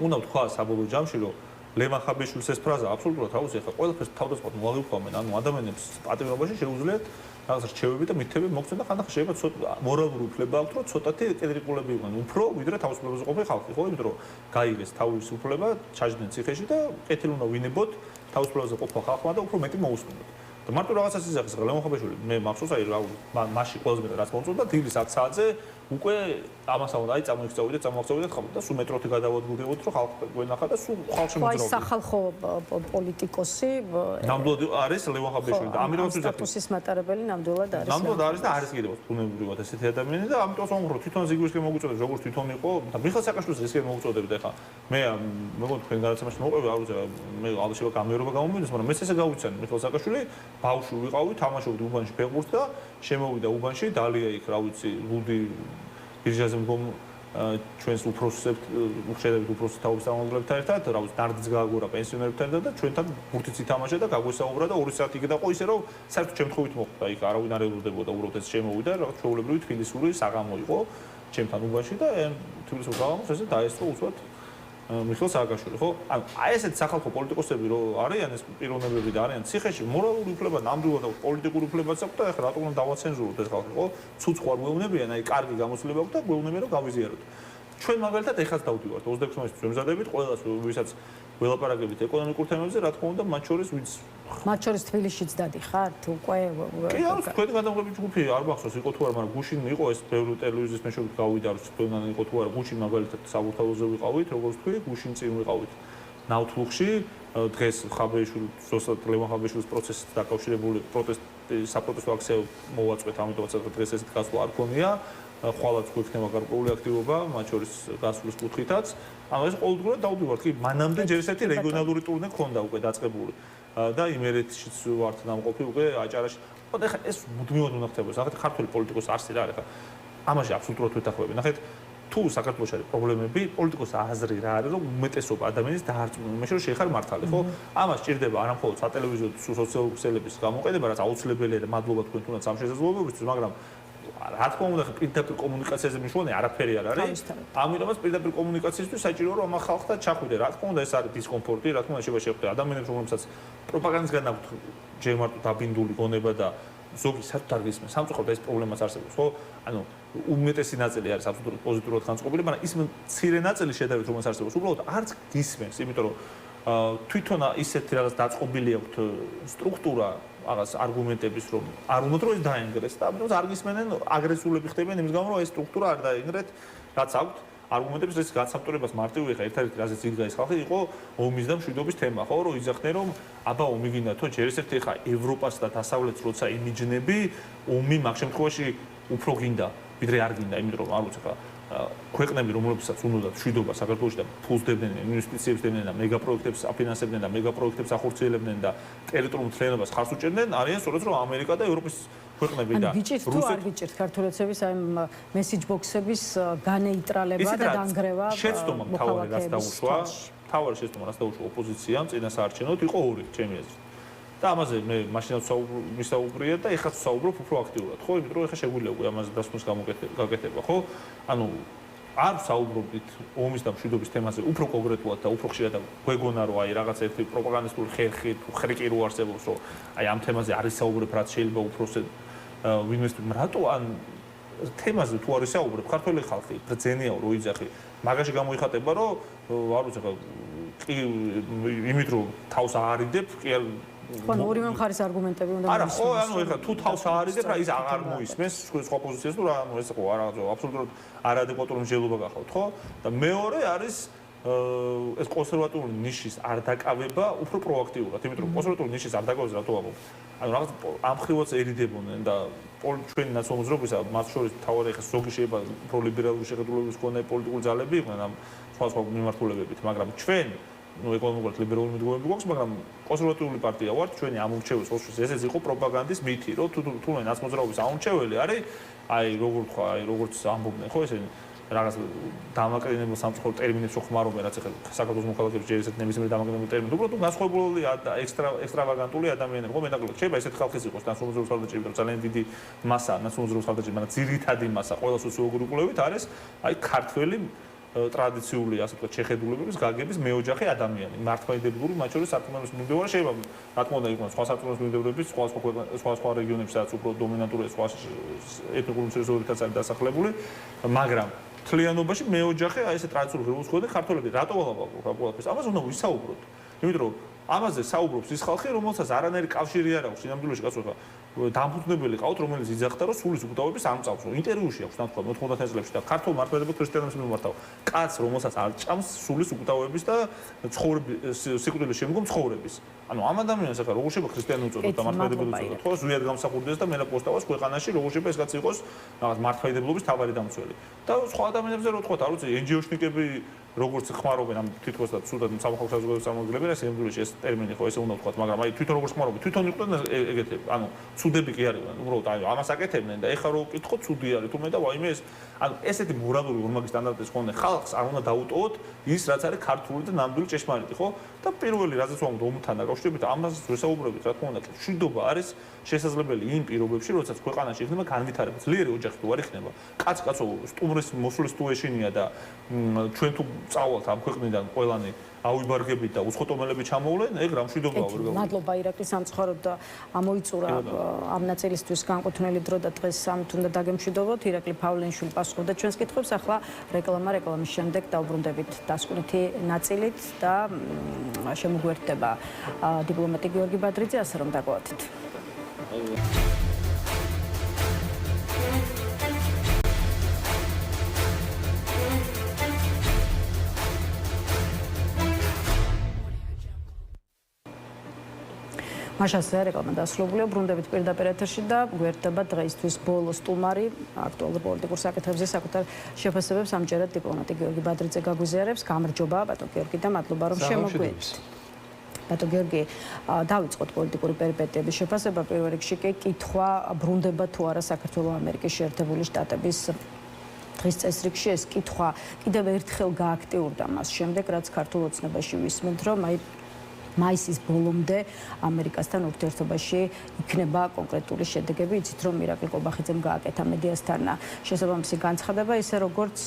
უნდა ვთქვა საბოლოო ჯამში რომ ლევან ხაბეიშვილის ეს ფრაზა აბსოლუტურად აუზია ხა ყველაფერს თავდასხმად მოაღწევენ ანუ ადამიანებს პატიმრობაში შეუძლიათ რაღაც რჩევები და მითები მოგცენ და ხანდახან შეიძლება ცოტა მორალური უფლება აქვთ რომ ცოტათი კრიტიკულები იყვნენ უფრო ვიდრე თავისუფლებაზე ყოფილი ხალხი ხო იმიტომ რომ გაიგეს თავისუფლება ჩაჯდნენ ციხეში და კეთილი უნდა ვინებოთ თავისუფლებაზე ყოფილი ხალხმა და უფრო მეტი მოусმინოთ და მარტო რაღაცას იძახის ლევან ხაბეიშვილი მე მახსოვს აი რა მასში ყველაზე მეტად რაც მომწონდა დილის 10 საათზე უკვე ამას უნდა აი წამოიქცევიდეთ ხალხი და სულ მეტროთი გადავადგილდებოდ რომ ხალხი გვენახა და სულ ხალხში მოძრაობდით. აი სახალხო პოლიტიკოსი ნამდვილად არის ლევან ხაბეიშვილი და ამიტომაც ვიძახი სტატუსის მატარებელი ნამდვილად არის. ნამდვილად არის და არის კიდევ ბუნებრივად ესეთი ადამიანი და ამიტომ ვამბობ თვითონ ზიგვრისკენ მოგვიწოდებს როგორც თვითონ იყო და მიხეილ სააკაშვილის ისე მოგვიწოდებთ ახლა მე მეგონი თქვენ გადაცემაში მოყვები არ ვიცი მე ალბათ გამიერობა გამომივიდეს მაგრამ მეც ესე გავიცანი მიხეილ სააკაშვილი ბავშვი ვიყავი თამაშობდი უბანში ფეხბურთს და შემოვიდა უბანში დალია იქ რა ვიცი ლუდი ბირჟაზე მგომ ჩვენს უფროსებს უხშედებით უფროსის თაობის წარმომადგენლებთან ერთად რა ვიცი ნარდიც გააგორა პენსიონერებთან და ჩვენთან ბურთიც ითამაშა და გაგვესაუბრა და 2 საათი იქ დაყო ისე რომ საერთოდ შემთხვევით მოხდა იქ არავინ არ ელოდებოდა უბრალოდ ეს შემოვიდა რაღაც ჩვეულებრივი თბილისური საღამო იყო ჩემთან უბანში და თბილისურ საღამოს ესე დაესწრო უცბად მიხეილ სააკაშვილი ხო აი ესეთ სახალხო პოლიტიკოსები რო არიან ეს პიროვნებები და არიან ციხეში მორალური უფლება ნამდვილად აქვს პოლიტიკური უფლებაც აქვს და ეხლა რატომ უნდა დავაცენზუროთ ეს ხალხი ხო ცუცხვარ გვეუბნებიან აი კარგი გამოცდილება აქვს და გვეუბნებიან რომ გავიზიაროთ ჩვენ მაგალითად ეხაც დავდივართ 26 მაისს ვემზადებით ყველას ვისაც ველაპარაკებით ეკონომიკურ თემებზე რა თქმა უნდა მათ შორის ვინც მათ შორის თბილისშიც დადიხართ უკვე კი არის თქვენი გადამღები ჯგუფი არ მახსოვს იყო თუ არა მაგრამ გუშინ იყო ეს ბევრი ტელევიზიის მეშვეობით გავიდა რომ თქვენთან იყო თუ არა გუშინ მაგალითად საბურთალოზე ვიყავით როგორც თქვი გუშინ წინ ვიყავით ნავთლუღში დღეს ხაბეიშვილი ზუსტად ლევან ხაბეიშვილის პროცესით დაკავშირებული საპროტესტო აქცია მოვაწყვეთ ამიტომაც დღეს ესეთ გასვლა არ ქონია ხვალაც გვექნება გარკვეული აქტივობა მათ შორის გასვლის კუთხითაც ანუ ეს ყოველდღურად დავდივართ კი მანამდე ჯერ ესეთი რეგიონალური ტურნე ქონდა უკვე დაწყებული და იმერეთშიც ვართ დამყოფი უკვე აჭარაში ხო და ეს მუდმივად უნდა ხდებოდეს ნახეთ ქართული პოლიტიკოსი არსი რა არის ხა ამაში აბსოლუტურად ვეთანხმები ნახეთ თუ საქართველოში არის პრობლემები პოლიტიკოსის აზრი რა არის რომ უმეტესობა ადამიანის დაარწმუნება იმაში რომ შეიხარ მართალი ხო ამას ჭირდება არა მხოლოდ სატელევიზიო სოციალური ქსელების გამოყენება რაც აუცილებელია და მადლობა თქვენ თუნდაც ამ შესაძლებლობისთვის მაგრამ რა თქმა უნდა პირდაპირ კომუნიკაციაზე მნიშვნელოვანი არაფერი არ არის ამიტომაც პირდაპირ კომუნიკაციისთვის საჭიროა რომ ამ ხალხთან ჩახვიდე რა თქმა უნდა ეს არის დისკომფორტი რა თქმა უნდა შეიძლება შეხვდე ადამიანებს რომლებსაც პროპაგანდისგან აქვთ ჯერ მარტო დაბინდული გონება და ზოგი საერთოდ არ გისმენს. სამწუხაროდ ეს პრობლემაც არსებობს, ხო? ანუ უმეტესი ნაწილი არის აბსოლუტურად პოზიტიურად განწყობილი, მაგრამ ის მცირე ნაწილი შედარებით რომელიც არსებობს, უბრალოდ არც გისმენს, იმიტომ რომ თვითონ ისეთი რაღაც დაწყობილი აქვს სტრუქტურა, რაღაც არგუმენტების, რომ არ უნდა რომ ეს დაინგრეს და ამიტომ არ გისმენენ, აგრესიულები ხდებიან იმის გამო, რომ ეს სტრუქტურა არ დაინგრეთ, რაც აქვს არგუმენტებს რის განსაკუთრებას მარტივი ხა ერთ-ერთი რაზეც იდგა ეს ხალხი იყო ომის და მშვიდობის თემა, ხო, რომ იძახდნენ რომ აბა ომი გინდა თო ჯერ ერთ-ერთი ხა ევროპას და დასავლეთს როცა იმიჯნები, ომი მაგ შემთხვევაში უფრო გინდა, ვიდრე არ გინდა, იმიტომ რომ არ ვიცი ხა ქვეყნები რომლებსაც უნდათ მშვიდობა საქართველოში და ფულს დებდნენ, ინვესტიციებს დებდნენ და მეგაპროექტებს აფინანსებდნენ და მეგაპროექტებს ახორციელებდნენ და ტერიტორიულ მთლიანობას ხარს უჭერდნენ, არიან სწორედ რომ ამერიკა და ევროპის ქვეყნები და რუსეთი თუ არ გიჭირთ ქართველებების აი მესიჯ ბოქსების განეიტრალება და დანგრევა შეცდომა მთავარი რაც დაუშვა, მთავარი შეცდომა რაც დაუშვა ოპოზიციამ წინასაარჩევნოდ იყო ორი ჩემი აზრით. და ამაზე მე მაშინაც ვისაუბრია და ეხლა ვსაუბრობ უფრო აქტიურად, ხო? იმიტომ რომ ეხლა შეგვიძლია უკვე ამაზე დასკვნის გაკეთება, ხო? ანუ არ ვსაუბრობთ ომის და მშვიდობის თემაზე უფრო კონკრეტულად და უფრო ხშირად გვეგონა რომ აი რაღაც ერთი პროპაგანდისტული ხერხი თუ ხრიკი რო არსებობს, რომ აი ამ თემაზე არ ისაუბრებ, რაც შეიძლება უფრო ვინმესტვი რატო ან თემაზე თუ არ ისაუბრებ, ქართველი ხალხი ბრძენიაო რო იძახი, მაგაში გამოიხატება რომ არ ვიცი ხა კი იმით რომ თავს აარიდებ, კი არ ხო, ორივე მხარის არგუმენტები უნდა არა, ხო, ანუ ეხლა თუ თავს აარიდებ, რა ის აღარ მოისმენს სხვა პოზიციას თუ რა, ანუ ეს ხო არა, აბსოლუტურად არადეკვატური მსჯელობა გახავთ, ხო? და მეორე არის ეს კონსერვატიული ნიშის არ დაკავება უფრო პროაქტიულად, იმიტომ რომ კონსერვატიული ნიშის არ დაკავებას რატო ამბობ? ანუ რაღაც ამ ხრივაც ერიდებოდნენ და ჩვენი ნაციონალიზმისა, მათ შორის თავად ეხლა ზოგი შეიძლება უფრო ლიბერალური შეხედულებების მქონე პოლიტიკური ძალები იყვნენ ამ სხვა მიმართულებებით, მაგრამ ჩვენ ეკონომიკურად ლიბერალური მიდგომები გვაქვს, მაგრამ კონსერვატიული პარტია ვართ, ჩვენი ამორჩევლის ოშვის ესეც იყო პროპაგანდის მითი, რომ თუნდაც ნაცმოძრაობის ამორჩეველი არის, აი როგორ თქვა, აი როგორც ამბობდნენ, ხო ესენი რაღაც დამაკრინებელ სამწუხარო ტერმინებს ხმარობენ, რაც ეხლა საქართველოს მოქალაქეებს ჯერ ესეთ ნებისმიერ დამაკრინებელ ტერმინებს, უბრალოდ განსხვავებული და ექსტრავაგანტული ადამიანები, ხო მეტაკლად შეიძლება ესეთ ხალხის იყოს ნაციონალიზმის ხალხები, ძალიან დიდი მასა ნაციონალიზმის ხალხები, მაგრამ ძირითადი მასა ყველა სოციოგრუპულებით არის აი ქართველი ტრადიციული ასე ვთქვათ შეხედულებების გაგების მეოჯახე ადამიანი, მართლმადიდებლური, მათ შორის სარწმუნოების მიმდევარი შეიძლება რა თქმა უნდა იყოს სხვა სარწმუნოების მიმდევრების სხვა რეგიონებში სადაც უფრო დომინანტურია სხვა ეთნიკური უმცირესობებიც არის დასახლებული, მაგრამ თლიანობაში მეოჯახე აი ესე ტრადიციული ღირებულსხვედი ქართველები რატო ვალაპარაკობთ? ამაზე უნდა ვისაუბროთ. იმიტომ რომ ამაზე საუბრობს ის ხალხი, რომელსაც არანაირი კავშირი არ აქვს სინამდვილეში კაცო ხა დამფუძნებელი ყავთ, რომელიც იძახდა, რომ სულის უკუտავების ამწავს, რომ ინტერვიუში აქვს თანხმობა 90 წლებში და ქართულ მართლმადიდებელ ქრისტიანებს მიმართავ. კაც, რომელსაც არ ჭამს სულის უკუტავების და სიკვდილის შემდგომ ცხოვრების. ანუ ამ ადამიანს ახლა როგორ შეიძლება ქრისტიანი უწოდოთ და მართლმადიდებელი უწოდოთ, ხო? ზვიად გამსახურდეს და მენა პოსტავას ქვეყანაში, როგორ შეიძლება ეს კაცი იყოს რაღაც მართლმადიდებლობის თავარი დამცველი. და სხვა ადამიანებზე რო თქვათ, არ ვიცი, NGO-შნიკები როგორც ხმარობენ ამ თითქოს და ცუდად სამხალხო საზოგადოების წარმომადგენლები და სინამდვილეში ეს ტერმინი ხო ესე უნდა ვთქვათ, მაგრამ აი თვითონ როგორც ხმარობენ, თვითონ იყვნენ ეგეთები. ანუ ცუდები კი არიან, უბრალოდ აი ამას აკეთებდნენ და ეხლა რო ვკითხო, ცუდი არის თუმე და ვაიმე ეს ანუ ესეთი მორალური ორმაგი სტანდარტების ხონდე ხალხს არ უნდა დაუტოვოთ ის რაც არის ქართული და ნამდვილი ჭეშმარიტი, ხო? და პირველი რაზეც ვამბობ ომთან დაკავშირებით, ამას ვესაუბრებით, რა თქმა უნდა, მშვიდობა არის შესაძლებელი იმ პირობებში, როდესაც ქვეყანაში იქნება განვითარება, ძლიერი ოჯახი თუ არ იქნება, კაცო, სტუმრის მოსulis თუ ეშინია და ჩვენ თუ წავალთ ამ ქვეყნიდან ყველანი ავიბარგებით და უცხოტომელები ჩამოვლენ, ეგ რა მშვიდობაა ვერ გავიგე. მადლობა ირაკლი სამწუხაროდ და ამოიწურა ამ ნაწილისთვის განკუთვნილი დრო და დღეს ამით უნდა დაგემშვიდობოთ. ირაკლი პავლენშვილი პასუხობდა ჩვენს კითხვებს. ახლა რეკლამის შემდეგ დავბრუნდებით დასკვნითი ნაწილით და შემოგვერთდება დიპლომატი გიორგი ბადრიძე, ასე რომ დაგვაათით. მაშასე რეკლამა დასრულებულია, ბრუნდებით პირდაპირ ეთერში და გვერდება დღეისთვის ბოლო სტუმარი აქტუალურ პოლიტიკურ საკითხებზე საკუთარ შეფასებებს ამჯერად დიპლომატი გიორგი ბადრიძე გაგვიზიარებს. გამარჯობა ბატონ გიორგი და მადლობა რომ შემოგვიერთდით. ბატონ გიორგი, დავიწყოთ პოლიტიკური პერიპეტიების შეფასება. პირველ რიგში კი კითხვა, ბრუნდება თუ არა საქართველოს ამერიკის შეერთებული შტატების დღის წესრიგში ეს კითხვა კიდევ ერთხელ გააქტიურდა მას შემდეგ, რაც ქართულ ოცნებაში ვისმენთ, რომ აი მაისის ბოლომდე ამერიკასთან ურთიერთობაში იქნება კონკრეტული შედეგები. იცით რომ ირაკლი ყობახიძემ გააკეთა მედიასთან შესაბამისი განცხადება, ისე როგორც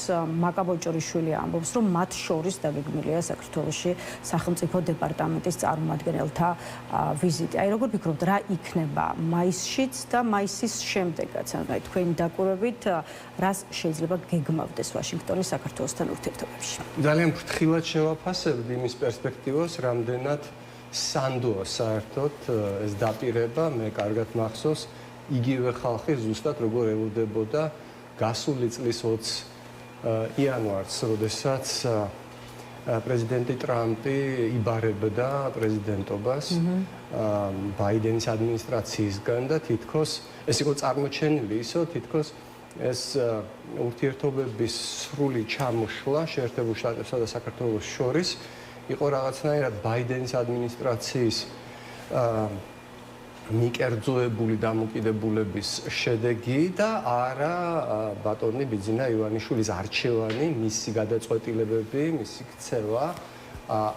მაკა ბოჭორიშვილი ამბობს, რომ მათ შორის დაგეგმილია საქართველოში სახელმწიფო დეპარტამენტის წარმომადგენელთა ვიზიტი. აი როგორ ფიქრობთ, რა იქნება მაისშიც და მაისის შემდეგაც? ანუ თქვენი დაკვირვებით რას შეიძლება გეგმავდეს ვაშინგტონის საქართველოსთან ურთიერთობებში? ძალიან ფრთხილად შევაფასებთ იმის პერსპექტივას, რამდენად სანდოა საერთოდ ეს დაპირება, მე კარგად მახსოვს, იგივე ხალხი ზუსტად როგორ ელოდებოდა გასული წლის 20 იანვარს, როდესაც პრეზიდენტი ტრამპი იბარებდა პრეზიდენტობას ბაიდენის ადმინისტრაციისგან და თითქოს ეს იყო წარმოჩენილი ისო, თითქოს ეს ურთიერთობების სრული ჩამოშლა შეერთებულ შტატებსა და საქართველოს შორის იყო რაღაცნაირად ბაიდენის ადმინისტრაციის მიკერძოებული დამოკიდებულების შედეგი და არა ბატონი ბიძინა ივანიშვილის არჩევანი, მისი გადაწყვეტილებები, მისი ქცევა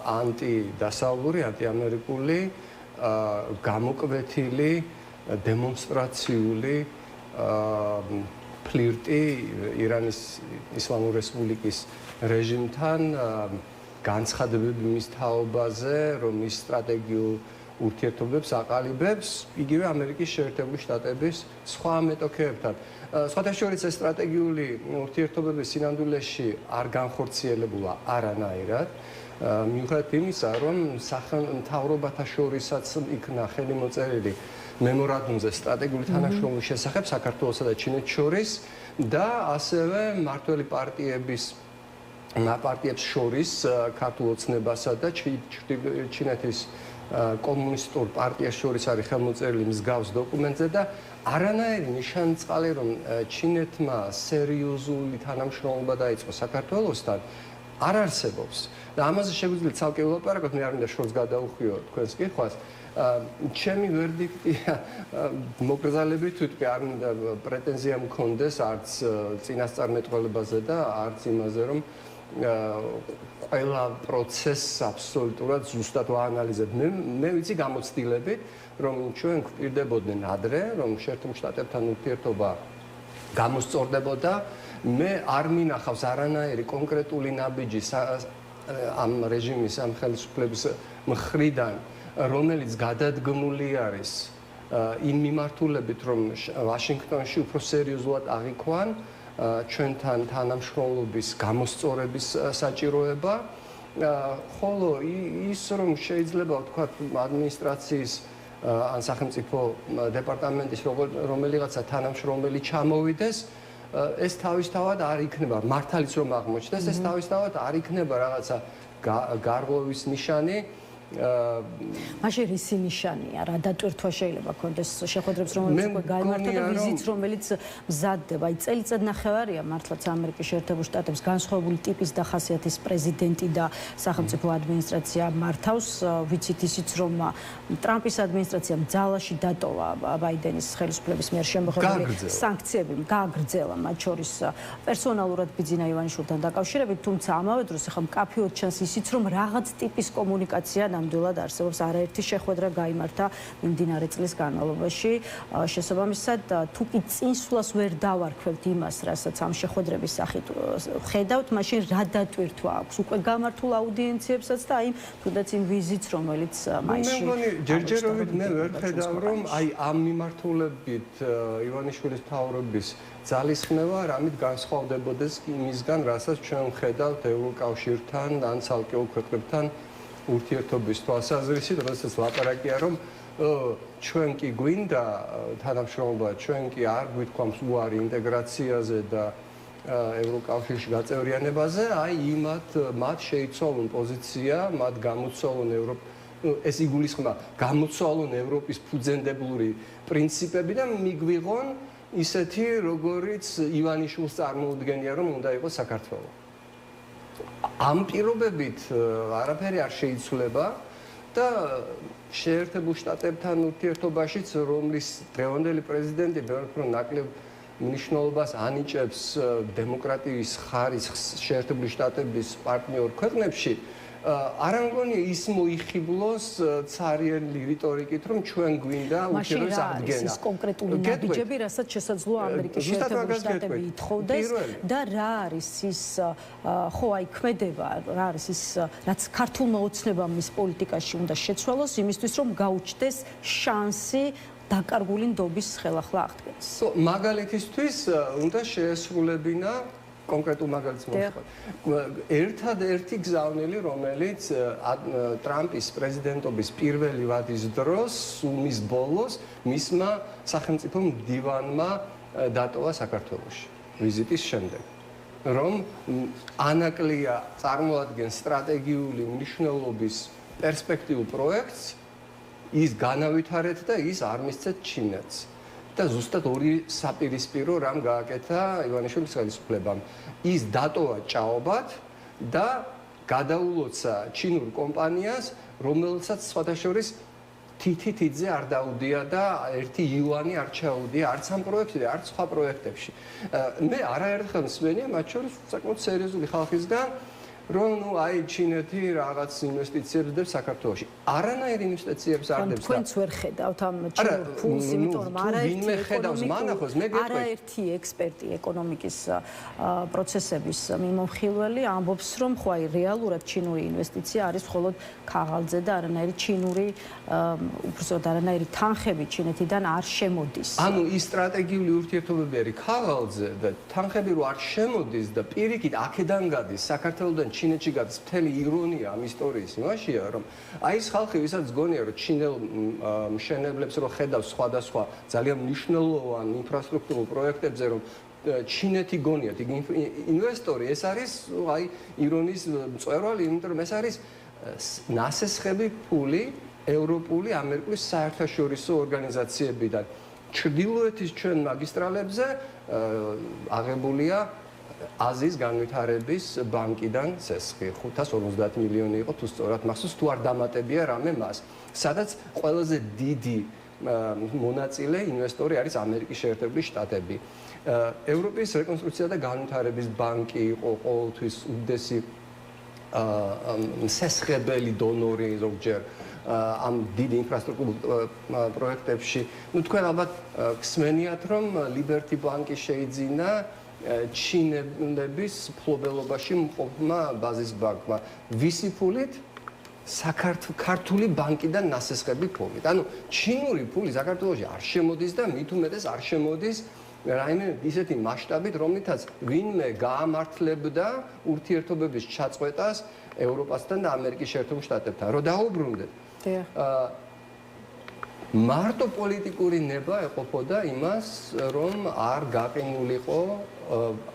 ანტიდასავლური, ანტიამერიკული, გამოკვეთილი, დემონსტრაციული ფლირტი ირანის ისლამური რესპუბლიკის რეჟიმთან, განცხადებები მის თაობაზე, რომ ის სტრატეგიულ ურთიერთობებს აყალიბებს იგივე ამერიკის შეერთებული შტატების სხვა მეტოქეებთან. სხვათა შორის ეს სტრატეგიული ურთიერთობები სინამდვილეში არ განხორციელებულა არანაირად, მიუხედავად იმისა, რომ მთავრობათა შორისაც იქნა ხელი მოწერილი მემორანდუმზე სტრატეგიული თანამშრომლობის შესახებ საქართველოსა და ჩინეთს შორის და ასევე მმართველი პარტიებს შორის ქართულ ოცნებასა და ჩინეთის კომუნისტურ პარტიას შორის არის ხელმოწერილი მსგავს დოკუმენტზე და არანაირი ნიშანწყალი რომ ჩინეთმა სერიოზული თანამშრომლობა დაიწყო საქართველოსთან არ არსებობს და ამაზე შეგვიძლია ცალკე ვილაპარაკოთ, მე არ მინდა შორს გადაუხვიო თქვენს კითხვას. ჩემი ვერდიქტია მოგზალებით თვითონ არ მინდა პრეტენზია მქონდეს არც წინასწარმეტყველებაზე და არც იმაზე რომ ყველა პროცესს აბსოლუტურად ზუსტად ვაანალიზებ. მე ვიცი გამოცდილებით, რომ ჩვენ გვპირდებოდნენ ადრე, რომ შეერთებულ შტატებთან ურთიერთობა გამოსწორდებოდა. მე არ მინახავს არანაირი კონკრეტული ნაბიჯი ამ რეჟიმის, ამ ხელისუფლების მხრიდან, რომელიც გადადგმული არის იმ მიმართულებით, რომ ვაშინგტონში უფრო სერიოზულად აღიქვან ჩვენთან თანამშრომლობის გამოსწორების საჭიროება, ხოლო ის რომ შეიძლება ვთქვათ ადმინისტრაციის ან სახელმწიფო დეპარტამენტის რომელიღაცა თანამშრომელი ჩამოვიდეს, ეს თავისთავად არ იქნება მართალიც რომ აღმოჩნდეს, ეს თავისთავად არ იქნება რაღაცა გარღვევის ნიშანი. მაშინ რისი ნიშანია, რა დატვირთვა შეიძლება ქონდეს შეხვედრებს, რომელიც უკვე გაიმართა და ვიზიტს, რომელიც მზადდება. აი წელიწად ნახევარია მართლაც ამერიკის შეერთებულ შტატებს განსხვავებული ტიპის და ხასიათის პრეზიდენტი და სახელმწიფო ადმინისტრაცია მართავს. ვიცით ისიც, რომ ტრამპის ადმინისტრაციამ ძალაში დატოვა ბაიდენის ხელისუფლების მიერ შემოღებული სანქციები, გააგრძელა მათ შორის პერსონალურად ბიძინა ივანიშვილთან დაკავშირებით, თუმცა ამავე დროს ახლა მკაფიოდ ჩანს ისიც, რომ რაღაც ტიპის კომუნიკაცია ნამდვილად არსებობს. არაერთი შეხვედრა გაიმართა მიმდინარე წლის განმავლობაში. შესაბამისად, თუ კი წინსვლას ვერ დავარქვევთ იმას, რასაც ამ შეხვედრების სახით ხედავთ, მაშინ რა დატვირთვა აქვს? უკვე გამართულ აუდიენციებსაც და აი თუნდაც იმ ვიზიტს, რომელიც მაისში. მე მგონი ჯერჯერობით მე ვერ ხედავ, რომ აი ამ მიმართულებით ივანიშვილის მთავრობის ძალისხმევა რამით განსხვავდებოდეს იმისგან, რასაც ჩვენ ვხედავთ ევროკავშირთან ან ცალკეულ ქვეყნებთან ურთიერთობის თვალსაზრისით, როდესაც ლაპარაკია, რომ ჩვენ კი გვინდა თანამშრომლობა, ჩვენ კი არ გვითქვამს უარი ინტეგრაციაზე და ევროკავშირში გაწევრიანებაზე, აი მათ შეიცვალონ პოზიცია, მათ გამოცვალონ ეს იგულისხმება გამოცვალონ ევროპის ფუძემდებლური პრინციპები და მიგვიღონ ისეთი, როგორიც ივანიშვილს წარმოუდგენია, რომ უნდა იყოს საქართველო. ამ პირობებით არაფერი არ შეიცვლება და შეერთებულ შტატებთან ურთიერთობაშიც, რომლის დღევანდელი პრეზიდენტი ბევრ უფრო ნაკლებ მნიშვნელობას ანიჭებს დემოკრატიის ხარისხს შეერთებული შტატების პარტნიორ ქვეყნებში, არ მგონია ის მოიხიბლოს ცარიელი რიტორიკით, რომ ჩვენ გვინდა უჩეროს აღდგენა. ის კონკრეტული ნაბიჯები, რასაც შესაძლოა ამერიკის შეერთებული შტატები ითხოვდეს და რა არის ის ხო აი ქმედება, რა არის ის რაც ქართულმა ოცნებამ მის პოლიტიკაში უნდა შეცვალოს იმისთვის რომ გაუჩნდეს შანსი დაკარგული ნდობის ხელახლა აღდგენას. მაგალითისთვის უნდა შეესრულებინა კონკრეტულ მაგალითს მოვიხარ. ერთადერთი გზავნილი, რომელიც ტრამპის პრეზიდენტობის პირველი ვადის დროს, სულ მის ბოლოს, მისმა სახელმწიფო მდივანმა დატოვა საქართველოში ვიზიტის შემდეგ. რომ ანაკლია წარმოადგენს სტრატეგიული მნიშვნელობის პერსპექტიულ პროექტს, ის განავითარეთ და ის არ მისცეთ ჩინეთს. და ზუსტად ორი საპირისპირო რამ გააკეთა ივანიშვილის ხელისუფლებამ. ის დატოვა ჭაობად და გადაულოცა ჩინურ კომპანიას, რომელსაც სხვათა შორის თითიძე არ დაუდია და 1 იუანი არ ჩაუდია არც ამ პროექტში, არც სხვა პროექტებში. მე არაერთხელ მსმენია, მათ შორის საკმაოდ სერიოზული ხალხისგან, რომ ნუ აი ჩინეთი რაღაც ინვესტიციებს დებს საქართველოში. არანაირ ინვესტიციებს არ დებს და თქვენც ვერ ხედავთ ამ ჩინურ ფულს, იმიტომ რომ არაერთი ექსპერტი ეკონომიკის პროცესების მიმოხილველი ამბობს, რომ ხო აი რეალურად ჩინური ინვესტიცია არის მხოლოდ ქაღალდზე და არანაირი ჩინური უბრალოდ არანაირი თანხები ჩინეთიდან არ შემოდის. ანუ ის სტრატეგიული ურთიერთობები არის ქაღალდზე და თანხები რო არ შემოდის და პირიქით აქედან გადის საქართველოსთან ჩინეთში გადის მთელი ირონია ამ ისტორიის იმაშია რომ აი ეს ხალხი ვისაც გონია რომ ჩინელ მშენებლებს რო ხედავს სხვადასხვა ძალიან მნიშვნელოვან ინფრასტრუქტურულ პროექტებზე რომ ჩინეთი გონიათ ინვესტორი ეს არის აი ირონიის მწვერვალი იმიტომ რომ ეს არის ნასესხები ფული ევროპული ამერიკული საერთაშორისო ორგანიზაციებიდან ჩრდილოეთის ჩვენ მაგისტრალებზე აღებულია აზიის განვითარების ბანკიდან სესხი 550 მილიონი იყო თუ სწორად მახსოვს თუ არ დამატებია რამე მას სადაც ყველაზე დიდი მონაწილე ინვესტორი არის ამერიკის შეერთებული შტატები ევროპის რეკონსტრუქცია და განვითარების ბანკი იყო ყოველთვის უდიდესი სესხებელი დონორი ზოგჯერ ამ დიდ ინფრასტრუქტურულ პროექტებში ნუ თქვენ ალბათ გსმენიათ რომ ლიბერტი ბანკი შეიძინა ჩინების ფლობელობაში მყოფმა ბაზის ბანკმა ვისი ფულით საქართველოს ბანკიდან ნასესხები ფულით ანუ ჩინური ფული საქართველოში არ შემოდის და მით უმეტეს არ შემოდის რაიმე ისეთი მასშტაბით რომლითაც ვინმე გაამართლებდა ურთიერთობების ჩაწყვეტას ევროპასთან და ამერიკის შეერთებულ შტატებთან რომ დაუბრუნდეთ მარტო პოლიტიკური ნება ეყოფოდა იმას რომ არ გაყინულიყო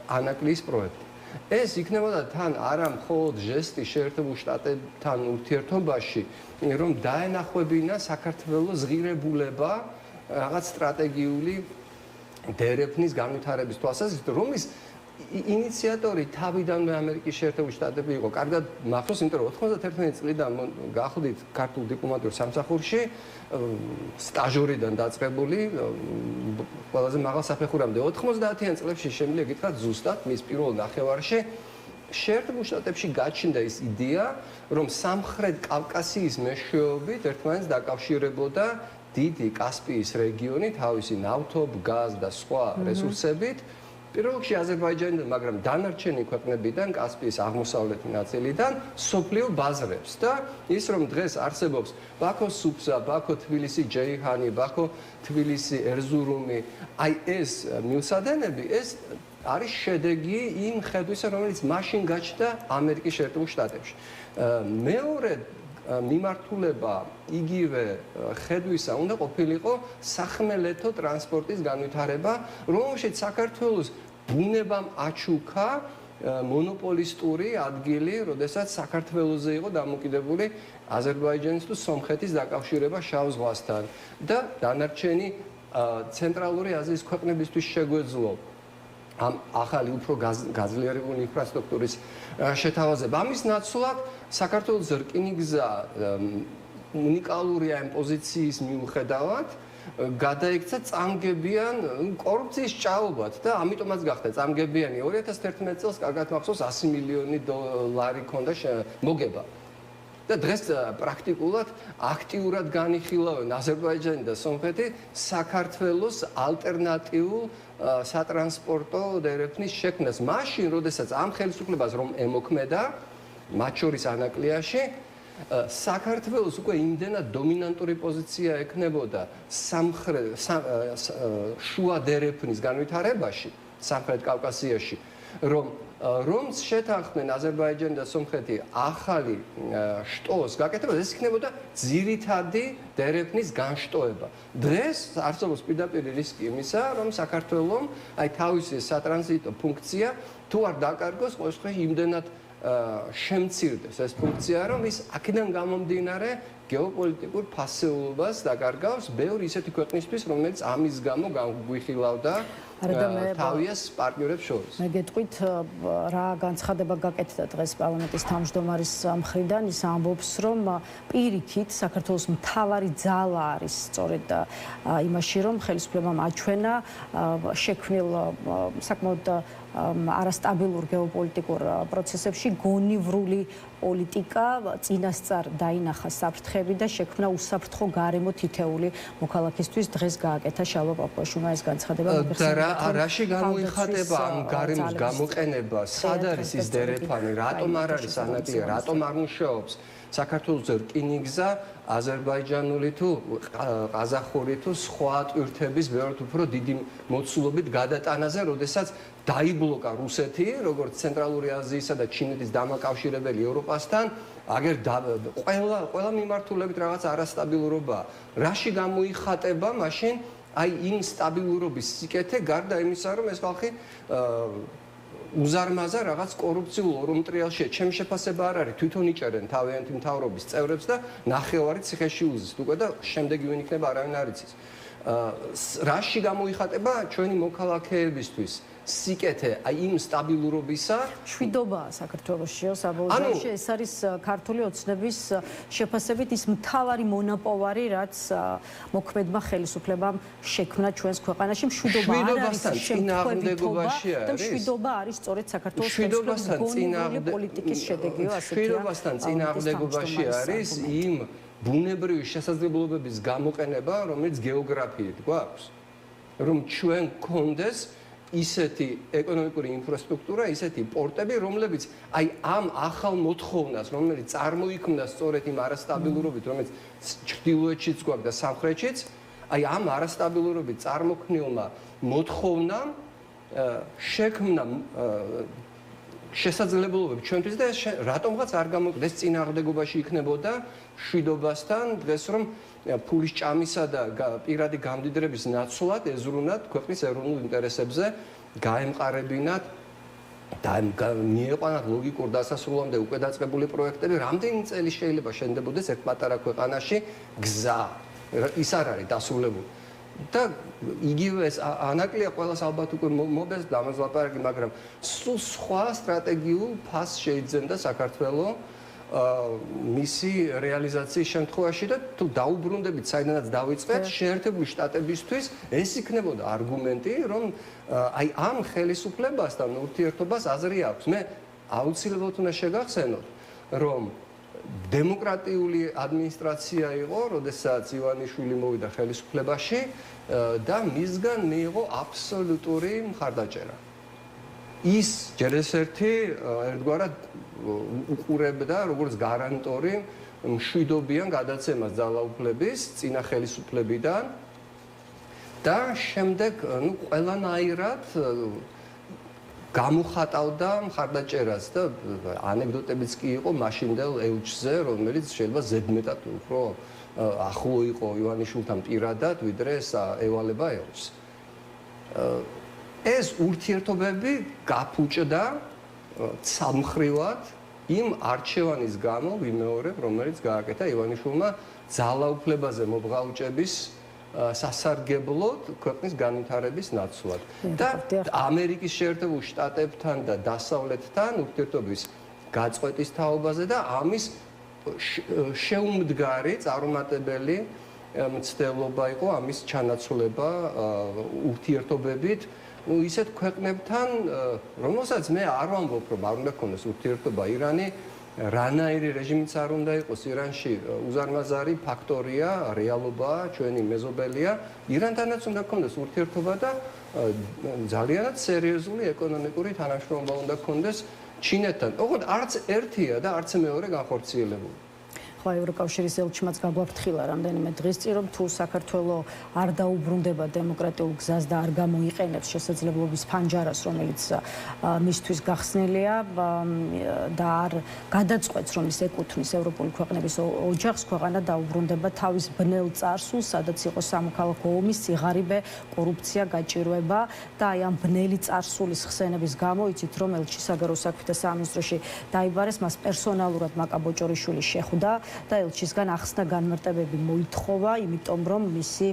ანაკლიის პროექტი. ეს იქნებოდა თან არა მხოლოდ ჟესტი შეერთებულ შტატებთან ურთიერთობაში, რომ დაენახვებინა საქართველოს ღირებულება რაღაც სტრატეგიული დერეფნის განვითარების თვალსაზრისით, რომლის ინიციატორი თავიდანვე ამერიკის შეერთებული შტატები იყო. კარგად მახსოვს, იმიტომ რომ 91 წლიდან გახლდით ქართულ დიპლომატიურ სამსახურში სტაჟორიდან დაწყებული ყველაზე მაღალ საფეხურამდე 90-იან წლებში შემიძლია გითხრათ ზუსტად მის პირველ ნახევარში შეერთებულ შტატებში გაჩნდა ის იდეა, რომ სამხრეთ კავკასიის მეშვეობით ერთმანეთს დაკავშირებოდა დიდი კასპიის რეგიონი თავისი ნავთობ, გაზ და სხვა რესურსებით პირველ რიგში აზერბაიჯანიდან, მაგრამ დანარჩენი ქვეყნებიდან, კასპიის აღმოსავლეთი ნაწილიდან სოფლიო ბაზრებს და ის რომ დღეს არსებობს ბაქო სუფსა, ბაქო თბილისი ჯეიჰანი, ბაქო თბილისი ერზურუმი, აი ეს მილსადენები, ეს არის შედეგი იმ ხედვისა, რომელიც მაშინ გაჩნდა ამერიკის შეერთებულ შტატებში. მეორე მიმართულება იგივე ხედვისა უნდა ყოფილიყო სახმელეთო ტრანსპორტის განვითარება, რომელშიც საქართველოს ბუნებამ აჩუქა მონოპოლისტური ადგილი, როდესაც საქართველოზე იყო დამოკიდებული აზერბაიჯანის თუ სომხეთის დაკავშირება შავ ზღვასთან და დანარჩენი ცენტრალური აზიის ქვეყნებისთვის შეგვეძლო ამ ახალი უფრო გაძლიერებული ინფრასტრუქტურის შეთავაზება. ამის ნაცვლად საქართველოს რკინიგზა უნიკალურია იმ პოზიციის მიუხედავად გადაიქცა წამგებიან კორუფციის ჭაობად და ამიტომაც გახდა წამგებიანი 2011 წელს კარგად მახსოვს 100 მილიონი დოლარი ქონდა მოგება და დღეს პრაქტიკულად აქტიურად განიხილავენ აზერბაიჯანი და სომხეთი საქართველოს ალტერნატიულ სატრანსპორტო დერეფნის შექმნას. მაშინ, როდესაც ამ ხელისუფლებას რომ ემოქმედა, მათ შორის ანაკლიაში, საქართველოს უკვე იმდენად დომინანტური პოზიცია ექნებოდა შუა დერეფნის განვითარებაში, სამხრეთ კავკასიაში, რომ შეთანხმდნენ აზერბაიჯანი და სომხეთი ახალი შტოს გაკეთებას, ეს იქნებოდა ძირითადი დერეფნის განშტოება. დღეს არსებობს პირდაპირ რისკი იმისა, რომ საქართველოს თავისი სატრანზიტო ფუნქცია თუ არ დაკარგოს, ყოველთვის იმდენად შემცირდეს ეს ფუნქცია, რომ ის აქედან გამომდინარე გეოპოლიტიკურ ფასეულობას დაკარგავს ბევრი ისეთი ქვეყნისთვის, რომელიც ამის გამო განგვიხილავდა თავის პარტნიორებს შორის. მე გეტყვით, რა განცხადება გაკეთდა დღეს პარლამენტის თავმჯდომარის მხრიდან, ის ამბობს, რომ პირიქით საქართველოს მთავარი ძალა არის სწორედ იმაში, რომ ხელისუფლებამ აჩვენა შექმნილ საკმაოდ არასტაბილურ გეოპოლიტიკურ პროცესებში გონივრული პოლიტიკა წინასწარ დაინახა საფრთხები და შექმნა უსაფრთხო გარემო თითეული მოქალაქისთვის. დღეს გააკეთა შალვა პაპუაშვილმა ეს განცხადება. რაში გამოიხატება ამ გარემოს გამოყენება? სად არის ის დერეფანი? რატომ არ არის ანაკლია? რატომ არ მუშაობს საქართველოს რკინიგზა აზერბაიჯანული თუ ყაზახური თუ სხვა ტვირთების ბევრად უფრო დიდი მოცულობით გადატანაზე, როდესაც დაიბლოკა რუსეთი, როგორც ცენტრალური აზიისა და ჩინეთის დამაკავშირებელი ევროპასთან, აგერ ყველა მიმართულებით რაღაც არასტაბილურობა. რაში გამოიხატება მაშინ აი იმ სტაბილურობის სიკეთე, გარდა იმისა, რომ ეს ხალხი უზარმაზა რაღაც კორუფციულ ორმტრიალშია. ჩემი შეფასება არ არის, თვითონ იჭერენ თავიანთი მთავრობის წევრებს და ნახევარი ციხეში უზის უკვე და შემდეგ ვინ იქნება არავინ არ იცის. რაში გამოიხატება ჩვენი მოქალაქეებისთვის სიკეთე აი იმ სტაბილურობისა? შვიდობაა საქართველოსშიო საბოლოოში. ეს არის ქართული ოცნების შეფასებით ის მთავარი მონაპოვარი, რაც მოქმედმა ხელისუფლებამ შექმნა ჩვენს ქვეყანაში. მშვიდობა არ არის შემთხვევითობა და მშვიდობა არის სწორედ საქართველოს ხელისუფლების გონივრული პოლიტიკის შედეგიო, ასეთია. მშვიდობასთან წინააღმდეგობაში არის იმ ბუნებრივი შესაძლებლობების გამოყენება, რომელიც გეოგრაფიით გვაქვს, რომ ჩვენ გქონდეს ისეთი ეკონომიკური ინფრასტრუქტურა, ისეთი პორტები, რომლებიც აი ამ ახალ მოთხოვნას, რომელიც წარმოიქმნა სწორედ იმ არასტაბილურობით, რომელიც ჩრდილოეთშიც გვაქვს და სამხრეთშიც, აი ამ არასტაბილურობით წარმოქმნილმა მოთხოვნამ შექმნა შესაძლებლობები ჩვენთვის და რატომღაც არ გამოგვიდეს წინააღმდეგობაში იქნებოდა შვიდობასთან დღეს რომ ფულის ჭამისა და პირადი გამდიდრების ნაცვლად ეზრუნათ ქვეყნის ეროვნულ ინტერესებზე გაემყარებინათ და მიეყვანათ ლოგიკურ დასასრულამდე უკვე დაწყებული პროექტები. რამდენი წელი შეიძლება შენდებოდეს ერთ პატარა ქვეყანაში გზა? ის არ არის დასრულებული. და იგივე ეს ანაკლია ყველას ალბათ უკვე მობეს დამას ლაპარაკი, მაგრამ სულ სხვა სტრატეგიულ ფასს შეიძენდა საქართველოს მისი რეალიზაციის შემთხვევაში და თუ დაუბრუნდებით საიდანაც დავიწყეთ შეერთებული შტატებისთვის ეს იქნებოდა არგუმენტი, რომ აი ამ ხელისუფლებასთან ურთიერთობას აზრი აქვს. მე აუცილებლად უნდა შეგახსენოთ, რომ დემოკრატიული ადმინისტრაცია იყო, როდესაც ივანიშვილი მოვიდა ხელისუფლებაში და მისგან მიიღო აბსოლუტური მხარდაჭერა. ის ჯერ ერთი ერთგვარად უყურებდა როგორც გარანტორი მშვიდობიან გადაცემას ძალაუფლების წინა ხელისუფლებიდან და შემდეგ ყველანაირად გამოხატავდა მხარდაჭერას და ანეკდოტებიც კი იყო მაშინდელ ელჩზე, რომელიც შეიძლება ზედმეტად უფრო ახლო იყო ივანიშვილთან პირადად, ვიდრე ევალება ელჩს. ეს ურთიერთობები გაფუჭდა სამხრივად იმ არჩევანის გამო, ვიმეორებ, რომელიც გააკეთა ივანიშვილმა ძალაუფლებაზე მობღაუჭების სასარგებლოდ ქვეყნის განვითარების ნაცვლად. და ამერიკის შეერთებულ შტატებთან და დასავლეთთან ურთიერთობის გაწყვეტის თაობაზე და ამის შეუმდგარი წარუმატებელი მცდელობა იყო ამის ჩანაცვლება ურთიერთობებით ისეთ ქვეყნებთან, რომელსაც მე არ ვამბობ, რომ არ უნდა ქონდეს ურთიერთობა ირანი, რანაირი რეჟიმიც არ უნდა იყოს ირანში უზარმაზარი ფაქტორია, რეალობაა, ჩვენი მეზობელია. ირანთანაც უნდა გქონდეს ურთიერთობა და ძალიანად სერიოზული ეკონომიკური თანამშრომლობა უნდა გქონდეს ჩინეთთან. ოღონდ არც ერთია და არც მეორე განხორციელებული. ევროკავშირის ელჩმაც გაგვაფრთხილა რამდენიმე დღის წინ, რომ თუ საქართველო არ დაუბრუნდება დემოკრატიულ გზას და არ გამოიყენებს შესაძლებლობის ფანჯარას, რომელიც მისთვის გახსნილია და არ გადაწყვეტს, რომ ის ეკუთვნის ევროპული ქვეყნების ოჯახს, ქვეყანა დაუბრუნდება თავის ბნელ წარსულს, სადაც იყო სამოქალაქო ომის სიღარიბე, კორუფცია, გაჭირვება და აი ამ ბნელი წარსულის ხსენების გამო იცით, რომ ელჩი საგარეო საქმეთა სამინისტროში დაიბარეს, მას პერსონალურად მაკა ბოჭორიშვილი შეხვდა და ელჩისგან ახსნა განმარტებები მოითხოვა, იმიტომ რომ მისი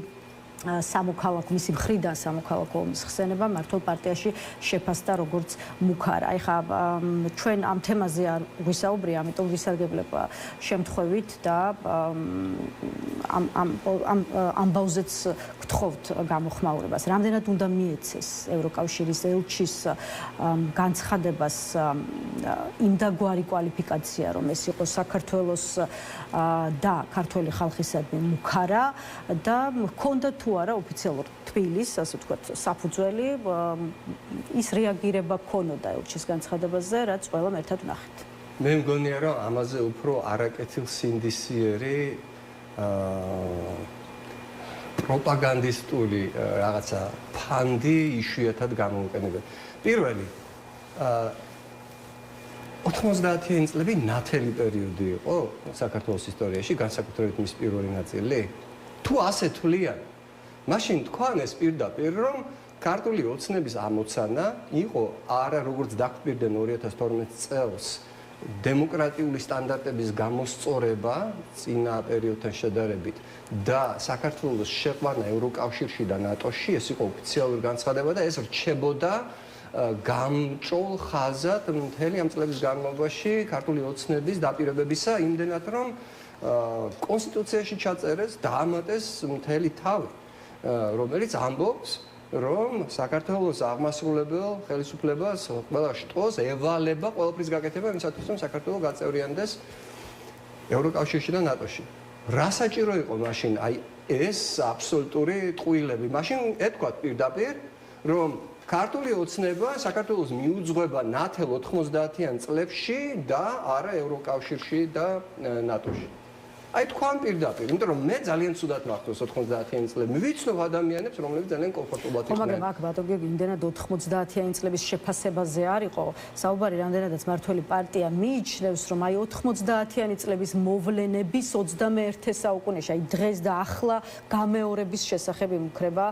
მხრიდან სამოქალაქო ომის ხსენება მართლ პარტიაში შეფასდა როგორც მუქარა. აი ხა ჩვენ ამ თემაზე არ ვისაუბრია, ამიტომ ვისარგებლებ შემთხვევით და ამ ამბავზეც გთხოვთ გამოხმაურებას. რამდენად უნდა მიეცეს ევროკავშირის ელჩის განცხადებას იმდაგვარი კვალიფიკაცია, რომ ეს იყო საქართველოს და ქართველი ხალხისადმი მუქარა და ჰქონდა თუ არა ოფიციალურ თბილის, ასე ვთქვათ, საფუძველი ის რეაგირება ქონოდა ელჩის განცხადებაზე, რაც ყველამ ერთად ვნახეთ. მე მგონია, რომ ამაზე უფრო არაკეთილსინდისიერი პროპაგანდისტული რაღაცა ფანდი იშვიათად გამოიყენება. პირველი 90-იანი წლები ნათელი პერიოდი იყო საქართველოს ისტორიაში, განსაკუთრებით მის პირველი ნაწილი. თუ ასე თვლიან, მაშინ თქვან ეს პირდაპირ, რომ ქართული ოცნების ამოცანა იყო არა როგორც დაგვპირდნენ 2012 წელს დემოკრატიული სტანდარტების გამოსწორება წინა პერიოდთან შედარებით და საქართველოს შეყვანა ევროკავშირში და ნატოში, ეს იყო ოფიციალური განცხადება და ეს რჩებოდა გამჭოლ ხაზად მთელი ამ წლების განმავლობაში ქართული ოცნების დაპირებებისა, იმდენად რომ კონსტიტუციაში ჩაწერეს და ამატეს მთელი თავი, რომელიც ამბობს, რომ საქართველოს აღმასრულებელ ხელისუფლებას ყველა შტოს ევალება ყველაფრის გაკეთება იმისათვის, რომ საქართველო გაწევრიანდეს ევროკავშირში და ნატოში. რა საჭირო იყო მაშინ აი ეს აბსოლუტური ტყუილები? მაშინ ეთქვათ პირდაპირ, რომ ქართული ოცნება საქართველოს მიუძღვება ნათელ 90-იან წლებში და არა ევროკავშირში და ნატოში. აი თქვენ პირდაპირ, იმიტომ რომ მე ძალიან ცუდად მახსოვს 90-იანი წლები. ვიცნობ ადამიანებს, რომლებიც ძალიან კომფორტულად იყვნენ. მაგრამ აქ ბატონო იმდენად 90-იანი წლების შეფასებაზე არ იყო საუბარი, რამდენადაც მართველი პარტია მიიჩნევს, რომ აი 90-იანი წლების მოვლენების 21 საუკუნეში, აი დღეს და ახლა გამეორების შესახებ იმუქრება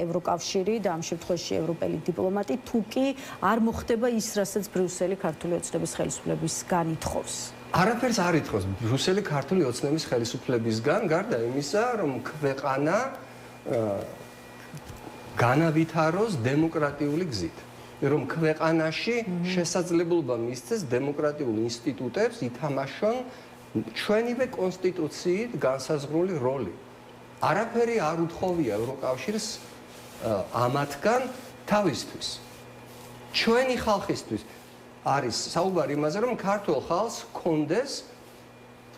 ევროკავშირი და ამ შემთხვევაში ევროპელი დიპლომატი, თუ კი არ მოხდება ის, რასაც ბრიუსელი ქართული ოცნების ხელისუფლებისგან ითხოვს. არაფერს არ ითხოვს ბრიუსელი ქართული ოცნების ხელისუფლებისგან, გარდა იმისა, რომ ქვეყანა განავითაროს დემოკრატიული გზით, რომ ქვეყანაში შესაძლებლობა მისცეს დემოკრატიულ ინსტიტუტებს ითამაშონ ჩვენივე კონსტიტუციით განსაზღვრული როლი. არაფერი არ უთხოვია ევროკავშირს ამათგან თავისთვის. ჩვენი ხალხისთვის არის საუბარი იმაზე, რომ ქართულ ხალხს ჰქონდეს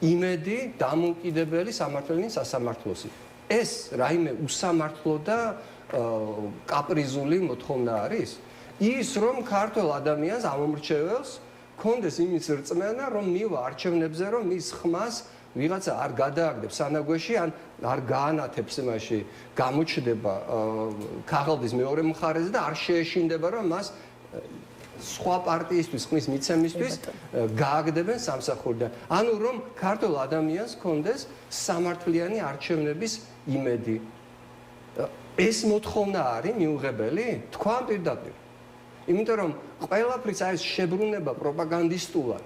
იმედი დამოუკიდებელი სამართლიანი სასამართლოსი. ეს რაიმე უსამართლო და კაპრიზული მოთხოვნა არის? ის რომ ქართულ ადამიანს ამომრჩეველს ჰქონდეს იმის რწმენა, რომ მივა არჩევნებზე, რომ მის ხმას ვიღაცა არ გადააგდებს სანაგვეში, ან არ გაანათებს იმაში, გამოჩდება ქაღალდის მეორე მხარეზე და არ შეეშინდება, რომ მას სხვა პარტიისთვის ხმის მიცემისთვის გააგდებენ სამსახურიდან. ანუ რომ ქართულ ადამიანს ჰქონდეს სამართლიანი არჩევნების იმედი. ეს მოთხოვნა არის მიუღებელი? თქვენ პირდაპირ. იმიტომ რომ ყველაფრის აი ეს შებრუნება პროპაგანდისტულად,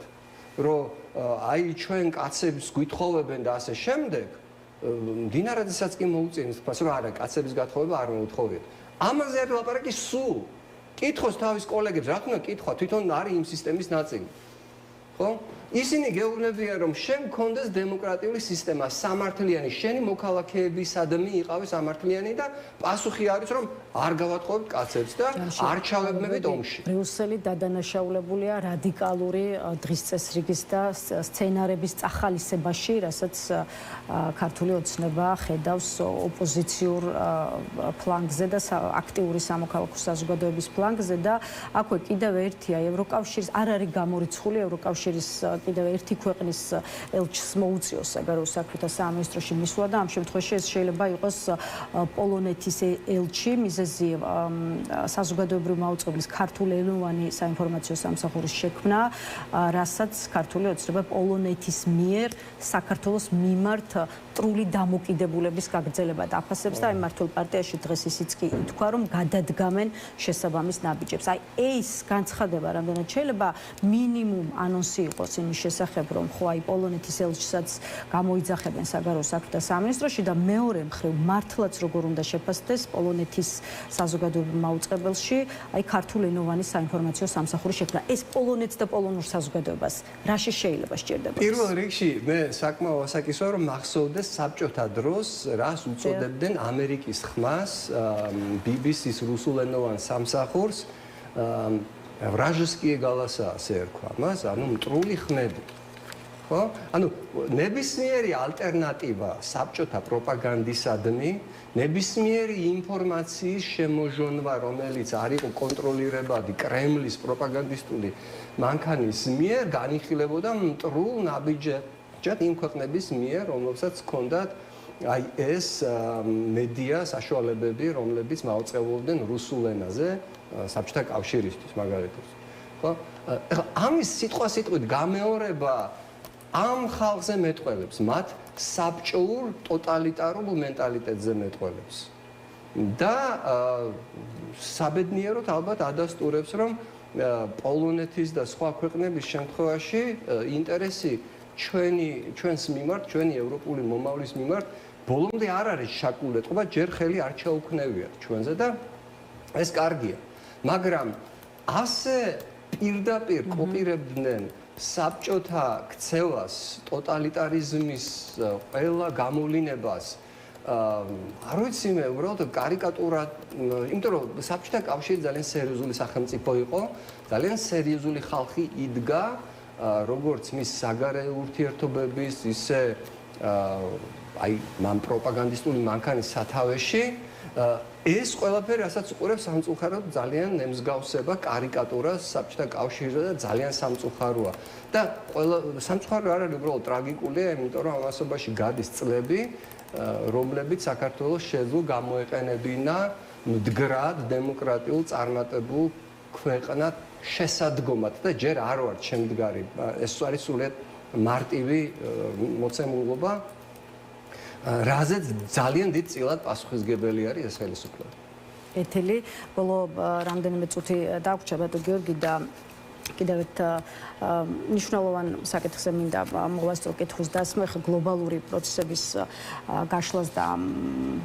რომ აი ჩვენ კაცებს გვითხოვებენ და ასე შემდეგ, დინარაძესაც კი მოუწინებს, რომ არა, კაცების გათხოვება არ მოუთხოვია. ამაზე არის ლაპარაკი სულ. კითხოს თავის კოლეგებს, რა თქმა უნდა, კითხვა თვითონ არის იმ სისტემის ნაწილი. ხო? ისინი გეუბნებიან, რომ შენ მქონდეს დემოკრატიული სისტემა, სამართლიანი, შენი მოქალაქეებისადმი იყავი სამართლიანი და პასუხი არის, რომ არ გავატყობთ კაცებს და არ ჩავებმებით ომში. ბრიუსელი დადანაშაულებულია რადიკალური დღის წესრიგის და სცენარების წახალისებაში, რასაც ქართული ოცნება ხედავს ოპოზიციურ ფლანგზე და აქტიური სამოქალაქო საზოგადოების ფლანგზე და აქვე კიდევ ერთია ევროკავშირის არ არის გამორიცხული ევროკავშირის კიდევ ერთი ქვეყნის ელჩს მოუწიოს საგარეო საქმეთა სამინისტროში მისვლა და ამ შემთხვევაში ეს შეიძლება იყოს პოლონეთის ელჩი მიზეზი საზოგადოებრივი მაუწყებლის ქართულენოვანი საინფორმაციო სამსახურის შექმნა, რასაც ქართული ოცნება პოლონეთის მიერ საქართველოს მიმართ ტრული დამოკიდებულების გაგრძელება დაფასებს და აი მართულ პარტიაში დღეს ისიც კი ითქვა, რომ გადადგამენ შესაბამის ნაბიჯებს. აი ეს განცხადება რამდენად შეიძლება მინიმუმ ანონსი იყოს იმის შესახებ, რომ ხო აი პოლონეთის ელჩსაც გამოიძახებენ საგარეო საქმეთა სამინისტროში და მეორე მხრივ მართლაც როგორ უნდა შეფასდეს პოლონეთის საზოგადოებრივ მაუწყებელში აი ქართულენოვანი საინფორმაციო სამსახურის შექმნა. ეს პოლონეთს და პოლონურ საზოგადოებას რაში შეიძლება სჭირდება? პირველ რიგში მე საკმაო ასაკისო რომ მახსოვდეს საბჭოთა დროს რას უწოდებდნენ ამერიკის ხმას BBC-ის რუსულენოვან სამსახურს ვრაჟესკიე გალასა ასე ერქვა მას, ანუ მტრული ხმები. ხო? ანუ ნებისმიერი ალტერნატივა საბჭოთა პროპაგანდისადმი, ნებისმიერი ინფორმაციის შემოჟონვა, რომელიც არ იყო კონტროლირებადი კრემლის პროპაგანდისტული მანქანის მიერ, განიხილებოდა მტრულ ნაბიჯად იმ ქვეყნების მიერ, რომლებსაც ჰქონდათ აი ეს მედია საშუალებები, რომლებიც მაუწყებობდნენ რუსულ ენაზე საბჭოთა კავშირისთვის მაგალითად. ხო? ეხლა ამის სიტყვით გამეორება ამ ხალხზე მეტყველებს, მათ საბჭოურ ტოტალიტარულ მენტალიტეტზე მეტყველებს. და საბედნიეროდ ალბათ ადასტურებს, რომ პოლონეთის და სხვა ქვეყნების შემთხვევაში ინტერესი ჩვენს მიმართ, ჩვენი ევროპული მომავლის მიმართ ბოლომდე არ არის შაკულეთყობა, ჯერ ხელი არ ჩაუქნევიათ ჩვენზე და ეს კარგია. მაგრამ ასე პირდაპირ კოპირებდნენ საბჭოთა ქცევას, ტოტალიტარიზმის ყველა გამოვლინებას, არ ვიცი მე, უბრალოდ კარიკატურა, იმიტომ რომ საბჭოთა კავშირი ძალიან სერიოზული სახელმწიფო იყო, ძალიან სერიოზული ხალხი იდგა, როგორც მის საგარეო ურთიერთობების, ისე აი მან პროპაგანდისტული მანქანის სათავეში, ეს ყველაფერი რასაც უყურებს სამწუხაროდ ძალიან ნემსგავსება კარიკატურას საბჭოთა კავშირზე და ძალიან სამწუხაროა. და ყველა სამწუხარო არ არის უბრალოდ ტრაგიკულია, იმიტომ რომ ამასობაში გადის წლები, რომლებიც საქართველოს შეძლო გამოეყენებინა მდგრად დემოკრატიულ წარმატებულ ქვეყნად შესადგომად და ჯერ არ ვარ შემდგარი. ეს არის სულად მარტივი მოცემულობა. რაზეც ძალიან დიდ წილად პასუხისგებელი არის ეს ხელისუფლება. ეთელი, ბოლო რამდენიმე წუთი დაგვრჩა ბატონ გიორგი და კიდევ ერთ მნიშვნელოვან საკითხზე მინდა მოვასწრო კითხვის დასმა, ხა გლობალური პროცესების გაშლას და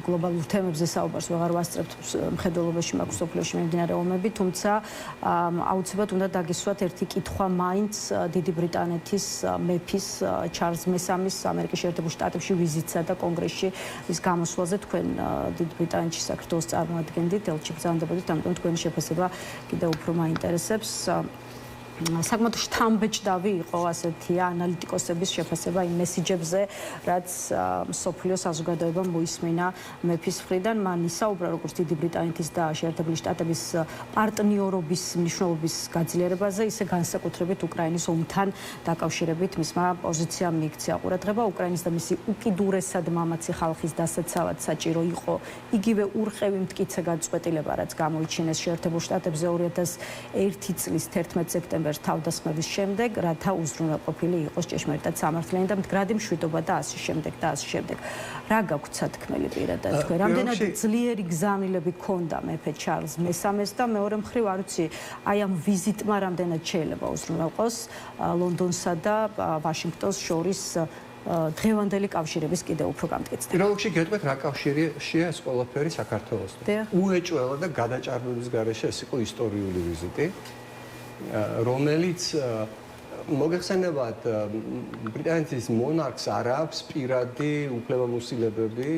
გლობალურ თემებზე საუბარს ვეღარ ვასწრებთ მხედველობაში მაქვს სოფლიოში მიმდინარე ომები, თუმცა აუცილებლად უნდა დაგისვათ ერთი კითხვა მაინც დიდი ბრიტანეთის მეფის ჩარლზ მესამის ამერიკის შეერთებულ შტატებში ვიზიტსა და კონგრესში ის გამოსვლაზე თქვენ დიდ ბრიტანეთში საქართველოს წარმოადგენდით, ელჩი ბრძანდებოდით, ამიტომ თქვენი შეფასება კიდევ უფრო მაინტერესებს. საკმაოდ შთამბეჭდავი იყო ასეთი ანალიტიკოსების შეფასება იმ მესიჯებზე, რაც მსოფლიო საზოგადოებამ მოისმინა მეფის მხრიდან. მან ისაუბრა როგორც დიდი ბრიტანეთის და შეერთებული შტატების პარტნიორობის მნიშვნელობის გაძლიერებაზე, ისე განსაკუთრებით უკრაინის ომთან დაკავშირებით მისმა პოზიციამ მიიქცია ყურადღება. უკრაინის და მისი უკიდურესად მამაცი ხალხის დასაცავად საჭირო იყო იგივე ურყევი მტკიცე გადაწყვეტილება, რაც გამოიჩინეს შეერთებულ შტატებზე 2001 წლის 11 სექტემბერს თავდასხმების შემდეგ, რათა უზრუნველყოფილი იყოს ჭეშმარიტად სამართლიანი და მდგრადი მშვიდობა და ასე შემდეგ და ასე შემდეგ. რა გაქვთ სათქმელი პირადად თქვენ? რამდენად ძლიერი გზავნილები ჰქონდა მეფე ჩარლზ მესამეს და მეორე მხრივ არ ვიცი, აი ამ ვიზიტმა რამდენად შეიძლება უზრუნველყოს ლონდონსა და ვაშინგტონს შორის დღევანდელი კავშირების კიდევ უფრო გამტკიცდება. პირველ რიგში გეტყვით რა კავშირია ეს ყველაფერი საქართველოსთან. უეჭველა და გადაჭარბების გარეშე ეს იყო ისტორიული ვიზიტი. რომელიც მოგეხსენებათ ბრიტანეთის მონარქს არ აქვს პირადი უფლებამოსილებები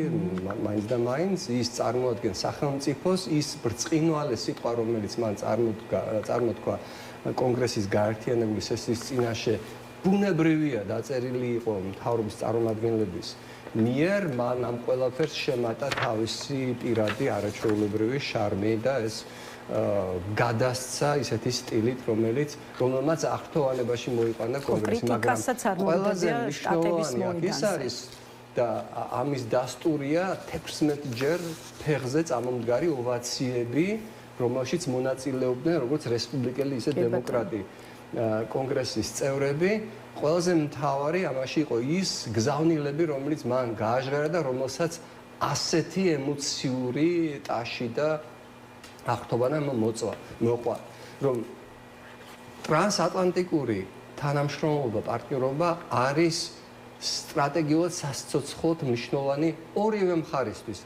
მაინც და მაინც ის წარმოადგენს სახელმწიფოს ის ბრწყინვალე სიტყვა რომელიც მან წარმოთქვა კონგრესის გაერთიანებული სესიის წინაშე ბუნებრივია დაწერილი იყო მთავრობის წარმომადგენლების მიერ მან ამ ყველაფერს შემატა თავისი პირადი არაჩვეულებრივი შარმი და ეს გადასცა ისეთი სტილით, რომელმაც აღფრთოვანებაში მოიყვანა კონგრესი, მაგრამ ყველაზე მნიშვნელოვანი ის არის და ამის დასტურია 16 ჯერ ფეხზე წამომდგარი ოვაციები, რომელშიც მონაწილეობდნენ როგორც რესპუბლიკელი, ისე დემოკრატი კონგრესის წევრები. ყველაზე მთავარი ამაში იყო ის გზავნილები, რომელიც მან გააჟღერა და რომელსაც ასეთი ემოციური ტაში და აღთოვანა მოყვა, რომ ტრანსატლანტიკური თანამშრომლობა, პარტნიორობა არის სტრატეგიულად სასიცოცხლოდ მნიშვნელოვანი ორივე მხარისთვის,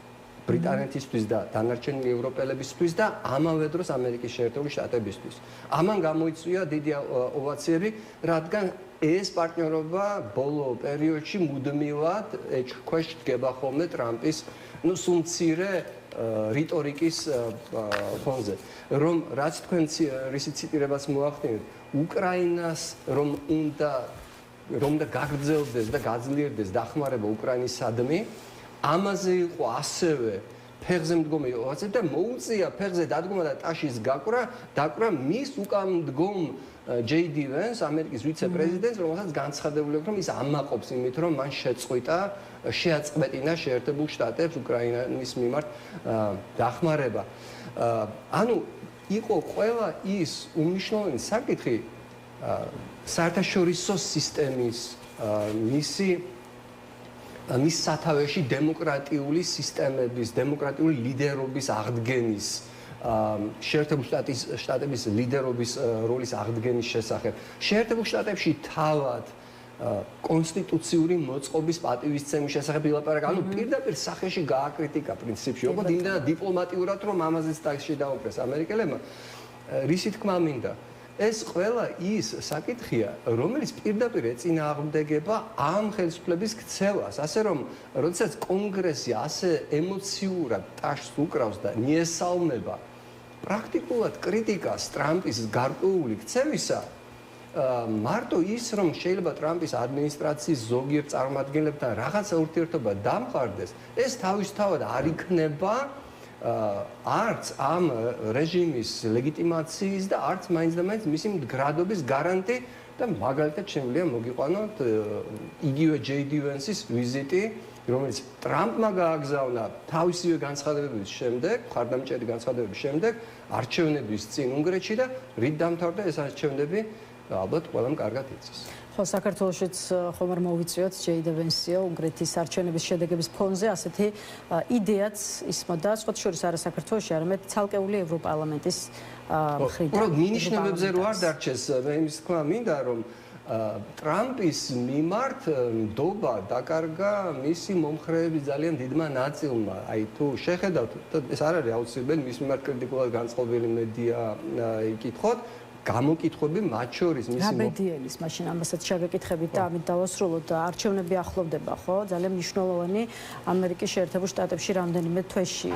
ბრიტანეთისთვის და დანარჩენი ევროპელებისთვის და ამავე დროს ამერიკის შეერთებული შტატებისთვის. ამან გამოიწვია დიდი ოვაციები, რადგან ეს პარტნიორობა ბოლო პერიოდში მუდმივად ეჭვქვეშ დგება ხოლმე ტრამპის სუმცირე რიტორიკის ფონზე, რომ რაც თქვენ რისი ციტირებას მოახდინეთ, უკრაინას რომ გაგრძელდეს და გაძლიერდეს დახმარება უკრაინისადმი, ამაზე იყო ასევე ფეხზე მდგომი ოვაციები და მოუწია ფეხზე დადგომა და ტაშის დაკვრა მის უკანმდგომ JD Vance, ამერიკის ვიცე-პრეზიდენტს, რომელსაც განცხადებული აქვს, რომ ის ამაყობს იმით, რომ მან შეაწყვეტინა შეერთებულ შტატებს უკრაინის მიმართ დახმარება. ანუ იყო ყველა ის უმნიშვნელოვანესი საკითხი საერთაშორისო სისტემის მის სათავეში დემოკრატიული სისტემების, დემოკრატიული ლიდერობის აღდგენის შეერთებულ შტატების ლიდერობის როლის აღდგენის შესახებ. შეერთებულ შტატებში თავად კონსტიტუციური მოწყობის პატივისცემის შესახებ ილაპარაკა. ანუ პირდაპირ სახეში გააკრიტიკა პრინციპში. ოღონდ იმდენად დიპლომატიურად, რომ ამაზეც ტაქსში დაუკრეს ამერიკელებმა. რისი თქმა მინდა, ეს ყველა ის საკითხია, რომელიც პირდაპირ ეწინააღმდეგება ამ ხელისუფლების ქცევას, ასე რომ, როდესაც კონგრესი ასე ემოციურად ტაშს უკრავს და მიესალმება პრაქტიკულად კრიტიკას ტრამპის გარკვეული ქცევისა, მარტო ის, რომ შეიძლება ტრამპის ადმინისტრაციის ზოგიერთ წარმომადგენლებთან რაღაცა ურთიერთობა დამყარდეს, ეს თავისთავად არ იქნება არც ამ რეჟიმის ლეგიტიმაციის და არც მაინც და მაინც მისი მდგრადობის გარანტი და მაგალითად შემიძლია მოგიყვანოთ იგივე JD Vance-ის ვიზიტი, რომელიც ტრამპმა გააგზავნა თავისივე განცხადებების შემდეგ, მხარდამჭერი განცხადებების შემდეგ, არჩევნების წინ უნგრეთში და რით დამთავრდა ეს არჩევნები, ალბათ ყველამ კარგად იცის. ხო, საქართველოშიც ხომ არ მოვიწვიოთ JD Vance-ო უნგრეთის არჩევნების შედეგების ფონზე ასეთი იდეაც ისმოდა, სხვათა შორის არა საქართველოში, არამედ ცალკეული ევროპარლამენტის მხრიდან. უბრალოდ მინიშნებებზე რო არ დარჩეს, მე იმის თქმა მინდა, რომ ტრამპის მიმართ ნდობა დაკარგა მისი მომხრეების ძალიან დიდმა ნაწილმა. აი თუ შეხედავთ, ეს არ არის აუცილებელი მის მიმართ კრიტიკულად განწყობილი მედია იკითხოთ, გამოკითხვები მათ შორის მისი რაბედიელის მაშინ ამასაც შეგეკითხებით და ამით დავასრულოთ და არჩევნები ახლოვდება, ხო? ძალიან მნიშვნელოვანი ამერიკის შეერთებულ შტატებში რამდენიმე თვეში.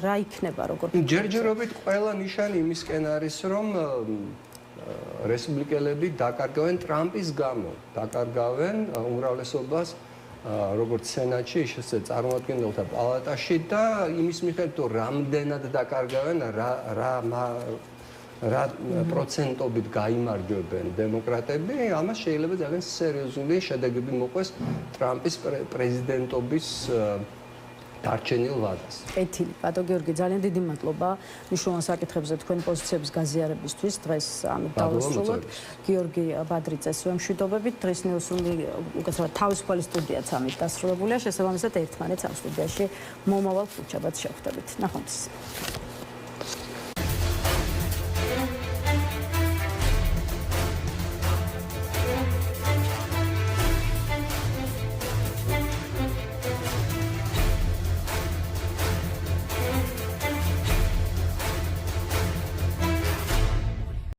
რა იქნება როგორ? ჯერჯერობით ყველა ნიშანი იმისკენ არის, რომ რესპუბლიკელები დაკარგავენ ტრამპის გამო, დაკარგავენ უმრავლესობას როგორც სენატში, ისე წარმომადგენელთა პალატაში და იმის მიხედვით, რომ რამდენად დაკარგავენ, რა პროცენტობით გაიმარჯვებენ დემოკრატები, ამას შეიძლება ძალიან სერიოზული შედეგები მოყვეს ტრამპის პრეზიდენტობის დარჩენილ ვადას. კეთილი, ბატონ გიორგი, ძალიან დიდი მადლობა მნიშვნელოვან საკითხებზე თქვენი პოზიციების გაზიარებისთვის. დღეს ამით დავასრულოთ. გიორგი ბადრიძეს ვემშვიდობებით. დღეს ნიუსრუმი უკეთებად თავისუფალი სტუდიაც ამით დასრულებულია. შესაბამისად ერთმანეთს ამ სტუდიაში მომავალ ხუთშაბათს შევხვდებით. ნახვამდის.